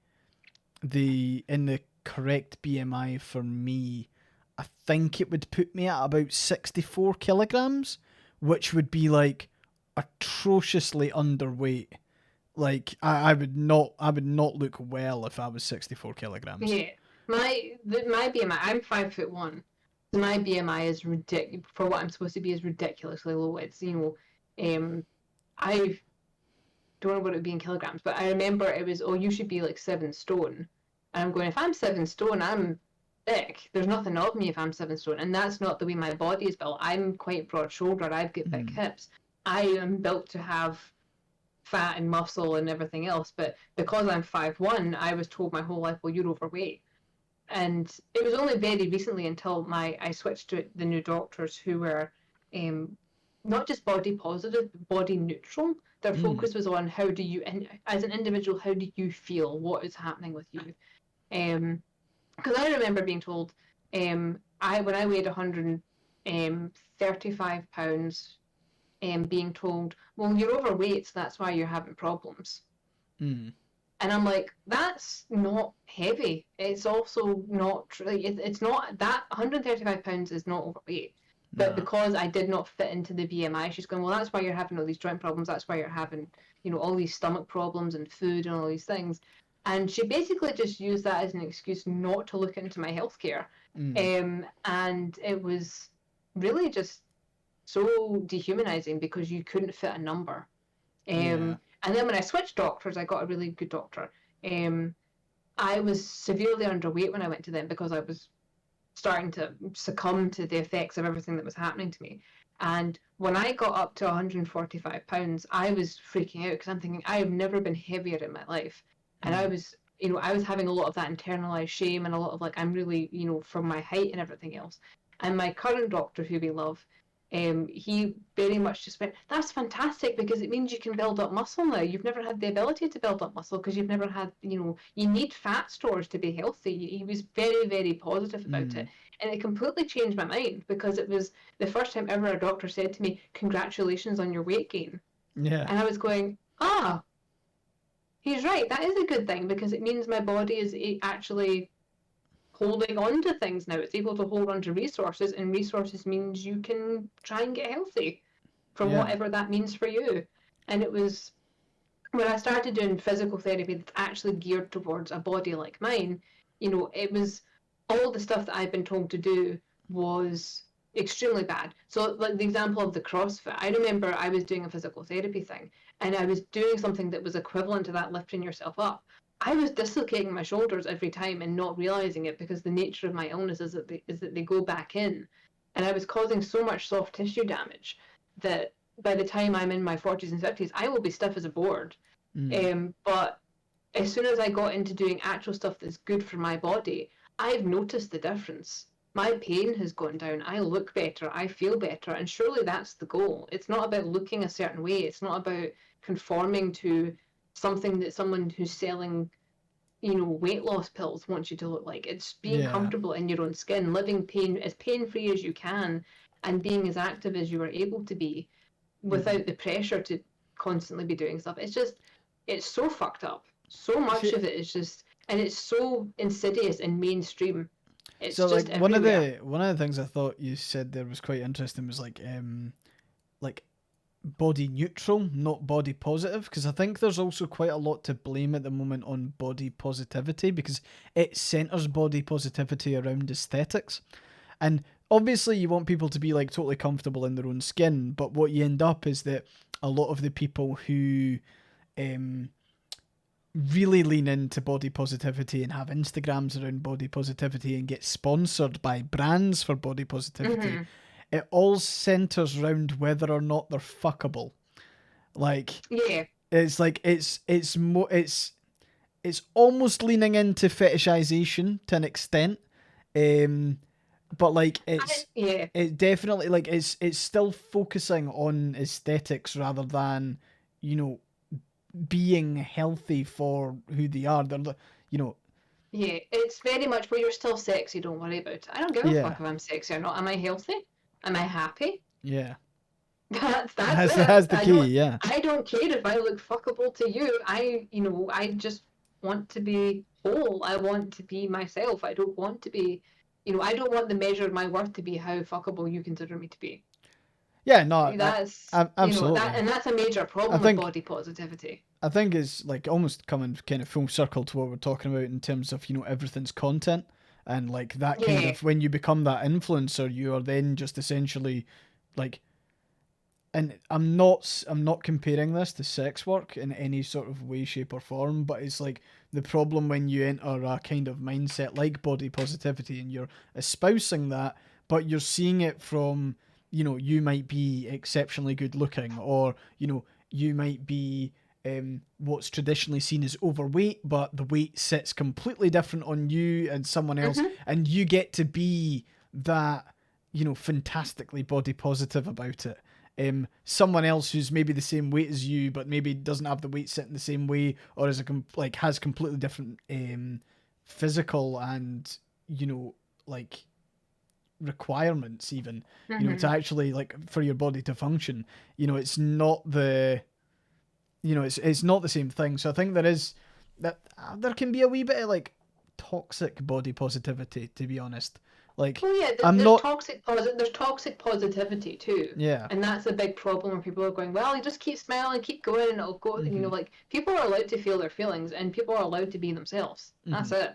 in the correct BMI for me, I think it would put me at about 64 kilograms, which would be like atrociously underweight. Like I would not look well if I was 64 kilograms. Yeah, my BMI. I'm 5'1". So my BMI is ridiculous for what I'm supposed to be. Is ridiculously low. It's I don't know what it would be in kilograms, but I remember it was, oh, you should be like 7 stone. And I'm going, if I'm 7 stone, I'm thick. There's nothing of me if I'm 7 stone. And that's not the way my body is built. I'm quite broad shouldered. I've got big hips. I am built to have fat and muscle and everything else. But because I'm 5'1", I was told my whole life, well, you're overweight. And it was only very recently until I switched to the new doctors who were not just body positive, but body neutral. Their focus was on how do you, and as an individual, how do you feel? What is happening with you? Because I remember being told, when I weighed 135 pounds, being told, well, you're overweight, so that's why you're having problems. Mm. And I'm like, that's not heavy. It's also not, it's not, that 135 pounds is not overweight. But because I did not fit into the BMI, she's going, well, that's why you're having all these joint problems. That's why you're having, all these stomach problems and food and all these things. And she basically just used that as an excuse not to look into my healthcare. And it was really just so dehumanizing because you couldn't fit a number. And then when I switched doctors, I got a really good doctor. I was severely underweight when I went to them because I was starting to succumb to the effects of everything that was happening to me. And when I got up to 145 pounds, I was freaking out because I'm thinking, I have never been heavier in my life. And I was, I was having a lot of that internalized shame and a lot of like, I'm really, from my height and everything else. And my current doctor, who we love, he very much just went, that's fantastic because it means you can build up muscle now. You've never had the ability to build up muscle because you've never had, you need fat stores to be healthy. He was very, very positive about it. And it completely changed my mind because it was the first time ever a doctor said to me, congratulations on your weight gain. Yeah. And I was going, he's right. That is a good thing because it means my body is actually holding on to things now. It's able to hold on to resources, and resources means you can try and get healthy for whatever that means for you. And it was when I started doing physical therapy that's actually geared towards a body like mine, it was all the stuff that I've been told to do was extremely bad. So like the example of the CrossFit, I remember I was doing a physical therapy thing and I was doing something that was equivalent to that, lifting yourself up. I was dislocating my shoulders every time and not realizing it because the nature of my illness is that they go back in, and I was causing so much soft tissue damage that by the time I'm in my 40s and 50s, I will be stiff as a board. But as soon as I got into doing actual stuff that's good for my body, I've noticed the difference. My pain has gone down. I look better. I feel better. And surely that's the goal. It's not about looking a certain way. It's not about conforming to something that someone who's selling, weight loss pills wants you to look like. It's being comfortable in your own skin, living as pain-free as you can, and being as active as you are able to be without the pressure to constantly be doing stuff. It's so fucked up. So much of it is just, and it's so insidious and mainstream. It's so just like everywhere. one of the things I thought you said there was quite interesting was like body neutral, not body positive, because I think there's also quite a lot to blame at the moment on body positivity because it centers body positivity around aesthetics. And obviously you want people to be like totally comfortable in their own skin, but what you end up is that a lot of the people who really lean into body positivity and have Instagrams around body positivity and get sponsored by brands for body positivity, it all centers around whether or not they're fuckable. Like, it's like it's more it's almost leaning into fetishization to an extent, but like it definitely like it's still focusing on aesthetics rather than being healthy for who they are. They're it's very much, well, you're still sexy, don't worry about it. I don't give a fuck if I'm sexy or not. Am I healthy? Am I happy? Yeah. That's That's it. that's the key. Yeah. I don't care if I look fuckable to you. I just want to be whole. I want to be myself. I don't want to be, I don't want the measure of my worth to be how fuckable you consider me to be. Yeah. No. That's, that, Absolutely. and that's a major I problem with think body positivity. I think it's like almost coming kind of full circle to what we're talking about in terms of everything's content, and like that kind Yeah. of when you become that influencer, you are then just essentially like, and I'm not comparing this to sex work in any sort of way, shape, or form, but it's like the problem when you enter a kind of mindset like body positivity and you're espousing that, but you're seeing it from, you might be exceptionally good looking, or you might be what's traditionally seen as overweight, but the weight sits completely different on you and someone else, Mm-hmm. and you get to be that, fantastically body positive about it. Someone else who's maybe the same weight as you, but maybe doesn't have the weight sitting the same way, or has completely different physical and like requirements, even to Mm-hmm. actually like for your body to function. It's not the it's not the same thing. So I think there can be a wee bit of like toxic body positivity, to be honest. Like Well, yeah, I'm not. there's toxic positivity too, Yeah. and that's a big problem where people are going, well, you just keep smiling, keep going, and it'll go. Hmm. Like people are allowed to feel their feelings, and people are allowed to be themselves. Hmm. That's it.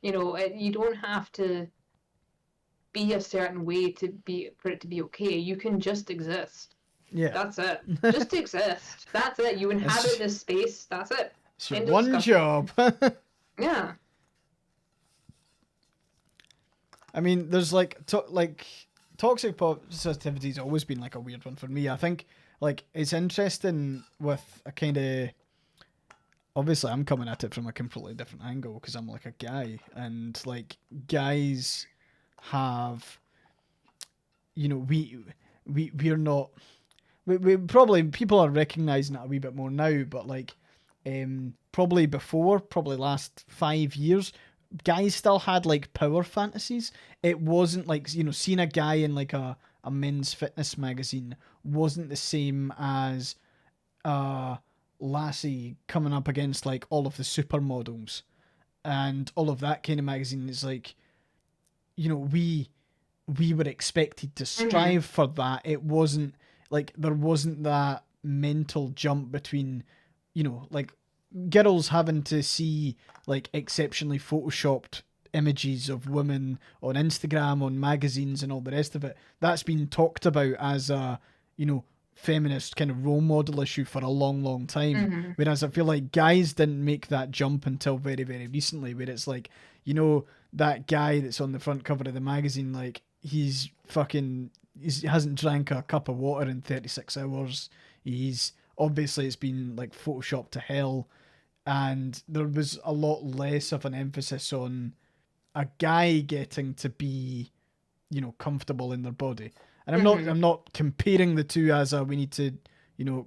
You don't have to be a certain way for it to be okay. You can just exist. Yeah. That's it. Just exist. That's it. You inhabit It's this space. That's it. It's your End of one discussion. job. Yeah. I mean, there's like toxic positivity's always been like a weird one for me. I think like it's interesting with a kind of, obviously I'm coming at it from a completely different angle because I'm like a guy, and like guys have, we're not, we probably, people are recognizing it a wee bit more now, but like probably before, probably last 5 years, guys still had like power fantasies. It wasn't like, seeing a guy in like a men's fitness magazine wasn't the same as a lassie coming up against like all of the supermodels and all of that kind of magazine. Is like, we were expected to Mm-hmm. strive for that. It wasn't like there wasn't that mental jump between, like girls having to see like exceptionally photoshopped images of women on Instagram, on magazines, and all the rest of it. That's been talked about as a, feminist kind of role model issue for a long, long time. Mm-hmm. Whereas I feel like guys didn't make that jump until very, very recently, where it's like, that guy that's on the front cover of the magazine, like he hasn't drank a cup of water in 36 hours. He's obviously, it's been like photoshopped to hell, and there was a lot less of an emphasis on a guy getting to be, comfortable in their body. And Mm-hmm. I'm not comparing the two as a we need to,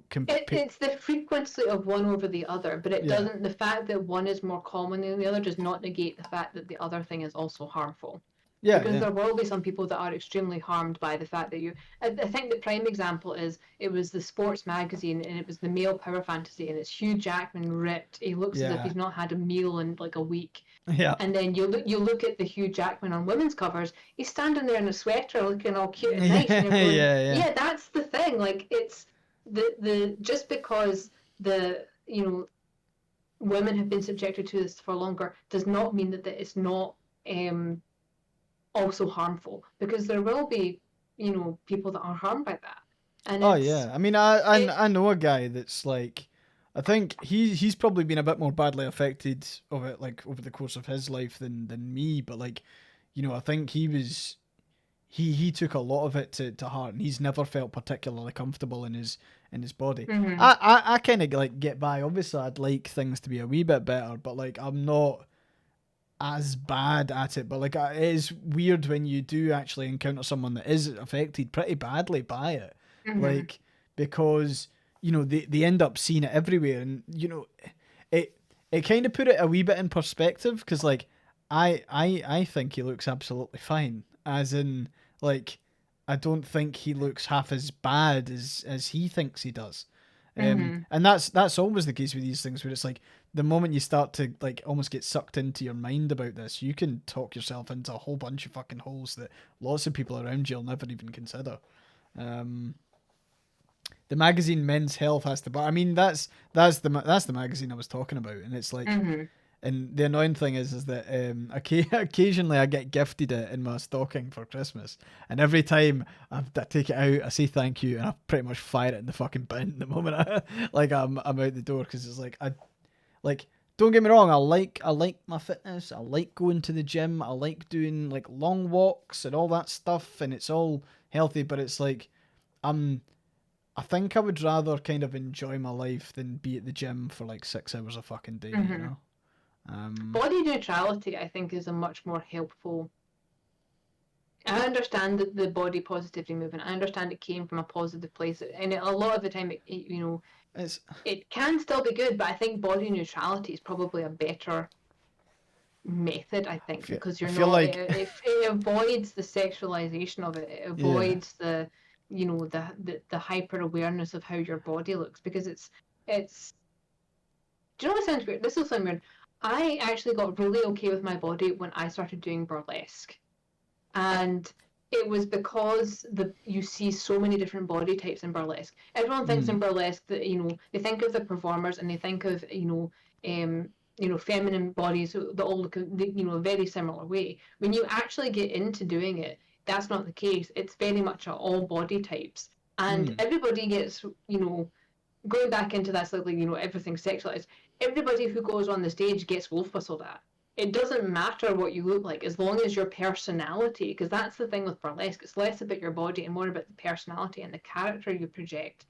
compare. It's the frequency of one over the other, but it Yeah, doesn't. The fact that one is more common than the other does not negate the fact that the other thing is also harmful. yeah, Because yeah, there will be some people that are extremely harmed by the fact that you. I think the prime example is it was the sports magazine and it was the male power fantasy and it's Hugh Jackman ripped. He looks as if yeah, he's not had a meal in like a week. yeah, And then you look at the Hugh Jackman on women's covers. He's standing there in a sweater, looking all cute and nice, and yeah, you're going, yeah, yeah, that's the thing. Like it's the just because the women have been subjected to this for longer does not mean that it's not um, also harmful because there will be people that are harmed by that, and Oh it's yeah. I mean, it. I know a guy that's like, I think he's probably been a bit more badly affected of it like over the course of his life than me, but like, I think he took a lot of it to heart, and he's never felt particularly comfortable in his body. Mm-hmm, I kind of like get by. Obviously, I'd like things to be a wee bit better, but like I'm not as bad at it. But like it is weird when you do actually encounter someone that is affected pretty badly by it, mm-hmm, like because they end up seeing it everywhere, and it it kind of put it a wee bit in perspective because like I think he looks absolutely fine, as in like I don't think he looks half as bad as he thinks he does. Mm-hmm. And that's always the case with these things where it's like the moment you start to like almost get sucked into your mind about this, you can talk yourself into a whole bunch of fucking holes that lots of people around you'll never even consider. Um, the magazine Men's Health has to, but I mean that's the magazine I was talking about, and it's like, Mm-hmm. and the annoying thing is that occasionally I get gifted it in my stocking for Christmas, and every time I take it out, I say thank you, and I pretty much fire it in the fucking bin the moment I'm out the door, because it's like I like. Don't get me wrong, I like my fitness, I like going to the gym, I like doing like long walks and all that stuff, and it's all healthy, but it's like I'm I think I would rather kind of enjoy my life than be at the gym for like 6 hours a fucking day, you Mm-hmm. know? Um, Body neutrality, I think, is a much more helpful. I understand that the body positivity movement. I understand it came from a positive place, and a lot of the time, it's it can still be good. But I think body neutrality is probably a better method. I think because I you're feel not. like It avoids the sexualization of it. It yeah, avoids the hyper awareness of how your body looks because it's. Do you know what sounds weird? This will sound weird. I actually got really okay with my body when I started doing burlesque. And it was because you see so many different body types in burlesque. Everyone thinks mm, in burlesque that they think of the performers and they think of feminine bodies that all look a very similar way. When you actually get into doing it, that's not the case. It's very much all body types, and mm, everybody gets going back into that slightly, everything sexualized. Everybody who goes on the stage gets wolf whistled at. It doesn't matter what you look like as long as your personality, because that's the thing with burlesque. It's less about your body and more about the personality and the character you project.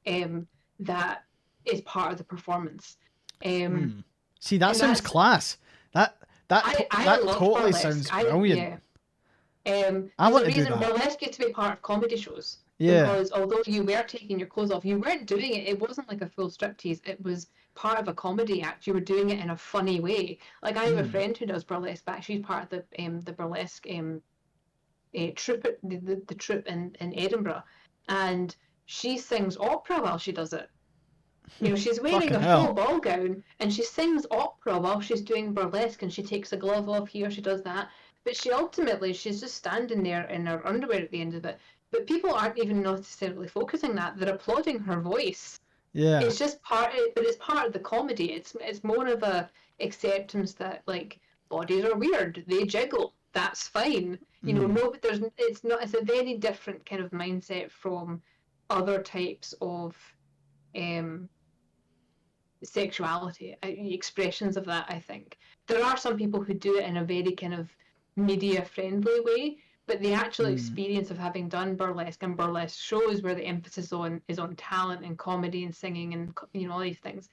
Um, that is part of the performance. Um, mm. See, that and sounds that's class. I That love totally burlesque. sounds I brilliant. Yeah. I There's want a to do reason that. burlesque used to be part of comedy shows Yeah. because although you were taking your clothes off, you weren't doing it. It wasn't like a full striptease. It was part of a comedy act. You were doing it in a funny way. Like I have a Mm, friend who does burlesque, but she's part of the burlesque troupe, the troupe in Edinburgh, and she sings opera while she does it. She's wearing fucking a full hell. ball gown and she sings opera while she's doing burlesque and she takes a glove off here, she does that. But she's just standing there in her underwear at the end of it. But people aren't even necessarily focusing that. They're applauding her voice. Yeah. It's just but it's part of the comedy. It's more of a acceptance that like bodies are weird. They jiggle. That's fine. Mm, No, but it's a very different kind of mindset from other types of um sexuality, expressions of that. I think there are some people who do it in a very kind of media friendly way, but the actual mm, experience of having done burlesque and burlesque shows where the emphasis on talent and comedy and singing and all these things,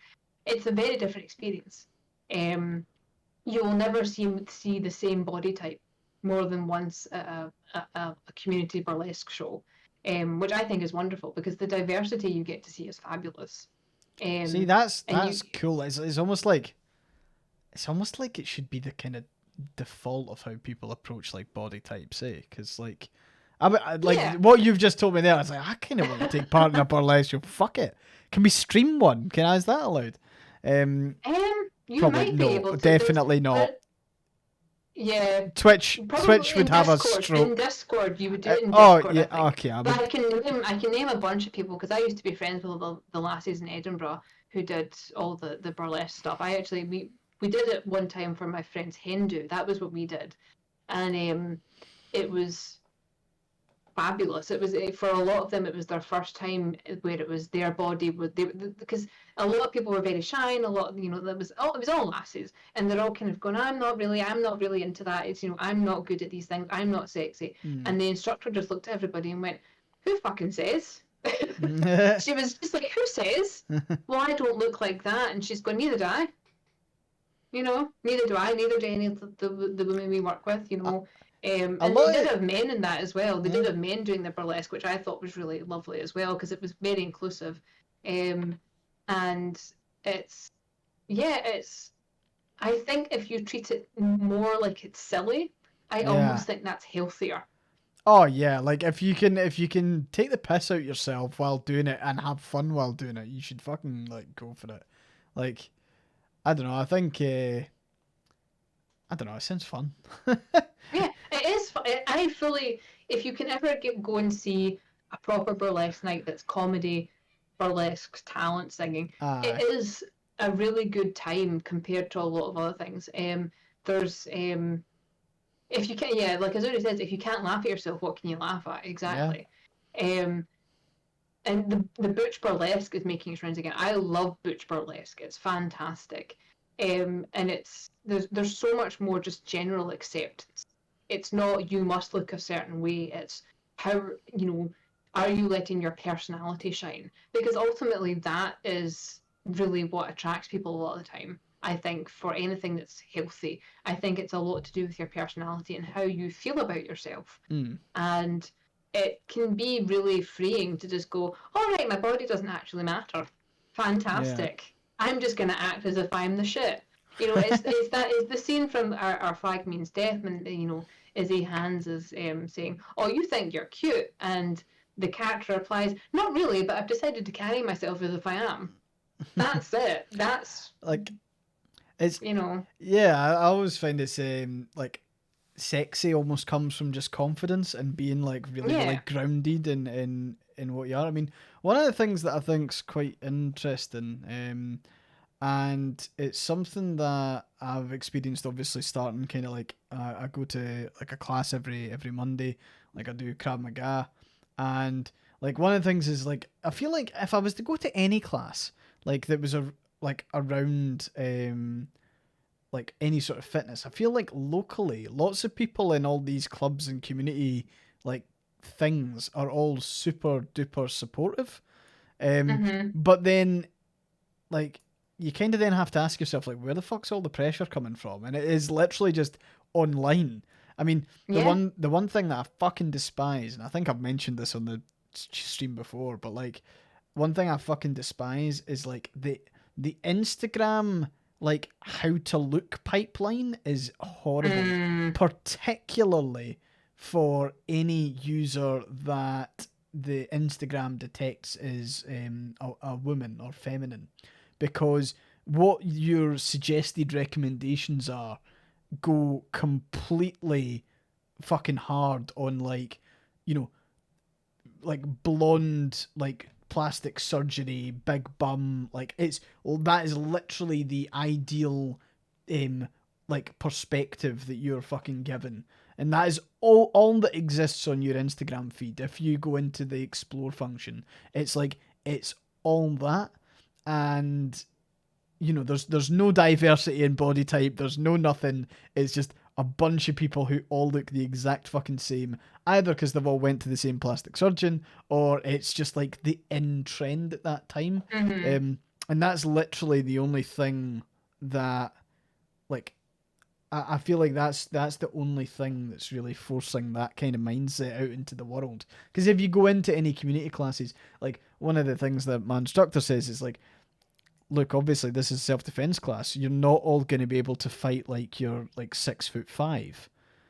it's a very different experience. Um, you will never see the same body type more than once at a community burlesque show, which I think is wonderful because the diversity you get to see is fabulous. see, Um, and that's cool. It's almost like it should be the kind of default of how people approach like body types, eh? Because like, like yeah. what you've just told me there. I was like, I kind of want to take part in a burlesque show. Fuck it. Can we stream one? Is that allowed? You Probably might be no. able to. Definitely not. Yeah, Twitch probably would in have a Discord. In stroke. Discord, you would do it in Oh Discord, yeah. I think. Okay. I But would. I can name a bunch of people because I used to be friends with the lassies in Edinburgh who did all the burlesque stuff. We did it one time for my friend's hen do. That was what we did, and it was fabulous. It was for a lot of them. It was their first time where it was their body would they because a lot of people were very shy and a lot that was it was all lasses and they're all kind of going I'm not really into that. It's I'm not good at these things. I'm not sexy. Mm. And the instructor just looked at everybody and went, "Who fucking says?" She was just like, "Who says? Well, I don't look like that." And she's going, "Neither do I." Neither do I, neither do any of the women we work with, a, a and they lot did of have men in that as well. They yeah. did have men doing the burlesque, which I thought was really lovely as well because it was very inclusive. Um, and it's, yeah, I think if you treat it more like it's silly, I Yeah. almost think that's healthier. Oh yeah, like if you can take the piss out yourself while doing it and have fun while doing it, you should fucking like go for it. Like I don't know, I think I don't know, it sounds fun. Yeah, it is. I fully. If you can ever go and see a proper burlesque night that's comedy, burlesque, talent singing, it Aye, is a really good time compared to a lot of other things. There's if you can, yeah, like as Uri says, if you can't laugh at yourself, what can you laugh at? yeah. Exactly. Um, and the Butch Burlesque is making its rounds again. I love Butch Burlesque. It's fantastic. And it's there's so much more just general acceptance. It's not you must look a certain way. It's how are you letting your personality shine? Because ultimately that is really what attracts people a lot of the time. I think for anything that's healthy, I think it's a lot to do with your personality and how you feel about yourself. Mm, And it can be really freeing to just go, all right, my body doesn't actually matter. yeah. Fantastic. I'm just going to act as if I'm the shit. It's the scene from our flag means death, and Izzy Hands is saying, "Oh, you think you're cute," and the character replies, "Not really, but I've decided to carry myself as if I am." That's it. That's Like it's you know, yeah, I always find it's like sexy almost comes from just confidence and being like really really yeah. grounded in what you are. I mean, one of the things that I think's quite interesting, and it's something that I've experienced. Obviously, starting kind of like I go to like a class every Monday, like I do Krav Maga, and like one of the things is like I feel like if I was to go to any class like that was a like around like any sort of fitness. I feel like locally, lots of people in all these clubs and community like things are all super duper supportive. Um, Mm-hmm. but then like you kind of then have to ask yourself like where the fuck's all the pressure coming from? And it is literally just online. I mean, Yeah. the one thing that I fucking despise, and I think I've mentioned this on the stream before, but like one thing I fucking despise is like the Instagram like how to look pipeline is horrible, Mm, particularly for any user that the Instagram detects is a woman or feminine, because what your suggested recommendations are go completely fucking hard on like you know like blonde like plastic surgery big bum like it's well, that is literally the ideal um like perspective that you're fucking given, and that is all that exists on your Instagram feed. If you go into the explore function, it's like it's all that, and there's no diversity in body type, there's no nothing. It's just a bunch of people who all look the exact fucking same, either because they've all went to the same plastic surgeon, or it's just like the in trend at that time. mm-hmm. And that's literally the only thing that like I feel like that's the only thing that's really forcing that kind of mindset out into the world. Because if you go into any community classes, like one of the things that my instructor says is like, look, obviously this is self-defense class. You're not all going to be able to fight like you're like 6'5".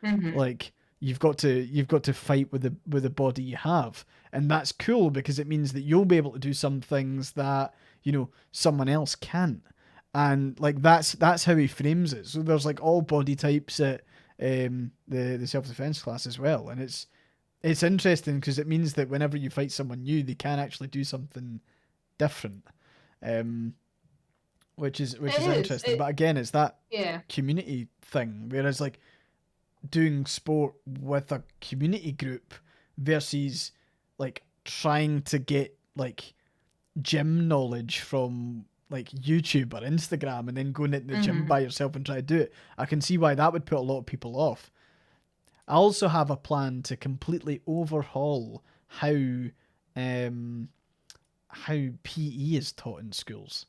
Mm-hmm. Like you've got to fight with the body you have, and that's cool because it means that you'll be able to do some things that someone else can't. And like that's how he frames it. So there's like all body types at the self-defense class as well, and it's interesting because it means that whenever you fight someone new, they can actually do something different. Um, which It is is. interesting. But again, it's that Yeah. community thing. Whereas like doing sport with a community group versus like trying to get like gym knowledge from like YouTube or Instagram and then going into the gym Mm-hmm. by yourself and try to do it. I can see why that would put a lot of people off. I also have a plan to completely overhaul um how PE is taught in schools.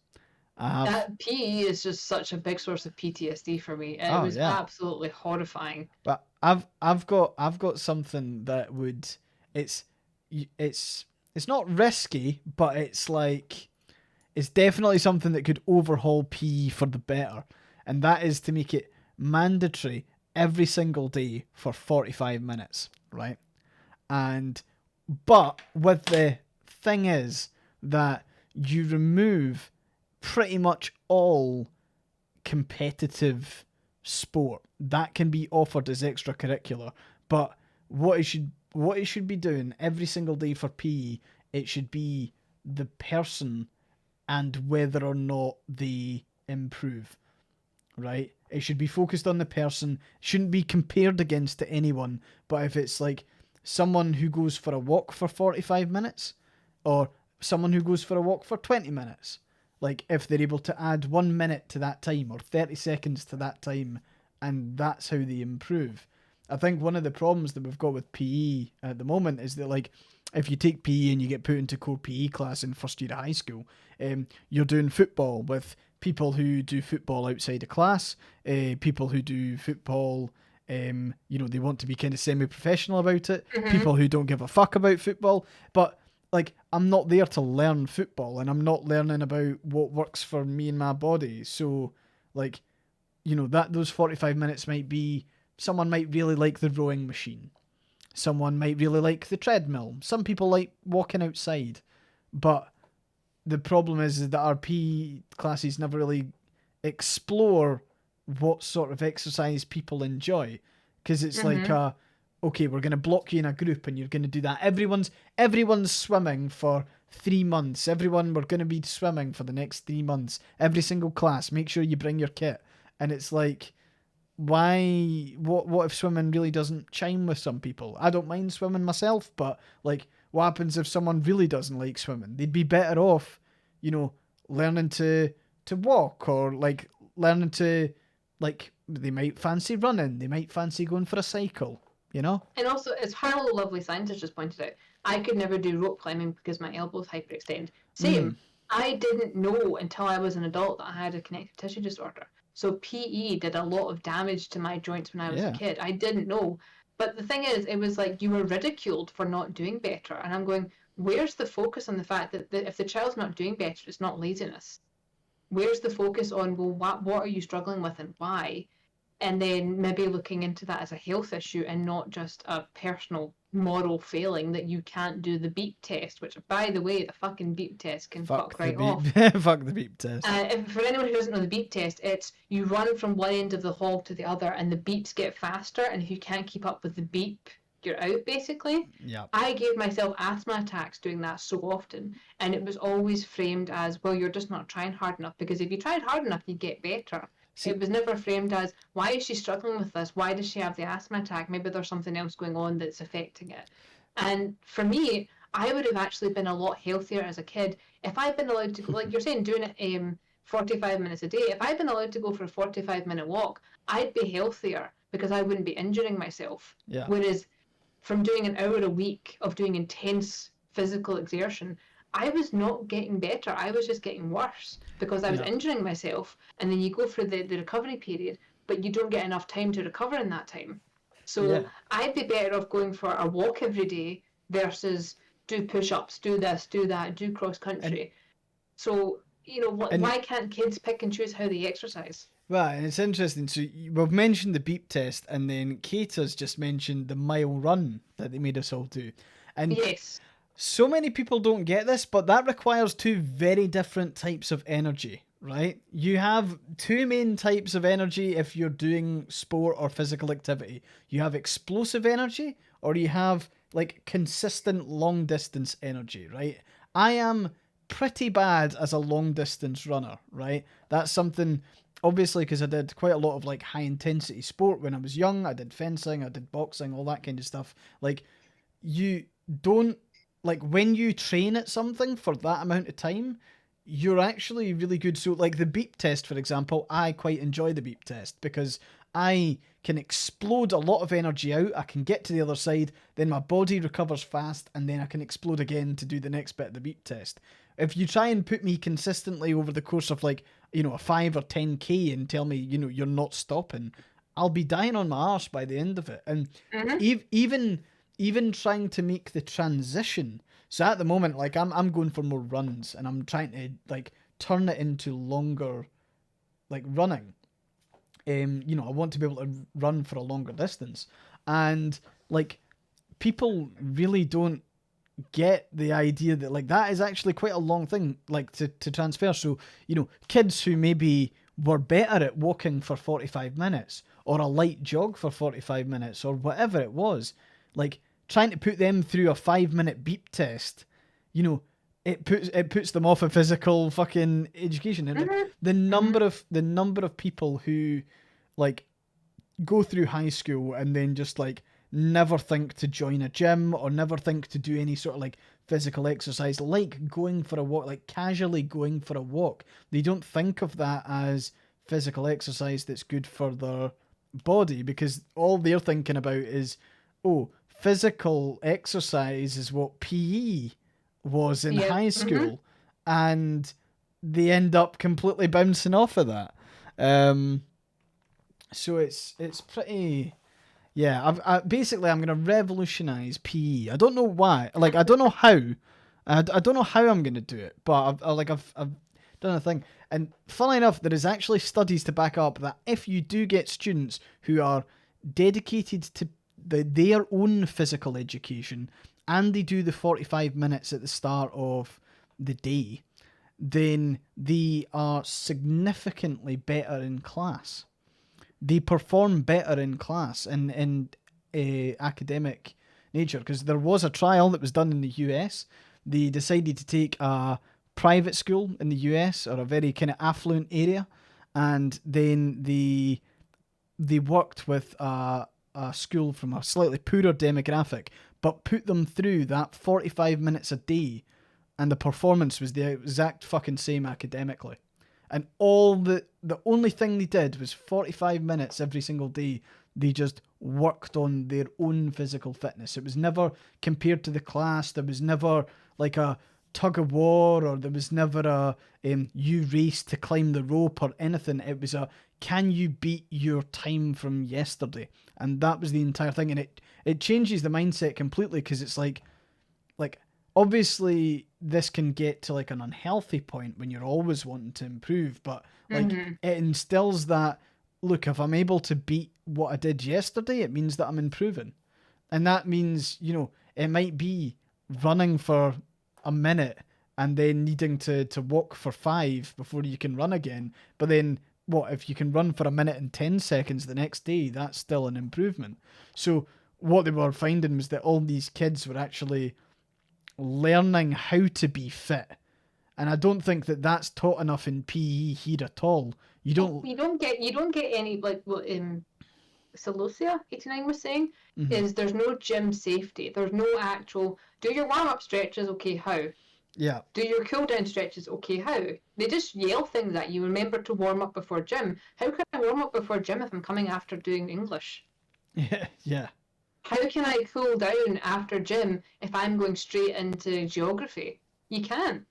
I have That PE is just such a big source of PTSD for me. It oh was yeah. absolutely horrifying. But I've got something that would it's it's it's not risky, but it's like it's definitely something that could overhaul PE for the better, and that is to make it mandatory every single day for 45 minutes, right? And but with the thing is that you remove pretty much all competitive sport that can be offered as extracurricular. But what it should be doing every single day for PE, it should be the person and whether or not they improve, right? It should be focused on the person, shouldn't be compared against to anyone. But if it's like someone who goes for a walk for 45 minutes or someone who goes for a walk for 20 minutes, like if they're able to add 1 minute to that time or 30 seconds to that time, and that's how they improve. I think one of the problems that we've got with PE at the moment is that, like, if you take PE and you get put into core PE class in first year of high school, you're doing football with people who do football outside of class, people who do football, they want to be kind of semi-professional about it, Mm-hmm. people who don't give a fuck about football. But, like, I'm not there to learn football, and I'm not learning about what works for me and my body. So, like, that those 45 minutes might be, someone might really like the rowing machine. Someone might really like the treadmill. Some people like walking outside. But the problem is that our PE classes never really explore what sort of exercise people enjoy. Because it's like, Mm-hmm. okay, we're going to block you in a group and you're going to do that. Everyone's swimming for 3 months. We're going to be swimming for the next 3 months. Every single class, make sure you bring your kit. And it's like, why, what if swimming really doesn't chime with some people? I don't mind swimming myself, but, like, what happens if someone really doesn't like swimming? They'd be better off, you know learning to walk, or, like, learning to, like, they might fancy running, they might fancy going for a cycle. And also, as Harlow Lovely Scientist just pointed out, I could never do rope climbing because my elbows hyperextend. mm, Same. I didn't know until I was an adult that I had a connective tissue disorder. So PE did a lot of damage to my joints when I was a yeah. kid. I didn't know. But the thing is, it was like you were ridiculed for not doing better. And I'm going, where's the focus on the fact that if the child's not doing better, it's not laziness? Where's the focus on, well, what are you struggling with and why? And then maybe looking into that as a health issue and not just a personal moral failing that you can't do the beep test, which, by the way, the fucking beep test can Fuck fuck the right beep. off. Fuck the beep test. For anyone who doesn't know the beep test, it's you run from one end of the hall to the other and the beeps get faster, and if you can't keep up with the beep, you're out, basically. Yeah. I gave myself asthma attacks doing that so often, and it was always framed as, well, you're just not trying hard enough, because if you tried hard enough, you'd get better. See. It was never framed as, why is she struggling with this? Why does she have the asthma attack? Maybe there's something else going on that's affecting it. And for me, I would have actually been a lot healthier as a kid if I'd been allowed to go, like you're saying, doing it 45 minutes a day. If I'd been allowed to go for a 45-minute walk, I'd be healthier because I wouldn't be injuring myself. Yeah. Whereas from doing an hour a week of doing intense physical exertion, I was not getting better. I was just getting worse because I was Yeah. injuring myself. And then you go through the recovery period, but you don't get enough time to recover in that time. So Yeah. I'd be better off going for a walk every day versus do push-ups, do this, do that, do cross And country. So, and why can't kids pick and choose how they exercise? Right, and it's interesting. So we've mentioned the beep test, and then Kate has just mentioned the mile run that they made us all do. And Yes. so many people don't get this, but that requires two very different types of energy, right? You have two main types of energy if you're doing sport or physical activity. You have explosive energy, or you have, like, consistent long distance energy, right? I am pretty bad as a long distance runner, right? That's something, obviously, because I did quite a lot of, like, high intensity sport when I was young. I did fencing, I did boxing, all that kind of stuff. Like, you don't, like, when you train at something for that amount of time, you're actually really good. So, like, the beep test, for example, I quite enjoy the beep test because I can explode a lot of energy out. I can get to the other side, then my body recovers fast, and then I can explode again to do the next bit of the beep test. If you try and put me consistently over the course of, like, a 5 or 10K and tell me, you're not stopping, I'll be dying on my arse by the end of it. And Mm-hmm. even trying to make the transition. So at the moment, like, I'm going for more runs, and I'm trying to, like, turn it into longer, like, running. I want to be able to run for a longer distance, and, like, people really don't get the idea that like that is actually quite a long thing like to transfer. So kids who maybe were better at walking for 45 minutes or a light jog for 45 minutes or whatever it was, like trying to put them through a 5-minute beep test, it puts them off a physical fucking education. And Mhm. the number of people who like go through high school and then just like never think to join a gym or never think to do any sort of like physical exercise, like going for a walk, like casually going for a walk. They don't think of that as physical exercise that's good for their body, because all they're thinking about is, oh, physical exercise is what PE was in Yeah. high school, and they end up completely bouncing off of that. So it's pretty. Yeah, basically I'm gonna revolutionize PE. I don't know why. Like I don't know how. I don't know how I'm gonna do it, but I've done a thing. And funnily enough, there is actually studies to back up that if you do get students who are dedicated to their own physical education and they do the 45 minutes at the start of the day, then they are significantly better in class. They perform better in class in academic nature, because there was a trial that was done in the US. They decided to take a private school in the US, or a very kind of affluent area, and then they worked with a school from a slightly poorer demographic, but put them through that 45 minutes a day, and the performance was the exact fucking same academically. And the only thing they did was 45 minutes every single day. They just worked on their own physical fitness. It was never compared to the class. There was never like a tug of war, or there was never a you race to climb the rope or anything. It was a, can you beat your time from yesterday? And that was the entire thing. And it changes the mindset completely, because it's like obviously this can get to like an unhealthy point when you're always wanting to improve, but like it instills that, look, if I'm able to beat what I did yesterday, it means that I'm improving. And that means, it might be running for a minute and then needing to walk for 5 before you can run again. But then what if you can run for a minute and 10 seconds the next day? That's still an improvement. So what they were finding was that all these kids were actually learning how to be fit. And I don't think that that's taught enough in PE here at all. You don't get any, like what Celosia 89 was saying, is there's no gym safety. There's no actual do your warm up stretches, okay, how? Yeah. Do your cool down stretches, okay, how? They just yell things at you. Remember to warm up before gym. How can I warm up before gym if I'm coming after doing English? Yeah. Yeah. How can I cool down after gym if I'm going straight into geography? You can't.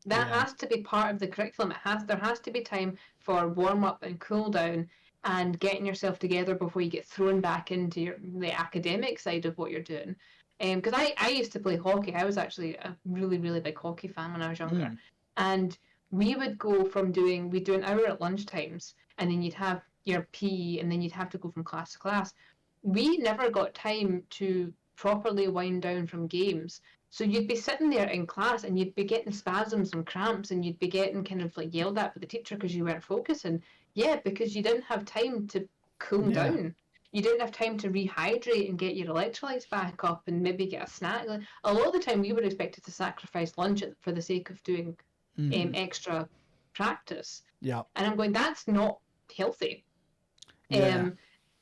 That Yeah. has to be part of the curriculum. There has to be time for warm up and cool down and getting yourself together before you get thrown back into the academic side of what you're doing. Because I used to play hockey. I was actually a really, really big hockey fan when I was younger. And we would go we'd do an hour at lunchtimes, and then you'd have your PE, and then you'd have to go from class to class. We never got time to properly wind down from games. So you'd be sitting there in class and you'd be getting spasms and cramps, and you'd be getting kind of like yelled at by the teacher because you weren't focusing. Yeah, because you didn't have time to cool Yeah. down. You didn't have time to rehydrate and get your electrolytes back up and maybe get a snack. A lot of the time we were expected to sacrifice lunch for the sake of doing extra practice. Yeah. And I'm going, that's not healthy. Yeah.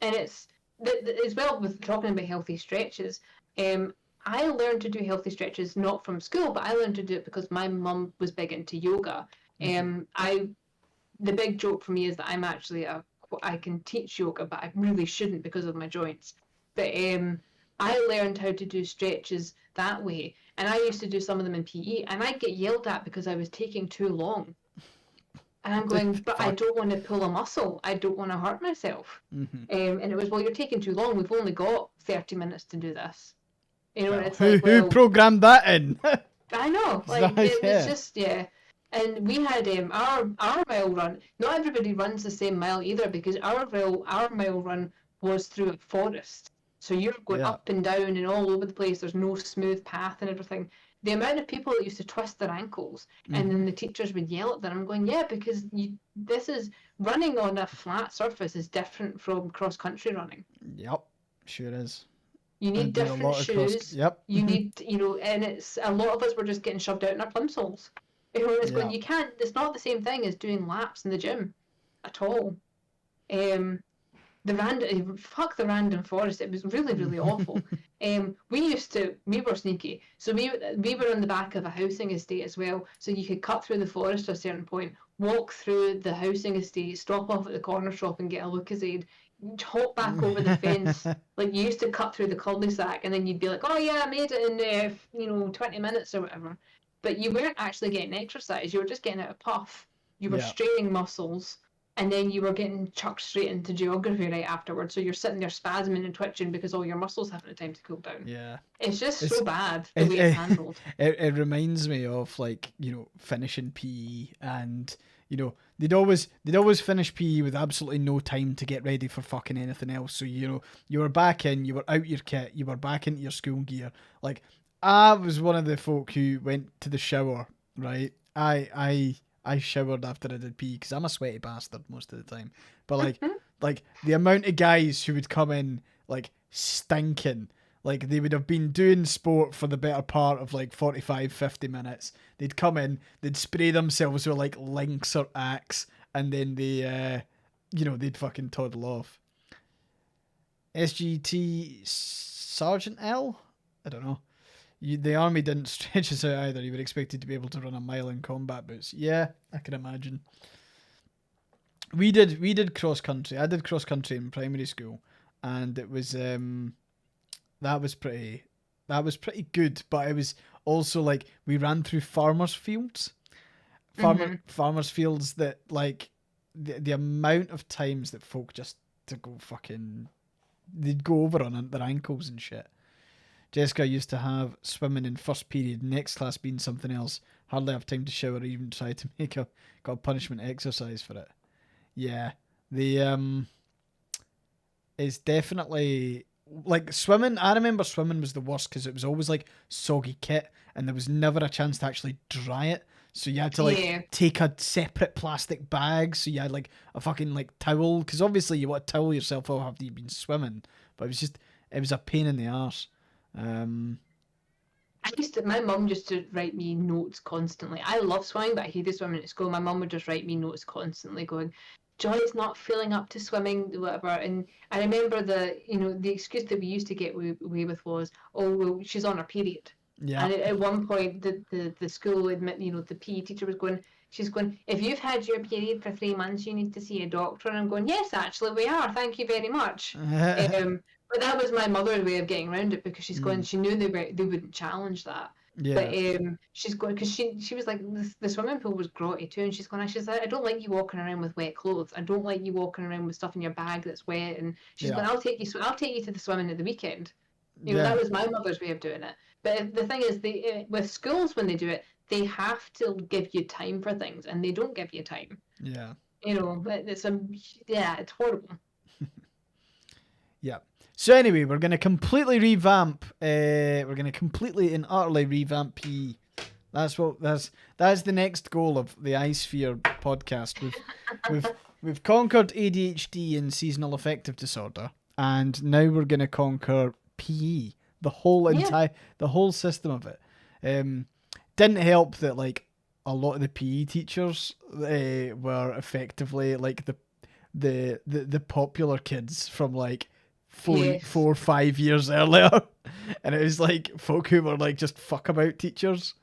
And it's as well with talking about healthy stretches. I learned to do healthy stretches not from school, but I learned to do it because my mum was big into yoga. The big joke for me is that I'm actually I can teach yoga, but I really shouldn't because of my joints. But I learned how to do stretches that way, and I used to do some of them in PE, and I'd get yelled at because I was taking too long. And I'm going, but I don't want to pull a muscle. I don't want to hurt myself. And it was, well, you're taking too long. We've only got 30 minutes to do this. Well, it's who like, well, who programmed that in? I know, like it was just And we had our mile run. Not everybody runs the same mile either, because our mile run was through a forest. So you're going Yeah. up and down and all over the place. There's no smooth path and everything. The amount of people that used to twist their ankles and then the teachers would yell at them. I'm going, yeah, because this is running on a flat surface is different from cross country running. Yep. Sure is. You I need do a different lot of cross. shoes. Yep. You need, and it's a lot of us were just getting shoved out in our plimsolls. It's going, Yeah. you can't, it's not the same thing as doing laps in the gym at all. Fuck the random forest. It was really, really awful. We were sneaky. So we were on the back of a housing estate as well. So you could cut through the forest to a certain point, walk through the housing estate, stop off at the corner shop and get a Lucozade, hop back over the fence. Like you used to cut through the cul-de-sac, and then you'd be like, "Oh yeah, I made it in 20 minutes or whatever." But you weren't actually getting exercise. You were just getting out a puff. You were Yeah. straining muscles, and then you were getting chucked straight into geography right afterwards. So you're sitting there spasming and twitching because all your muscles haven't had time to cool down. Yeah. It's just It's so bad the way it's handled. it reminds me of like, finishing PE, and they'd always finish PE with absolutely no time to get ready for fucking anything else. So you were back in, you were out your kit, you were back into your school gear. Like, I was one of the folk who went to the shower, right? I showered after I did PE because I'm a sweaty bastard most of the time. But like the amount of guys who would come in like stinking, like they would have been doing sport for the better part of like 45, 50 minutes. They'd come in, they'd spray themselves with like Lynx or Axe, and then they'd fucking toddle off. SGT Sergeant L? I don't know. The army didn't stretch us out either. You were expected to be able to run a mile in combat boots. Yeah, I can imagine. We did cross country. I did cross country in primary school, and it was that was pretty good. But it was also like we ran through farmers' fields, farmers' fields that like the amount of times that folk just to go fucking they'd go over on their ankles and shit. Jessica used to have swimming in first period, next class being something else. Hardly have time to shower or even try to make a punishment exercise for it. Yeah, it's definitely like swimming. I remember swimming was the worst because it was always like soggy kit, and there was never a chance to actually dry it. So you had to like take a separate plastic bag. So you had like a fucking like towel, because obviously you want to towel yourself off after you've been swimming. But it was a pain in the arse. My mum used to write me notes constantly. I love swimming, but I hated swimming at school. My mum would just write me notes constantly going, Joy's not feeling up to swimming, whatever. And I remember the excuse that we used to get away with was, oh, well, she's on her period. Yeah. And at one point, the school admit, the PE teacher was going, she's going, if you've had your period for 3 months, you need to see a doctor. And I'm going, yes, actually, we are. Thank you very much. But that was my mother's way of getting around it, because she's going, she knew they wouldn't challenge that. Yeah. But she's going, because she was like, the swimming pool was grotty too, and she's like, I don't like you walking around with wet clothes. I don't like you walking around with stuff in your bag that's wet. And she's going, I'll take you to the swimming at the weekend. That was my mother's way of doing it. But the thing is, with schools, when they do it, they have to give you time for things, and they don't give you time. Yeah. It's horrible. Yeah. So anyway, we're going to completely revamp. We're going to completely and utterly revamp PE. That's the next goal of the AyeSphere podcast. We've conquered ADHD and seasonal affective disorder, and now we're going to conquer PE. The whole system of it. Didn't help that like a lot of the PE teachers were effectively like the popular kids from like 4 or 5 years earlier, and it was like folk who were like just fuckabout teachers,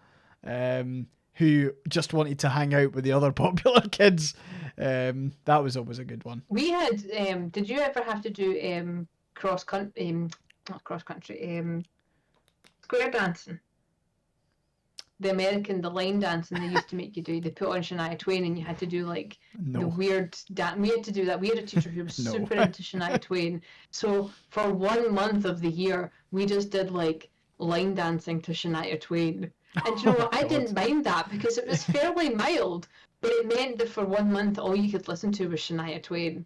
who just wanted to hang out with the other popular kids. That was always a good one. We had. Did you ever have to do not cross country, square dancing? The line dancing they used to make you do. They put on Shania Twain, and you had to do like the weird dance. We had to do that. We had a teacher who was super into Shania Twain. So for 1 month of the year, we just did like line dancing to Shania Twain. And you know what? I didn't mind that because it was fairly mild, but it meant that for 1 month, all you could listen to was Shania Twain.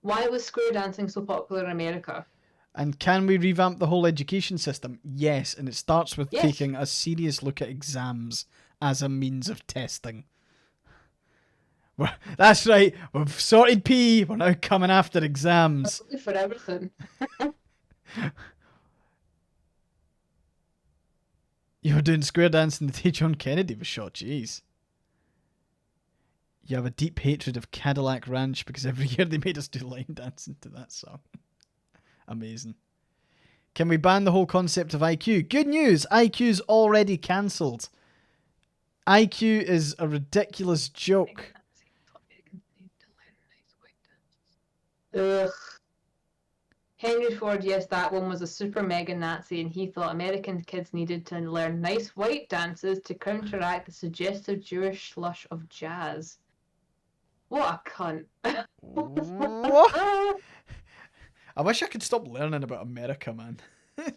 Why was square dancing so popular in America? And can we revamp the whole education system? Yes, and it starts with Yes. taking a serious look at exams as a means of testing. That's right, we've sorted PE, we're now coming after exams. Good for everything. You were doing square dancing the day John Kennedy was shot, jeez. You have a deep hatred of Cadillac Ranch because every year they made us do line dancing to that song. Amazing. Can we ban the whole concept of IQ? Good news! IQ's already cancelled. IQ is a ridiculous joke. Ugh. Henry Ford, yes, that one was a super mega Nazi, and he thought American kids needed to learn nice white dances to counteract the suggestive Jewish slush of jazz. What a cunt. What? I wish I could stop learning about America, man.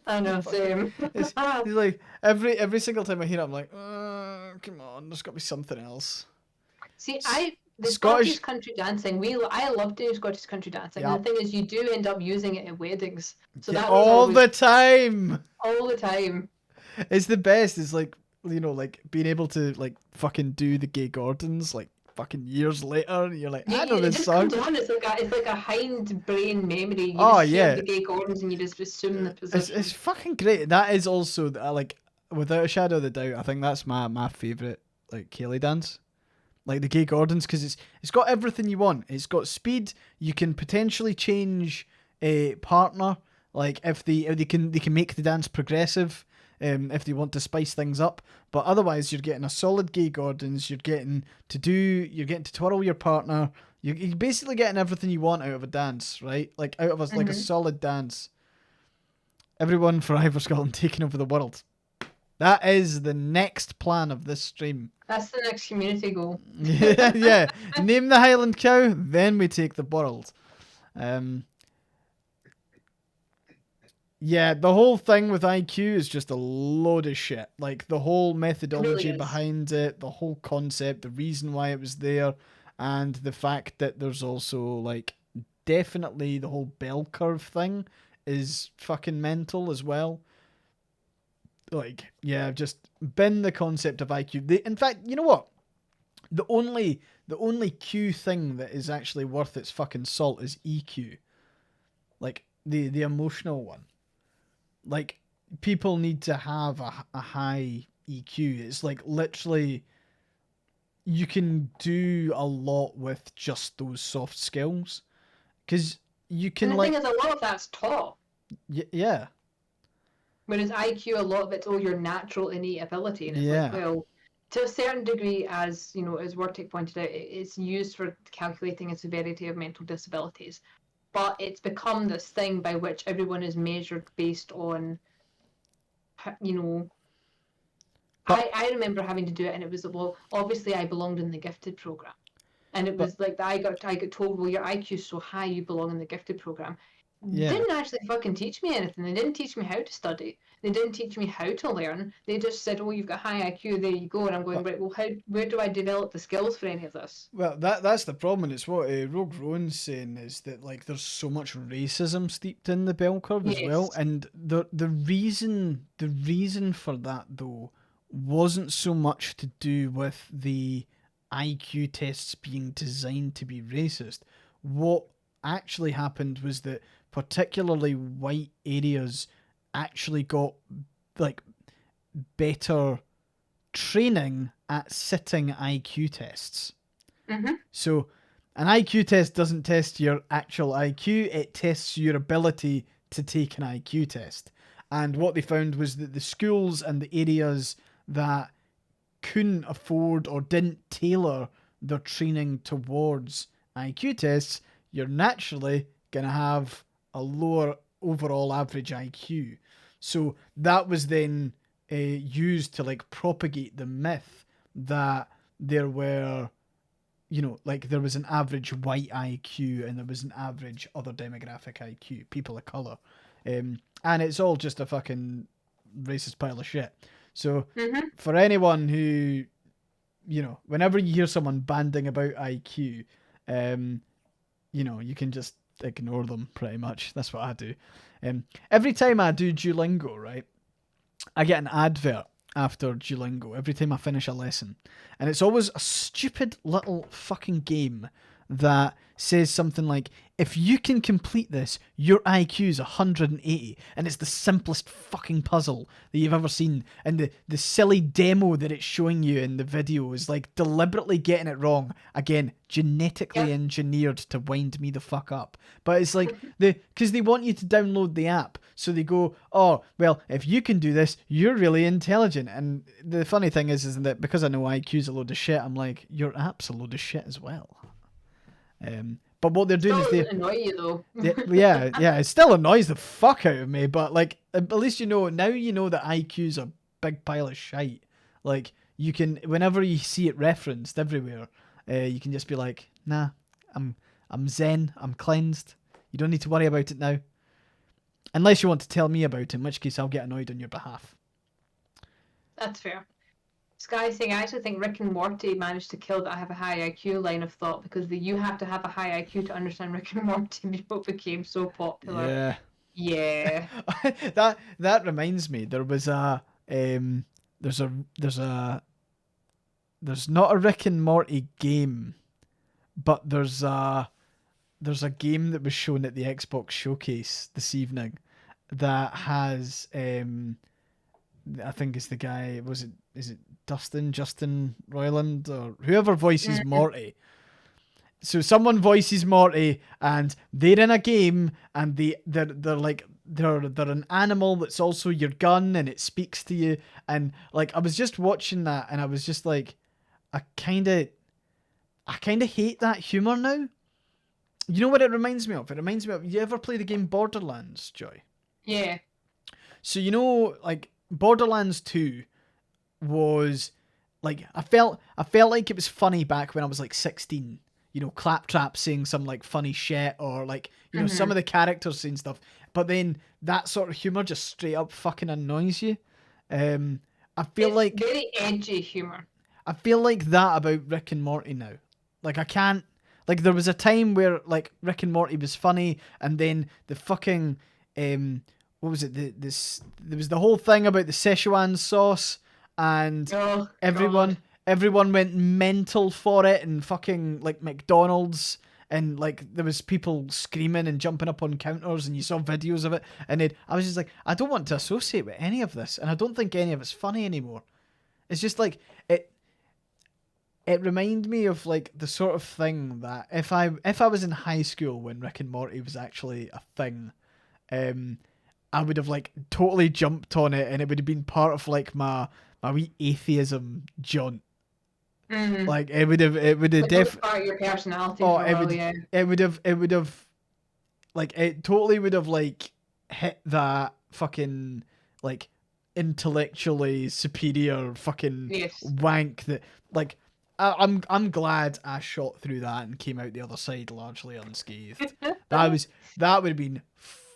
I know, same. It's like every single time I hear it, I'm like, come on, there's got to be something else. See, the Scottish Scottish country dancing, I love doing Scottish country dancing. Yeah. And the thing is, you do end up using it at weddings. So that was all always the time. all the time. It's the best. It's like, like being able to like fucking do the Gay Gordons like fucking years later. You're like, I know It this just song. comes on. It's like a hind brain memory. You Oh, just hear yeah. the Gay Gordons and you just assume the position. It's fucking great. That is also like, without a shadow of a doubt, I think that's my favorite like Kaylee dance. Like the Gay Gordons, because it's got everything you want. It's got speed. You can potentially change a partner. Like if they can make the dance progressive, if they want to spice things up. But otherwise, you're getting a solid Gay Gordons. You're getting to twirl your partner. You're basically getting everything you want out of a dance, right? Like out of like a solid dance. Everyone for Ivor Scotland taking over the world. That is the next plan of this stream. That's the next community goal. Yeah. Name the Highland cow, then we take the world. Yeah, the whole thing with IQ is just a load of shit. Like the whole methodology is. behind it, the whole concept, the reason why it was there, and the fact that there's also like definitely the whole bell curve thing is fucking mental as well. Like, yeah, just bin the concept of IQ. In fact, you know what? The only Q thing that is actually worth its fucking salt is EQ. Like the emotional one. Like people need to have a high EQ. It's like literally you can do a lot with just those soft skills. Cuz you can And the thing is, a lot of that's taught. Yeah. Whereas IQ, a lot of it's your natural innate ability, and it's Yeah. like, well, to a certain degree, as you know, as Wartic pointed out, it's used for calculating the severity of mental disabilities. But it's become this thing by which everyone is measured based on, you know. I remember having to do it, and it was, well, obviously I belonged in the gifted program, and it was like I got told, well, your IQ is so high, you belong in the gifted program. Yeah. Didn't actually fucking teach me anything. They didn't teach me how to study. They didn't teach me how to learn. They just said, "Oh, you've got high IQ. There you go." And I'm going, right. Well, where do I develop the skills for any of this? Well, that's the problem, and it's what Rogue Rowan's saying is that like there's so much racism steeped in the bell curve as well, and the reason for that though wasn't so much to do with the IQ tests being designed to be racist. What actually happened was that particularly white areas actually got like better training at sitting IQ tests. Mm-hmm. So an IQ test doesn't test your actual IQ, it tests your ability to take an IQ test. And what they found was that the schools and the areas that couldn't afford or didn't tailor their training towards IQ tests, you're naturally going to have a lower overall average IQ. So that was then used to like propagate the myth that there were, like there was an average white IQ and there was an average other demographic IQ, people of color. And it's all just a fucking racist pile of shit. So for anyone who, whenever you hear someone banding about IQ, you can just ignore them pretty much. That's what I do. Every time I do Duolingo, right, I get an advert after Duolingo every time I finish a lesson. And it's always a stupid little fucking game that says something like, if you can complete this, your IQ is 180. And it's the simplest fucking puzzle that you've ever seen. And the silly demo that it's showing you in the video is like deliberately getting it wrong. Again, genetically engineered to wind me the fuck up. But it's like, because they want you to download the app. So they go, oh, well, if you can do this, you're really intelligent. And the funny thing is that because I know IQ's a load of shit, I'm like, your app's a load of shit as well. But what they're doing is they annoy you though. yeah, it still annoys the fuck out of me. But like, at least you know now. You know that IQ's a big pile of shite. Like you can, whenever you see it referenced everywhere, you can just be like, nah, I'm zen, I'm cleansed. You don't need to worry about it now. Unless you want to tell me about it, in which case I'll get annoyed on your behalf. That's fair. Sky saying, I actually think Rick and Morty managed to kill that I have a high IQ line of thought because you have to have a high IQ to understand Rick and Morty before it became so popular. Yeah. that reminds me, there was there's not a Rick and Morty game, but there's a game that was shown at the Xbox showcase this evening that has I think it's the guy, is it Justin Roiland or whoever voices Morty. So someone voices Morty and they're in a game and they're like they're an animal that's also your gun and it speaks to you, and like I was just watching that and I was just like I kind of hate that humor now. You know what it reminds me of? It reminds me of, you ever play the game Borderlands, Joy? Yeah. So you know, like Borderlands 2 was like I felt like it was funny back when I was like 16. You know, Claptrap saying some like funny shit, or like, you know, some of the characters saying stuff. But then that sort of humor just straight up fucking annoys you. I feel it's like very edgy humor. I feel like that about Rick and Morty now. Like I can't, like there was a time where like Rick and Morty was funny, and then the fucking what was it? There was the whole thing about the Szechuan sauce, and everyone went mental for it, and fucking like McDonald's, and like there was people screaming and jumping up on counters, and you saw videos of it, and I was just like, I don't want to associate with any of this, and I don't think any of it's funny anymore. It's just like it reminded me of like the sort of thing that if I was in high school when Rick and Morty was actually a thing, I would have like totally jumped on it, and it would have been part of like my wee atheism jaunt. Like it would have definitely part of your personality. Oh, it would have like it totally would have like hit that fucking like intellectually superior fucking wank that like I'm glad I shot through that and came out the other side largely unscathed. That would have been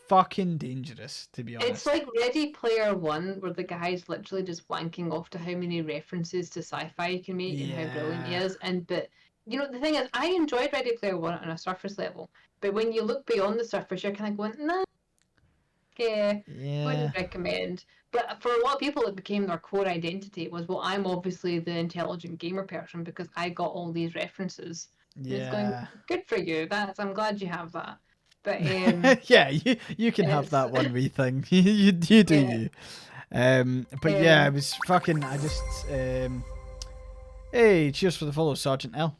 fucking dangerous, to be honest. It's like Ready Player One, where the guy's literally just wanking off to how many references to sci-fi you can make and how brilliant he is. But you know, the thing is, I enjoyed Ready Player One on a surface level, but when you look beyond the surface, you're kind of going, nah, wouldn't recommend. But for a lot of people, it became their core identity. It was, well, I'm obviously the intelligent gamer person because I got all these references. Yeah. It's going, good for you. I'm glad you have that. But yeah, you can have that one wee thing. you do you. But yeah, it was fucking. I just hey, cheers for the follow, Sergeant L.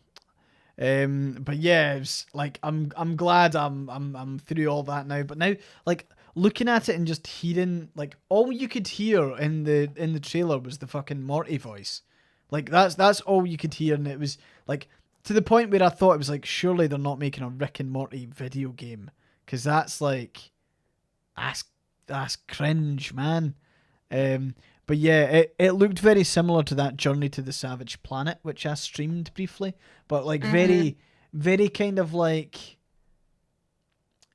But yeah, it was like I'm glad I'm through all that now. But now, like looking at it and just hearing, like all you could hear in the trailer was the fucking Morty voice. Like that's all you could hear, and it was like to the point where I thought it was like, surely they're not making a Rick and Morty video game, because that's like that's cringe, man. But yeah, it looked very similar to that Journey to the Savage Planet, which I streamed briefly, but like very, very kind of like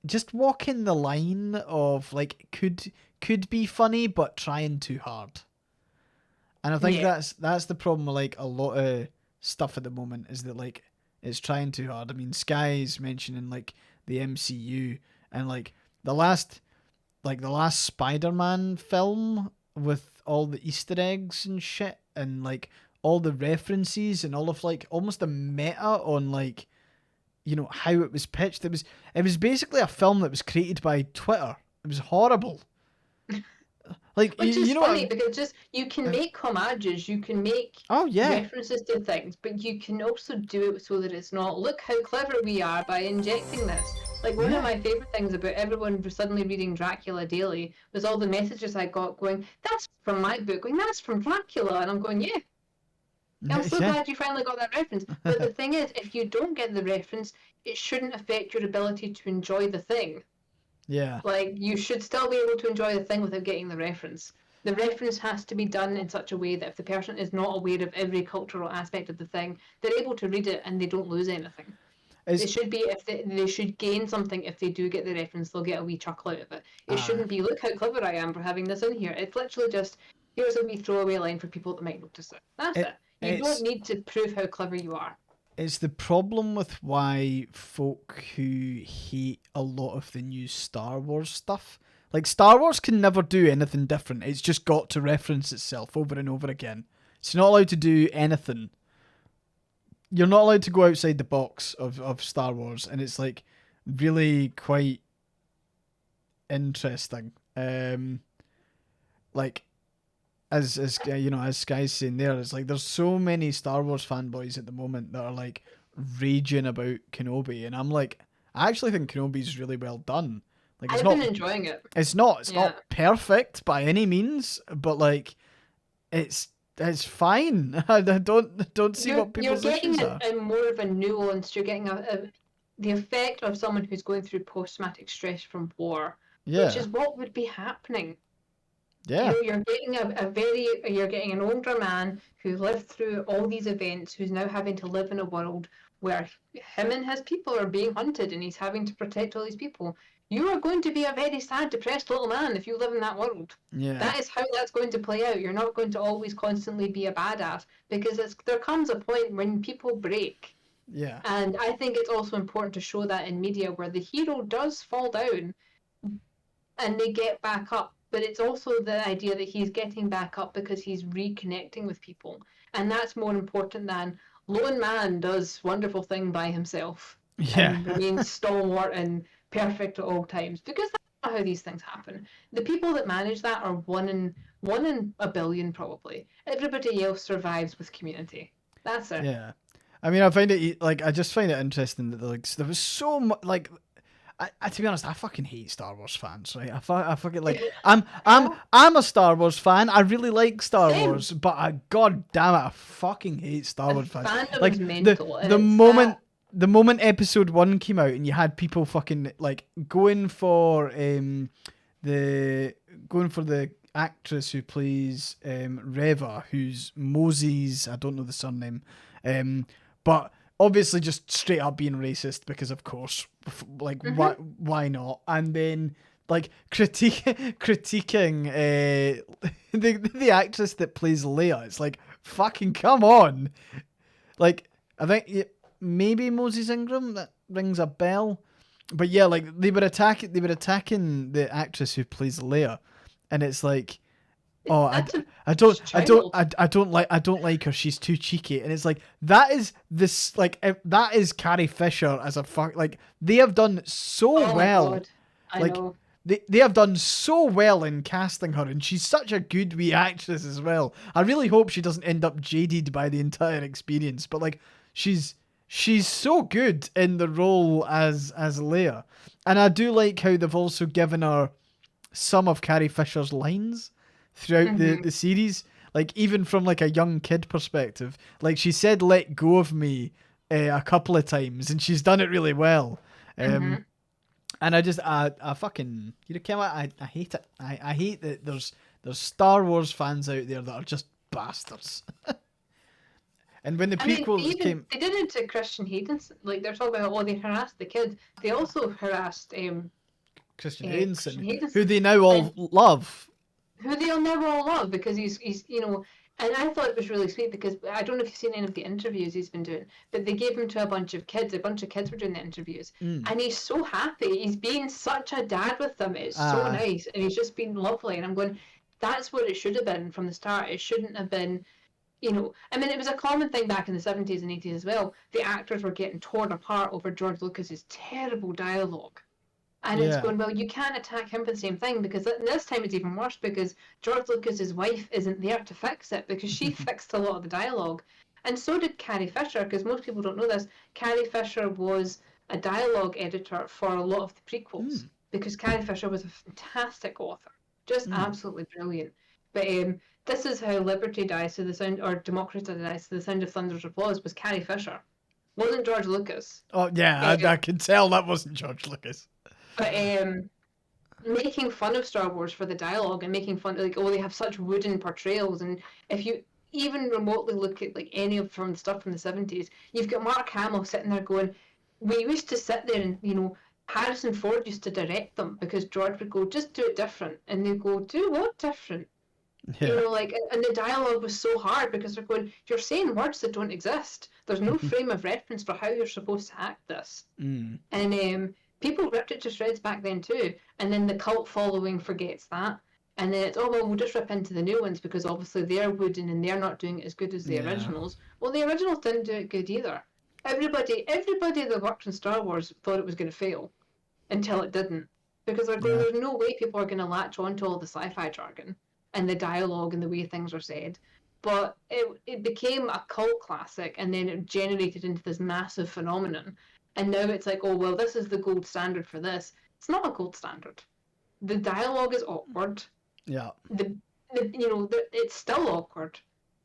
just walking the line of like could be funny but trying too hard. And I think that's the problem with like a lot of stuff at the moment, is that like it's trying too hard. I mean, Sky's mentioning like the MCU, and like the last Spider-Man film with all the Easter eggs and shit, and like all the references and all of like almost the meta on like, you know, how it was pitched. It was basically a film that was created by Twitter. It was horrible. Like Which is you know funny what? because just you can make homages, you can make Oh yeah, references to things, but you can also do it so that it's not, look how clever we are by injecting this. Like one of yeah. my favourite things about everyone suddenly reading Dracula daily was all the messages I got going, that's from my book, going, that's from Dracula. And I'm going, yeah, I'm so Yeah. glad you finally got that reference. But the thing is, if you don't get the reference, it shouldn't affect your ability to enjoy the thing. Yeah. Like, you should still be able to enjoy the thing without getting the reference. The reference has to be done in such a way that if the person is not aware of every cultural aspect of the thing, they're able to read it and they don't lose anything. It's It should be, if they should gain something if they do get the reference, they'll get a wee chuckle out of it. It uh shouldn't be, look how clever I am for having this in here. It's literally just, here's a wee throwaway line for people that might notice it. That's it it. You don't it's need to prove how clever you are. it's the problem with why folk who hate a lot of the new Star Wars stuff. Like Star Wars can never do anything different. It's just got to reference itself over and over again. It's not allowed to do anything. You're not allowed to go outside the box of Star Wars, and it's like really quite interesting. Like as you know, as Sky's saying there, it's like there's so many Star Wars fanboys at the moment that are like raging about Kenobi, and I'm like, I actually think Kenobi's really well done. Like I've been enjoying it. it's Yeah. not perfect by any means, but like it's fine. I don't see what You're people's getting issues are. a more of a nuance. You're getting the effect of someone who's going through post-traumatic stress from war, which Yeah, is what would be happening. yeah, You're getting you're getting an older man who lived through all these events, who's now having to live in a world where him and his people are being hunted, and he's having to protect all these people. You are going to be a very sad, depressed little man if you live in that world. yeah, That is how that's going to play out. You're not going to always constantly be a badass, because there comes a point when people break. yeah, And I think it's also important to show that in media, where the hero does fall down and they get back up. But it's also the idea that he's getting back up because he's reconnecting with people. And that's more important than lone man does wonderful thing by himself yeah, and remains stalwart and perfect at all times. Because that's not how these things happen. The people that manage that are one in a billion probably. Everybody else survives with community. That's it. yeah. I mean, I find it like I just find it interesting that like there was so much like. To be honest, I fucking hate Star Wars fans, right? I fucking like. I'm a Star Wars fan. I really like Star Same. Wars, but God damn it, I fucking hate Star Wars fans. Fandom's Like mental. the moment the moment Episode 1 came out, and you had people fucking like going for the actress who plays Reva, who's Moses. I don't know the surname, but obviously just straight up being racist because of course, like why not? And then like critiquing the actress that plays Leia. It's like fucking come on. Like I think maybe Moses Ingram, that rings a bell. But yeah, like they were attacking the actress who plays Leia, and it's like, oh, I don't like her. She's too cheeky, and it's like that is Carrie Fisher as a fuck. Like they have done so Oh well. my God. I Like know. they have done so well in casting her, and she's such a good wee actress as well. I really hope she doesn't end up jaded by the entire experience, but like she's so good in the role as Leia, and I do like how they've also given her some of Carrie Fisher's lines throughout the series, like even from like a young kid perspective. Like she said let go of me a couple of times, and she's done it really well. And I fucking, you know, Kim, I hate it. I hate that there's Star Wars fans out there that are just bastards. And when the prequels came, they did it to Christian Hayden. Like they're talking about, oh, they harassed the kid. They also harassed Christian Christian Haydenson, Haydenson, who they now all love. who they'll never all love because he's you know, And I thought it was really sweet because I don't know if you've seen any of the interviews he's been doing, but they gave him to a bunch of kids. A bunch of kids were doing the interviews, Mm. and he's so happy. He's being such a dad with them. It's so Ah, nice, and he's just been lovely. And I'm going, that's what it should have been from the start. It shouldn't have been, I mean, it was a common thing back in the 70s and 80s as well. The actors were getting torn apart over George Lucas's terrible dialogue. And it's yeah. going, well, you can't attack him for the same thing because this time it's even worse because George Lucas's wife isn't there to fix it because she fixed a lot of the dialogue. And so did Carrie Fisher, because most people don't know this. Carrie Fisher was a dialogue editor for a lot of the prequels Mm. because Carrie Fisher was a fantastic author, just Mm. absolutely brilliant. But This Is How Liberty Dies to the Sound, or Democracy Dies to the Sound of Thunder's Applause was Carrie Fisher. Wasn't George Lucas. Oh yeah, I can tell that wasn't George Lucas. But making fun of Star Wars for the dialogue and making fun like, oh, they have such wooden portrayals, and if you even remotely look at like any of from the stuff from the 70s, you've got Mark Hamill sitting there going, we used to sit there and Harrison Ford used to direct them because George would go, just do it different, and they go, do what different? Yeah. Like, and the dialogue was so hard because they're going, you're saying words that don't exist. There's no frame of reference for how you're supposed to act this. Mm. And people ripped it to shreds back then too. And then the cult following forgets that. And then it's, oh, well, we'll just rip into the new ones because obviously they're wooden and they're not doing it as good as the Yeah. originals. Well, the originals didn't do it good either. Everybody that worked in Star Wars thought it was going to fail until it didn't. Because they're going, Yeah. there's no way people are going to latch onto all the sci-fi jargon and the dialogue and the way things are said. But it became a cult classic, and then it generated into this massive phenomenon. And now it's like, oh, well, this is the gold standard for this. It's not a gold standard. The dialogue is awkward. Yeah. It's still awkward.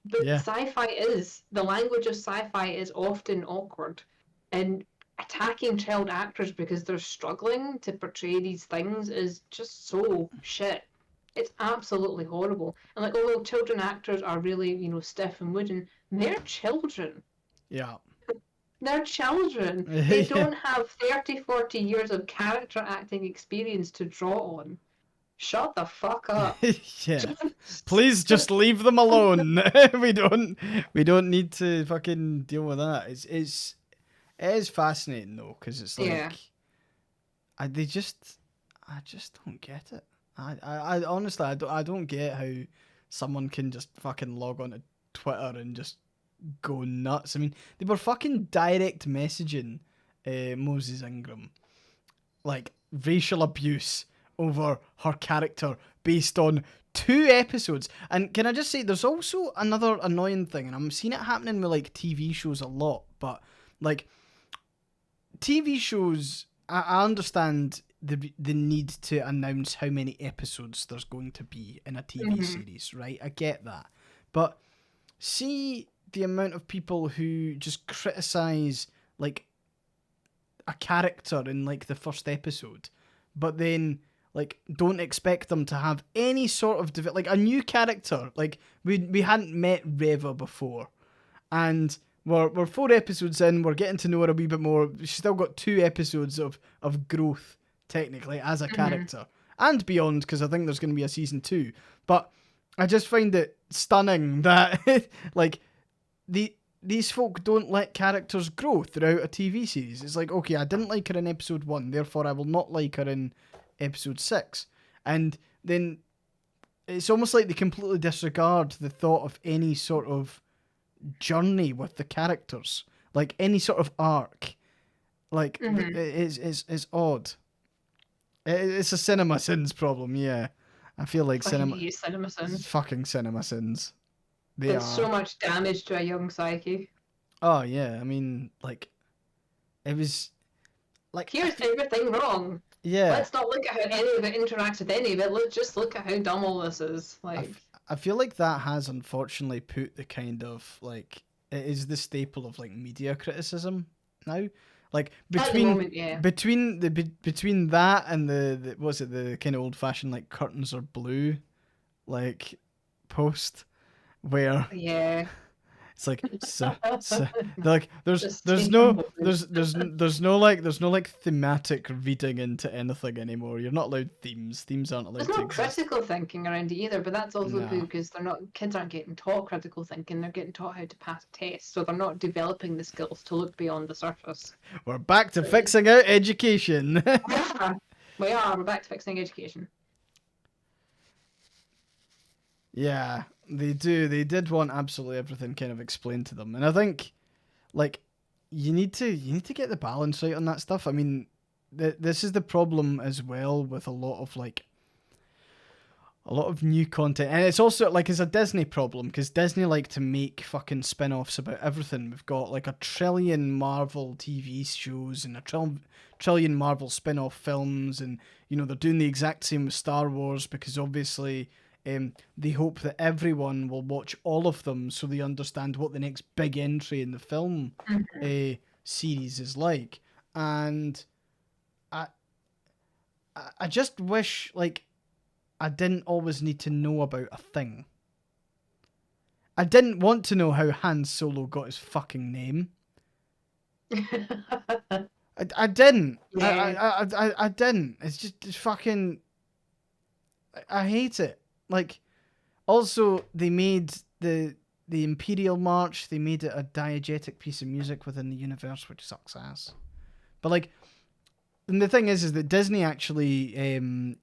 But Yeah. the language of sci-fi is often awkward. And attacking child actors because they're struggling to portray these things is just so shit. It's absolutely horrible. And like, oh, well, children actors are really, stiff and wooden. They're children. Yeah. They're children. They Yeah. don't have 30, 40 years of character acting experience to draw on. Shut the fuck up. Yeah. Please just leave them alone. we don't need to fucking deal with that. It is fascinating though, because it's Yeah. like I just don't get it. I honestly I don't get how someone can just fucking log on to Twitter and just go nuts. I mean, they were fucking direct messaging Moses Ingram like racial abuse over her character based on 2 episodes. And can I just say, there's also another annoying thing, and I'm seeing it happening with like TV shows a lot, but like TV shows, I understand the need to announce how many episodes there's going to be in a TV series, right? I get that. But see the amount of people who just criticize like a character in like the first episode, but then like don't expect them to have any sort of like a new character. Like we hadn't met Reva before, and we're 4 episodes in. We're getting to know her a wee bit more. She's still got 2 episodes of growth technically as a character and beyond, because I think there's going to be a season 2. But I just find it stunning that like these folk don't let characters grow throughout a TV series. It's like, okay, I didn't like her in episode 1, therefore I will not like her in episode 6. And then it's almost like they completely disregard the thought of any sort of journey with the characters, like any sort of arc. Like it's odd. It's a cinema sins problem, yeah. I feel like I hate cinema sins. fucking cinema sins. They It's are. so much damage to a young psyche. Oh yeah, I mean, like, it was like Here's everything wrong. yeah. Let's not look at how any of it interacts with any of it. Let's just look at how dumb all this is. Like, I feel like that has unfortunately put the kind of like it is the staple of like media criticism now. Like at the moment, yeah. between that and the what's it, the kind of old fashioned like curtains are blue like post where Yeah. It's like so they're like Just take a moment. there's no like thematic reading into anything anymore. You're not allowed themes. Themes aren't There's allowed to no exist. critical thinking around it either, but that's also No. because kids aren't getting taught critical thinking. They're getting taught how to pass tests, so they're not developing the skills to look beyond the surface. We're back to fixing out education. We are. We're back to fixing education. Yeah, they do. They did want absolutely everything kind of explained to them, and I think, like, you need to get the balance right on that stuff. I mean, this is the problem as well with a lot of new content, and it's also like it's a Disney problem because Disney like to make fucking spin-offs about everything. We've got like a trillion Marvel TV shows and a trillion Marvel spin-off films, and they're doing the exact same with Star Wars because obviously they hope that everyone will watch all of them so they understand what the next big entry in the film series is like. And I just wish like I didn't always need to know about a thing. I didn't want to know how Han Solo got his fucking name. I didn't. Yeah. I didn't. It's fucking. I hate it. Like, also they made the Imperial March. They made it a diegetic piece of music within the universe, which sucks ass. But like, and the thing is that Disney actually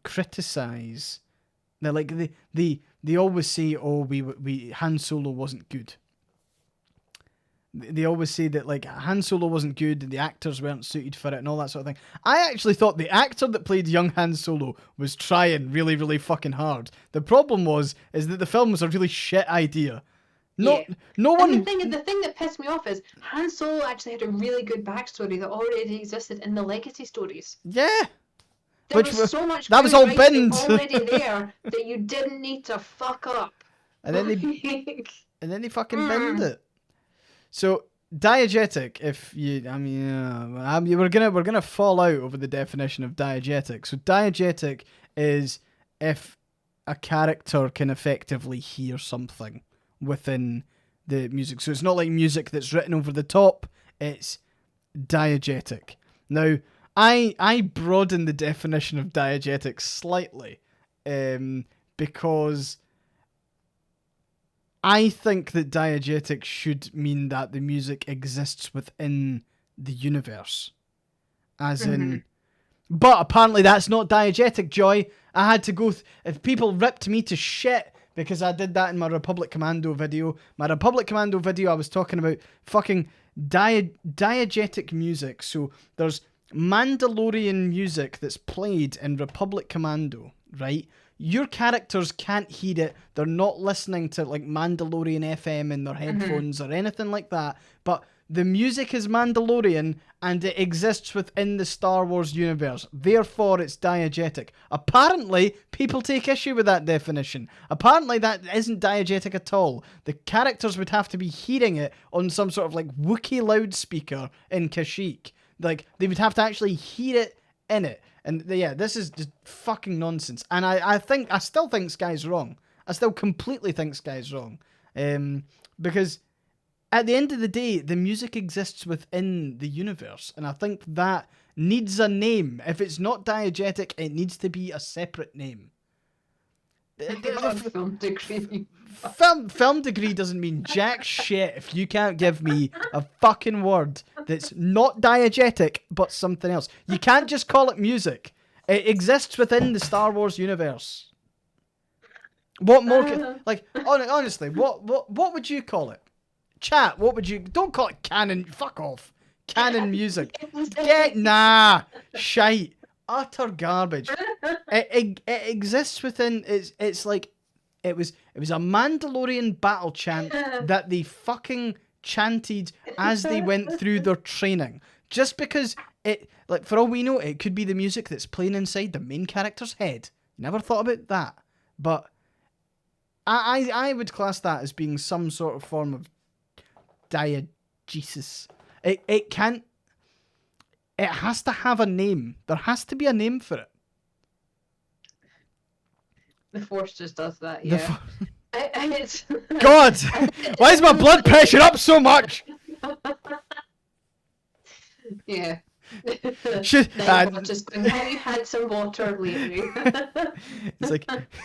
criticize. They're like they always say, oh, we Han Solo wasn't good. They always say that like Han Solo wasn't good and the actors weren't suited for it and all that sort of thing. I actually thought the actor that played young Han Solo was trying really, really fucking hard. The problem is that the film was a really shit idea. No one. And the thing that pissed me off is Han Solo actually had a really good backstory that already existed in the legacy stories. Yeah. There was so much that was all writing binned already there that you didn't need to fuck up. And then they fucking binned it. So diegetic, if you, I mean, we're gonna fall out over the definition of diegetic. So diegetic is if a character can effectively hear something within the music. So it's not like music that's written over the top. It's diegetic. Now, I broaden the definition of diegetic slightly, because I think that diegetic should mean that the music exists within the universe. As in... But apparently that's not diegetic, Joy. I had to go... if people ripped me to shit because I did that in my Republic Commando video. My Republic Commando video, I was talking about fucking diegetic music. So there's Mandalorian music that's played in Republic Commando, right? Your characters can't hear it. They're not listening to like Mandalorian FM in their headphones or anything like that. But the music is Mandalorian and it exists within the Star Wars universe. Therefore, it's diegetic. Apparently, people take issue with that definition. Apparently, that isn't diegetic at all. The characters would have to be hearing it on some sort of like Wookiee loudspeaker in Kashyyyk. Like, they would have to actually hear it in it. And yeah, this is just fucking nonsense. And I still think Sky's wrong. I still completely think Sky's wrong. Because at the end of the day, the music exists within the universe. And I think that needs a name. If it's not diegetic, it needs to be a separate name. Film degree. Film degree doesn't mean jack shit if you can't give me a fucking word that's not diegetic but something else. You can't just call it music. It exists within the Star Wars universe. What more? Like honestly, what would you call it? Chat. What would you? Don't call it canon. Fuck off. Canon music. Shite. Utter garbage. It exists within. It's like it was a Mandalorian battle chant that they fucking chanted as they went through their training. Just because it, like, for all we know, it could be the music that's playing inside the main character's head. Never thought about that, but I would class that as being some sort of form of diegesis. It can't. It has to have a name. There has to be a name for it. The Force just does that, yeah. It's God, why is my blood pressure up so much? yeah. Should, Then we're just going, have you had some water lately? it's like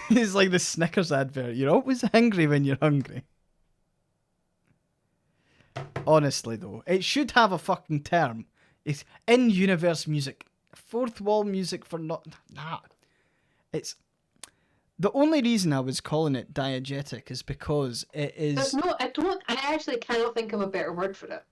it's like the Snickers advert. You're always hungry when you're hungry. Honestly, though, it should have a fucking term. It's in-universe music, fourth wall music for not. Nah, it's the only reason I was calling it diegetic is because it There's is. no, I actually cannot think of a better word for it.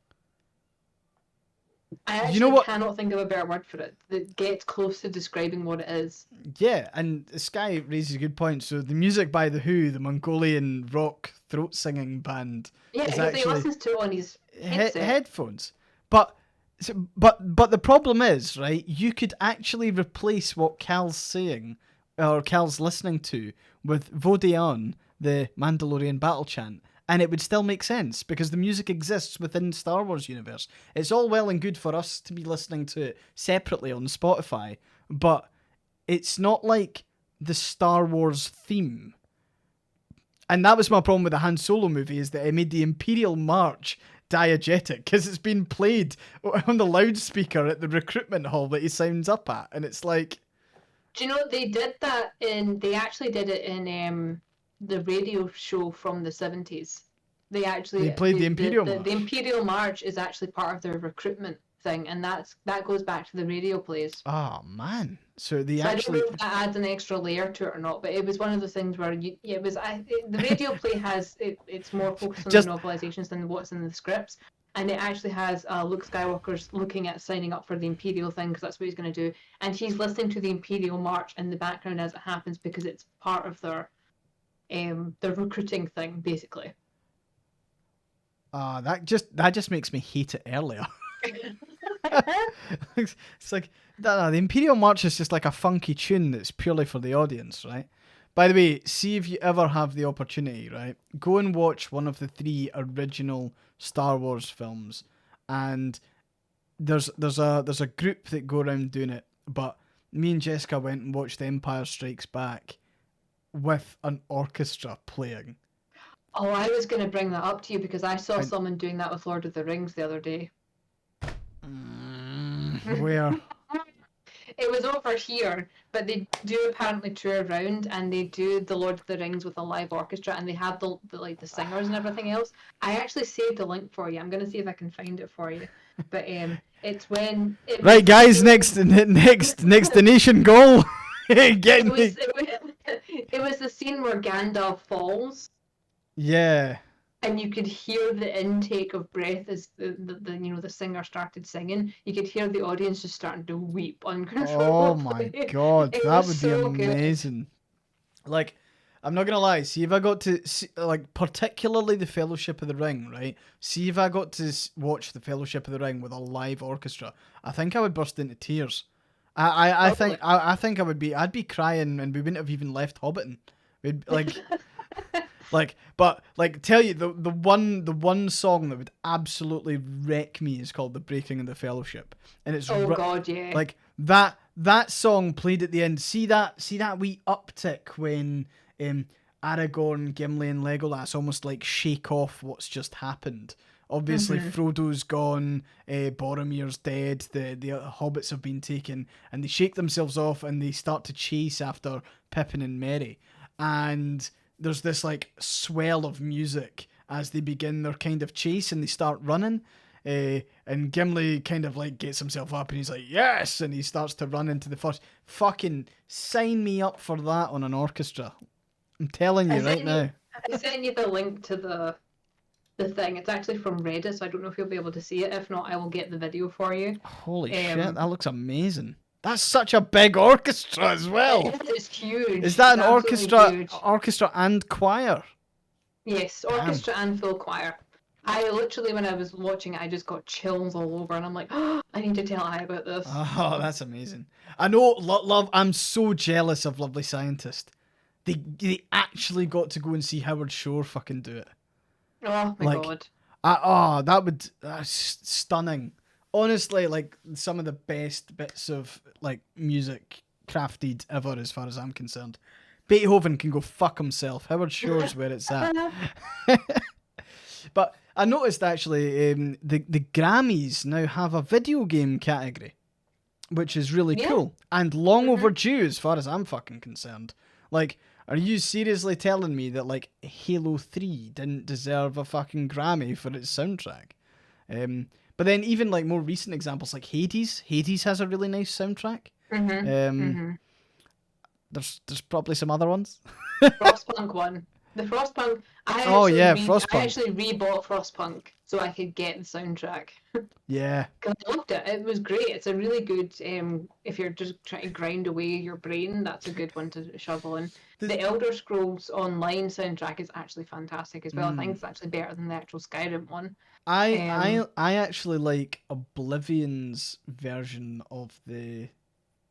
I You know actually what? cannot think of a better word for it that gets close to describing what it is. Yeah, and Sky raises a good point. So the music by the Who, the Mongolian rock throat singing band, Yeah, is because he actually listens to it on his headset. headphones. But the problem is, right? You could actually replace what Cal's saying or Cal's listening to with Vodeon, the Mandalorian battle chant, and it would still make sense because the music exists within Star Wars universe. It's all well and good for us to be listening to it separately on Spotify, but it's not like the Star Wars theme. And that was my problem with the Han Solo movie, is that it made the Imperial March diegetic because it's been played on the loudspeaker at the recruitment hall that he signs up at, and it's like, Do you know they did that in? They actually did it in the radio show from the 70s. They they actually played the Imperial the March. Imperial March is actually part of their recruitment thing, and that goes back to the radio plays. Oh man! So they So I don't know actually, if that adds an extra layer to it or not, but it was one of those things where the radio play has it's more focused on the just novelizations than what's in the scripts, and it actually has Luke Skywalker's looking at signing up for the Imperial thing because that's what he's going to do, and he's listening to the Imperial March in the background as it happens because it's part of their recruiting thing basically. that just makes me hate it earlier. It's like no, the Imperial March is just like a funky tune that's purely for the audience, right? By the way, see if you ever have the opportunity, right? Go and watch one of the 3 original Star Wars films, and there's a group that go around doing it. But me and Jessica went and watched The Empire Strikes Back with an orchestra playing. Oh, I was going to bring that up to you because I saw And someone doing that with Lord of the Rings the other day. where It was over here, but they do apparently tour around and they do the Lord of the Rings with a live orchestra and they have the like the singers and everything else. I actually saved a link for you. I'm gonna see if I can find it for you. But it's when it was right, guys, next destination goal. it Getting was it was the scene where Gandalf falls yeah. and you could hear the intake of breath as the singer started singing. You could hear the audience just starting to weep Oh my uncontrollably. god, It that was would be so good. amazing. Like, I'm not gonna lie. See if I got to see, like, particularly the Fellowship of the Ring, right? See if I got to watch the Fellowship of the Ring with a live orchestra. I think I would burst into tears. Probably. I think I'd be crying, and we wouldn't have even left Hobbiton. We'd tell you the one song that would absolutely wreck me is called "The Breaking of the Fellowship," and it's Oh God, yeah. like that song played at the end. See that wee uptick when Aragorn, Gimli, and Legolas almost like shake off what's just happened. Obviously, Frodo's gone, Boromir's dead, the hobbits have been taken, and they shake themselves off and they start to chase after Pippin and Merry. And there's this like swell of music as they begin their kind of chase and they start running. And Gimli kind of like gets himself up and he's like, yes! And he starts to run into the first. Fucking sign me up for that on an orchestra. I'm telling you right now. I sent you the link to the thing. It's actually from Reddit, so I don't know if you'll be able to see it. If not, I will get the video for you. Holy shit, that looks amazing. That's such a big orchestra as well. It's huge. Is that It's an absolutely huge. orchestra and choir? Yes, orchestra and full choir. I literally, when I was watching it, I just got chills all over, and I'm like, oh, I need to tell Aye about this. Oh, that's amazing. I know, love. I'm so jealous of Lovely Scientist. They actually got to go and see Howard Shore fucking do it. Oh my God. That's stunning. Honestly, like some of the best bits of like music crafted ever, as far as I'm concerned. Beethoven can go fuck himself. Howard Shore's where it's at. But I noticed actually the Grammys now have a video game category, which is really Yeah. cool and long overdue as far as I'm fucking concerned. Like, are you seriously telling me that like Halo 3 didn't deserve a fucking Grammy for its soundtrack? But then even like more recent examples like Hades. Hades has a really nice soundtrack. There's probably some other ones. Frostpunk one. The Frostpunk. Oh yeah, Frostpunk. I actually rebought Frostpunk so I could get the soundtrack. Yeah. Because I loved it. It was great. It's a really good. If you're just trying to grind away your brain, that's a good one to shovel in. The Elder Scrolls Online soundtrack is actually fantastic as well. I think it's actually better than the actual Skyrim one. I actually like Oblivion's version of the.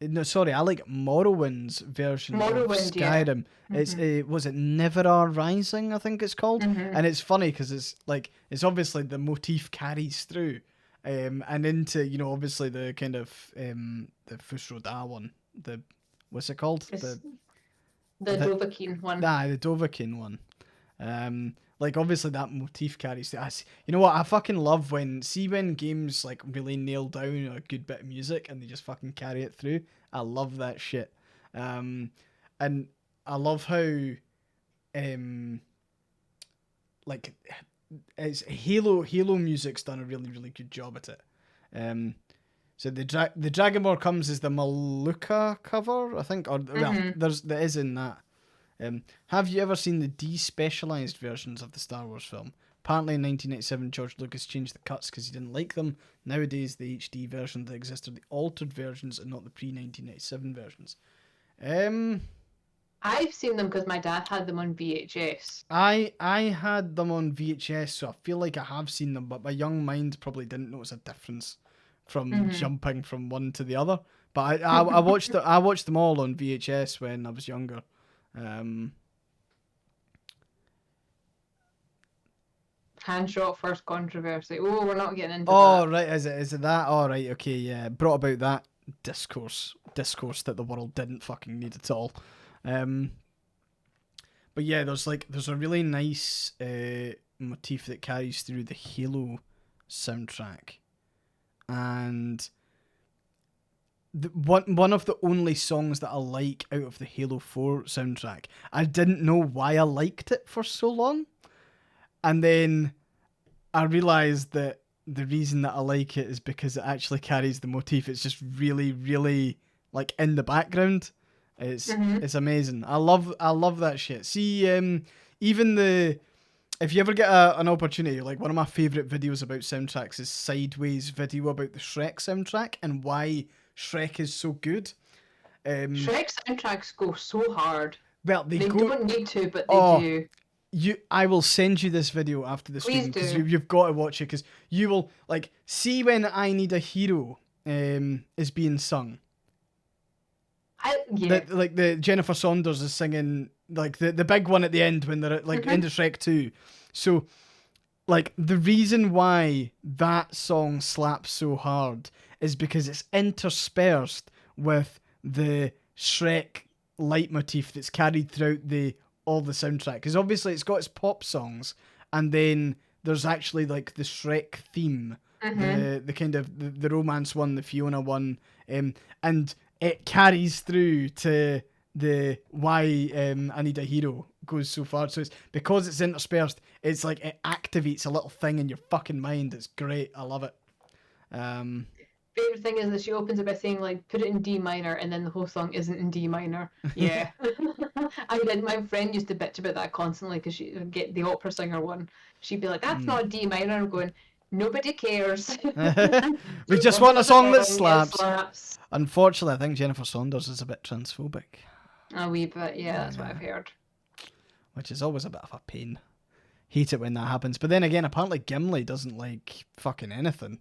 No, sorry, I like Morrowind's version of Skyrim. Yeah. It's was it Neverwhere Rising? I think it's called, and it's funny because it's like it's obviously the motif carries through, and into obviously the kind of the Fusroda one. The what's it called? The Dovahkiin one. The Dovahkiin one. Like obviously that motif carries through. You know what? I fucking love when games like really nail down a good bit of music and they just fucking carry it through. I love that shit. And I love how like it's Halo music's done a really, really good job at it. So the Dragonmore Comes is the Maluka cover, I think, or well, there is in that. Have you ever seen the despecialized versions of the Star Wars film? Apparently in 1997, George Lucas changed the cuts because he didn't like them. Nowadays, the HD versions that exist are the altered versions and not the pre-1997 versions. I've seen them because my dad had them on VHS. I had them on VHS, so I feel like I have seen them, but my young mind probably didn't notice a difference from jumping from one to the other. But I watched them all on VHS when I was younger. Handshot first controversy. Oh, we're not getting into that. Oh, right, is it that? Oh, right, okay, yeah. Brought about that discourse that the world didn't fucking need at all. But yeah, there's a really nice motif that carries through the Halo soundtrack, and one of the only songs that I like out of the Halo 4 soundtrack. I didn't know why I liked it for so long. And then I realised that the reason that I like it is because it actually carries the motif. It's just really, really like in the background. It's amazing. I love that shit. See, even if you ever get an opportunity, like one of my favourite videos about soundtracks is Sideways' video about the Shrek soundtrack and why Shrek is so good. Shrek soundtracks go so hard. Well, they don't need to, but they do. I will send you this video after the stream because you've got to watch it because you will like see when I Need a Hero is being sung. The Jennifer Saunders is singing like the big one at the end when they're like into Shrek 2. So like the reason why that song slaps so hard is because it's interspersed with the Shrek leitmotif that's carried throughout all the soundtrack. Because obviously it's got its pop songs, and then there's actually like the Shrek theme, the kind of the romance one, the Fiona one, and it carries through to the why I Need a Hero goes so far. So it's because it's interspersed, it's like it activates a little thing in your fucking mind. It's great. I love it. Favorite thing is that she opens it by saying like put it in D minor and then the whole song isn't in D minor. Yeah. My friend used to bitch about that constantly because she would get the opera singer one. She'd be like, that's not a D minor. I'm going, nobody cares. We just want a song that slaps. Unfortunately, I think Jennifer Saunders is a bit transphobic. A wee bit, yeah, that's what I've heard. Which is always a bit of a pain. Hate it when that happens. But then again, apparently Gimli doesn't like fucking anything.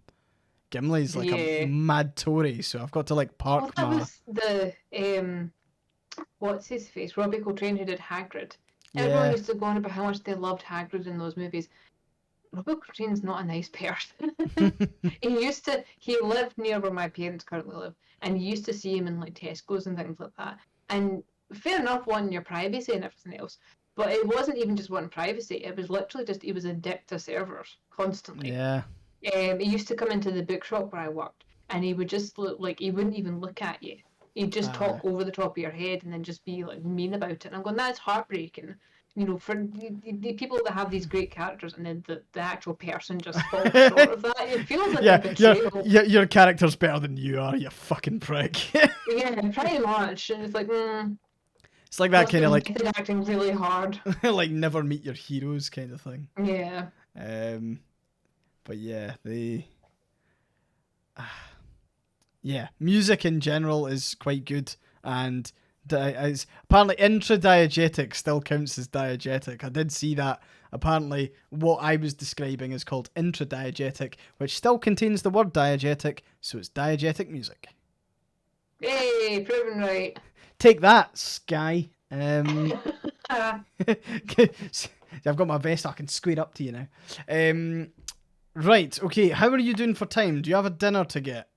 Gimli's like a mad Tory, so I've got to like park that was the what's his face? Robbie Coltrane who did Hagrid. Everyone used to go on about how much they loved Hagrid in those movies. Robbie Coltrane's not a nice person. He lived near where my parents currently live, and you used to see him in like Tesco's and things like that. And fair enough wanting your privacy and everything else, but it wasn't even just wanting privacy. It was literally just he was addicted to servers constantly. Yeah. He used to come into the bookshop where I worked, and he would just look like he wouldn't even look at you. He'd just talk over the top of your head and then just be like mean about it. And I'm going, that's heartbreaking. You know, for the people that have these great characters and then the actual person just falls short of that, it feels like a betrayal. Your character's better than you are, you fucking prick. Yeah, pretty much. And it's like, it's like that kind of like method acting really hard. like never meet your heroes kind of thing. Yeah. But yeah, yeah, music in general is quite good, and apparently intradiegetic still counts as diegetic. I did see that. Apparently, what I was describing is called intradiegetic, which still contains the word diegetic, so it's diegetic music. Hey, proven right. Take that, Sky. I've got my vest. I can square up to you now. Right, okay. How are you doing for time? Do you have a dinner to get?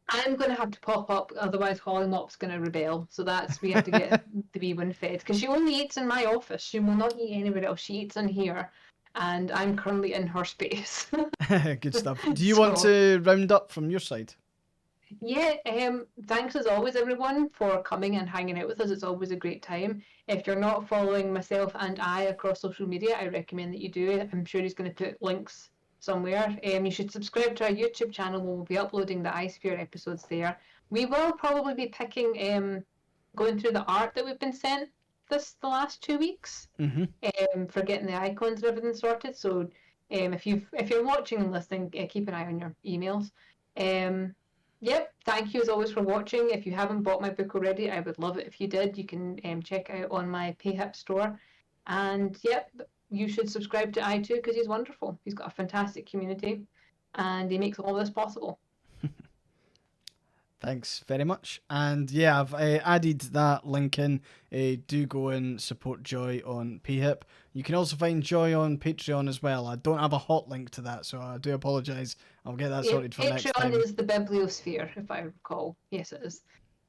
I'm going to have to pop up, otherwise Holly Mop's going to rebel. So we have to get the wee one fed. Because she only eats in my office. She will not eat anywhere else. She eats in here. And I'm currently in her space. Good stuff. Do you want to round up from your side? Yeah, thanks as always, everyone, for coming and hanging out with us. It's always a great time. If you're not following myself and I across social media, I recommend that you do it. I'm sure he's going to put links somewhere. You should subscribe to our YouTube channel where we'll be uploading the AyeSphere episodes there. We will probably be picking, going through the art that we've been sent the last 2 weeks, for getting the icons and everything sorted. So if you're watching and listening, keep an eye on your emails. Yep, thank you as always for watching. If you haven't bought my book already, I would love it if you did. You can check out on my PayHip store. And yep, you should subscribe to I too because he's wonderful. He's got a fantastic community and he makes all this possible. Thanks very much. And yeah, I've added that link in. Do go and support Joy on PayHip. You can also find Joy on Patreon as well. I don't have a hot link to that, so I do apologise. I'll get that sorted for next time. Patreon is the Bibliosphere, if I recall. Yes, it is.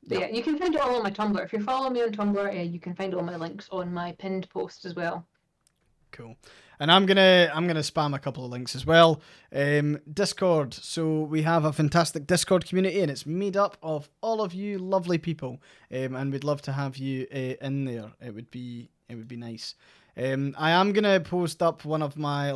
Yep. Yeah, you can find it all on my Tumblr. If you're following me on Tumblr, you can find all my links on my pinned post as well. Cool. And I'm gonna spam a couple of links as well. Discord. So we have a fantastic Discord community, and it's made up of all of you lovely people. And we'd love to have you in there. It would be nice. I am gonna post up one of my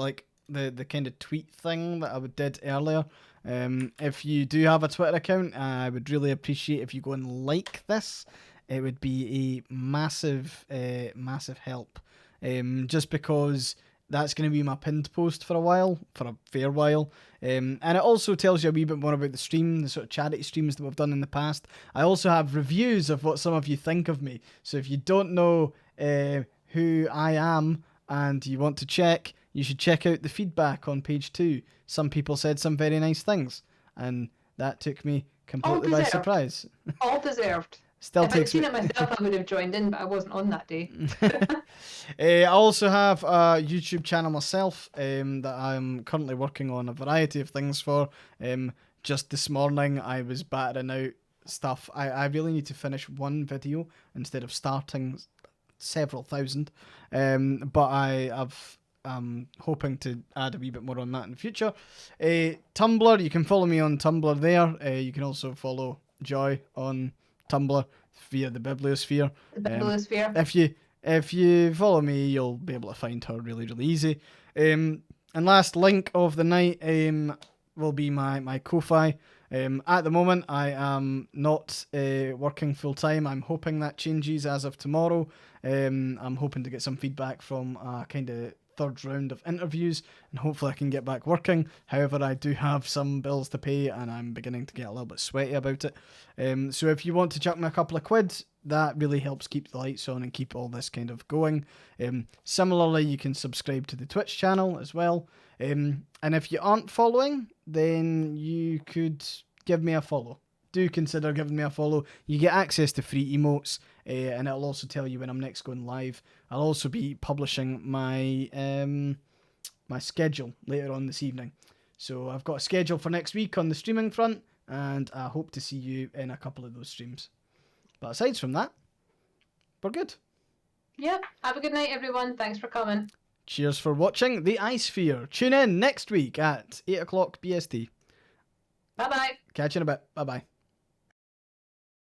the kind of tweet thing that I did earlier. If you do have a Twitter account, I would really appreciate if you go and like this. It would be a massive help. Just because that's going to be my pinned post for a fair while. And it also tells you a wee bit more about the stream, the sort of charity streams that we've done in the past. I also have reviews of what some of you think of me. So if you don't know who I am and you want to check, you should check out the feedback on page 2. Some people said some very nice things, and that took me completely by surprise. All deserved. Still if I'd seen it myself, I would have joined in, but I wasn't on that day. I also have a YouTube channel myself that I'm currently working on a variety of things for. Just this morning, I was battering out stuff. I really need to finish one video instead of starting several thousand. But I'm hoping to add a wee bit more on that in the future. Tumblr, you can follow me on Tumblr there. You can also follow Joy on Tumblr via the Bibliosphere. The Bibliosphere. If you follow me, you'll be able to find her really, really easy. And last link of the night will be my Ko-Fi. At the moment, I am not working full time. I'm hoping that changes as of tomorrow. I'm hoping to get some feedback from a kind of third round of interviews, and hopefully I can get back working. However, I do have some bills to pay, and I'm beginning to get a little bit sweaty about it. So if you want to chuck me a couple of quid, that really helps keep the lights on and keep all this kind of going. Similarly, you can subscribe to the Twitch channel as well. And if you aren't following, then you could give me a follow. Do consider giving me a follow. You get access to free emotes, and it'll also tell you when I'm next going live. I'll also be publishing my my schedule later on this evening. So I've got a schedule for next week on the streaming front, and I hope to see you in a couple of those streams. But aside from that, we're good. Yep. Have a good night, everyone. Thanks for coming. Cheers for watching the AyeSphere. Tune in next week at 8 o'clock BST. Bye-bye. Catch you in a bit. Bye-bye.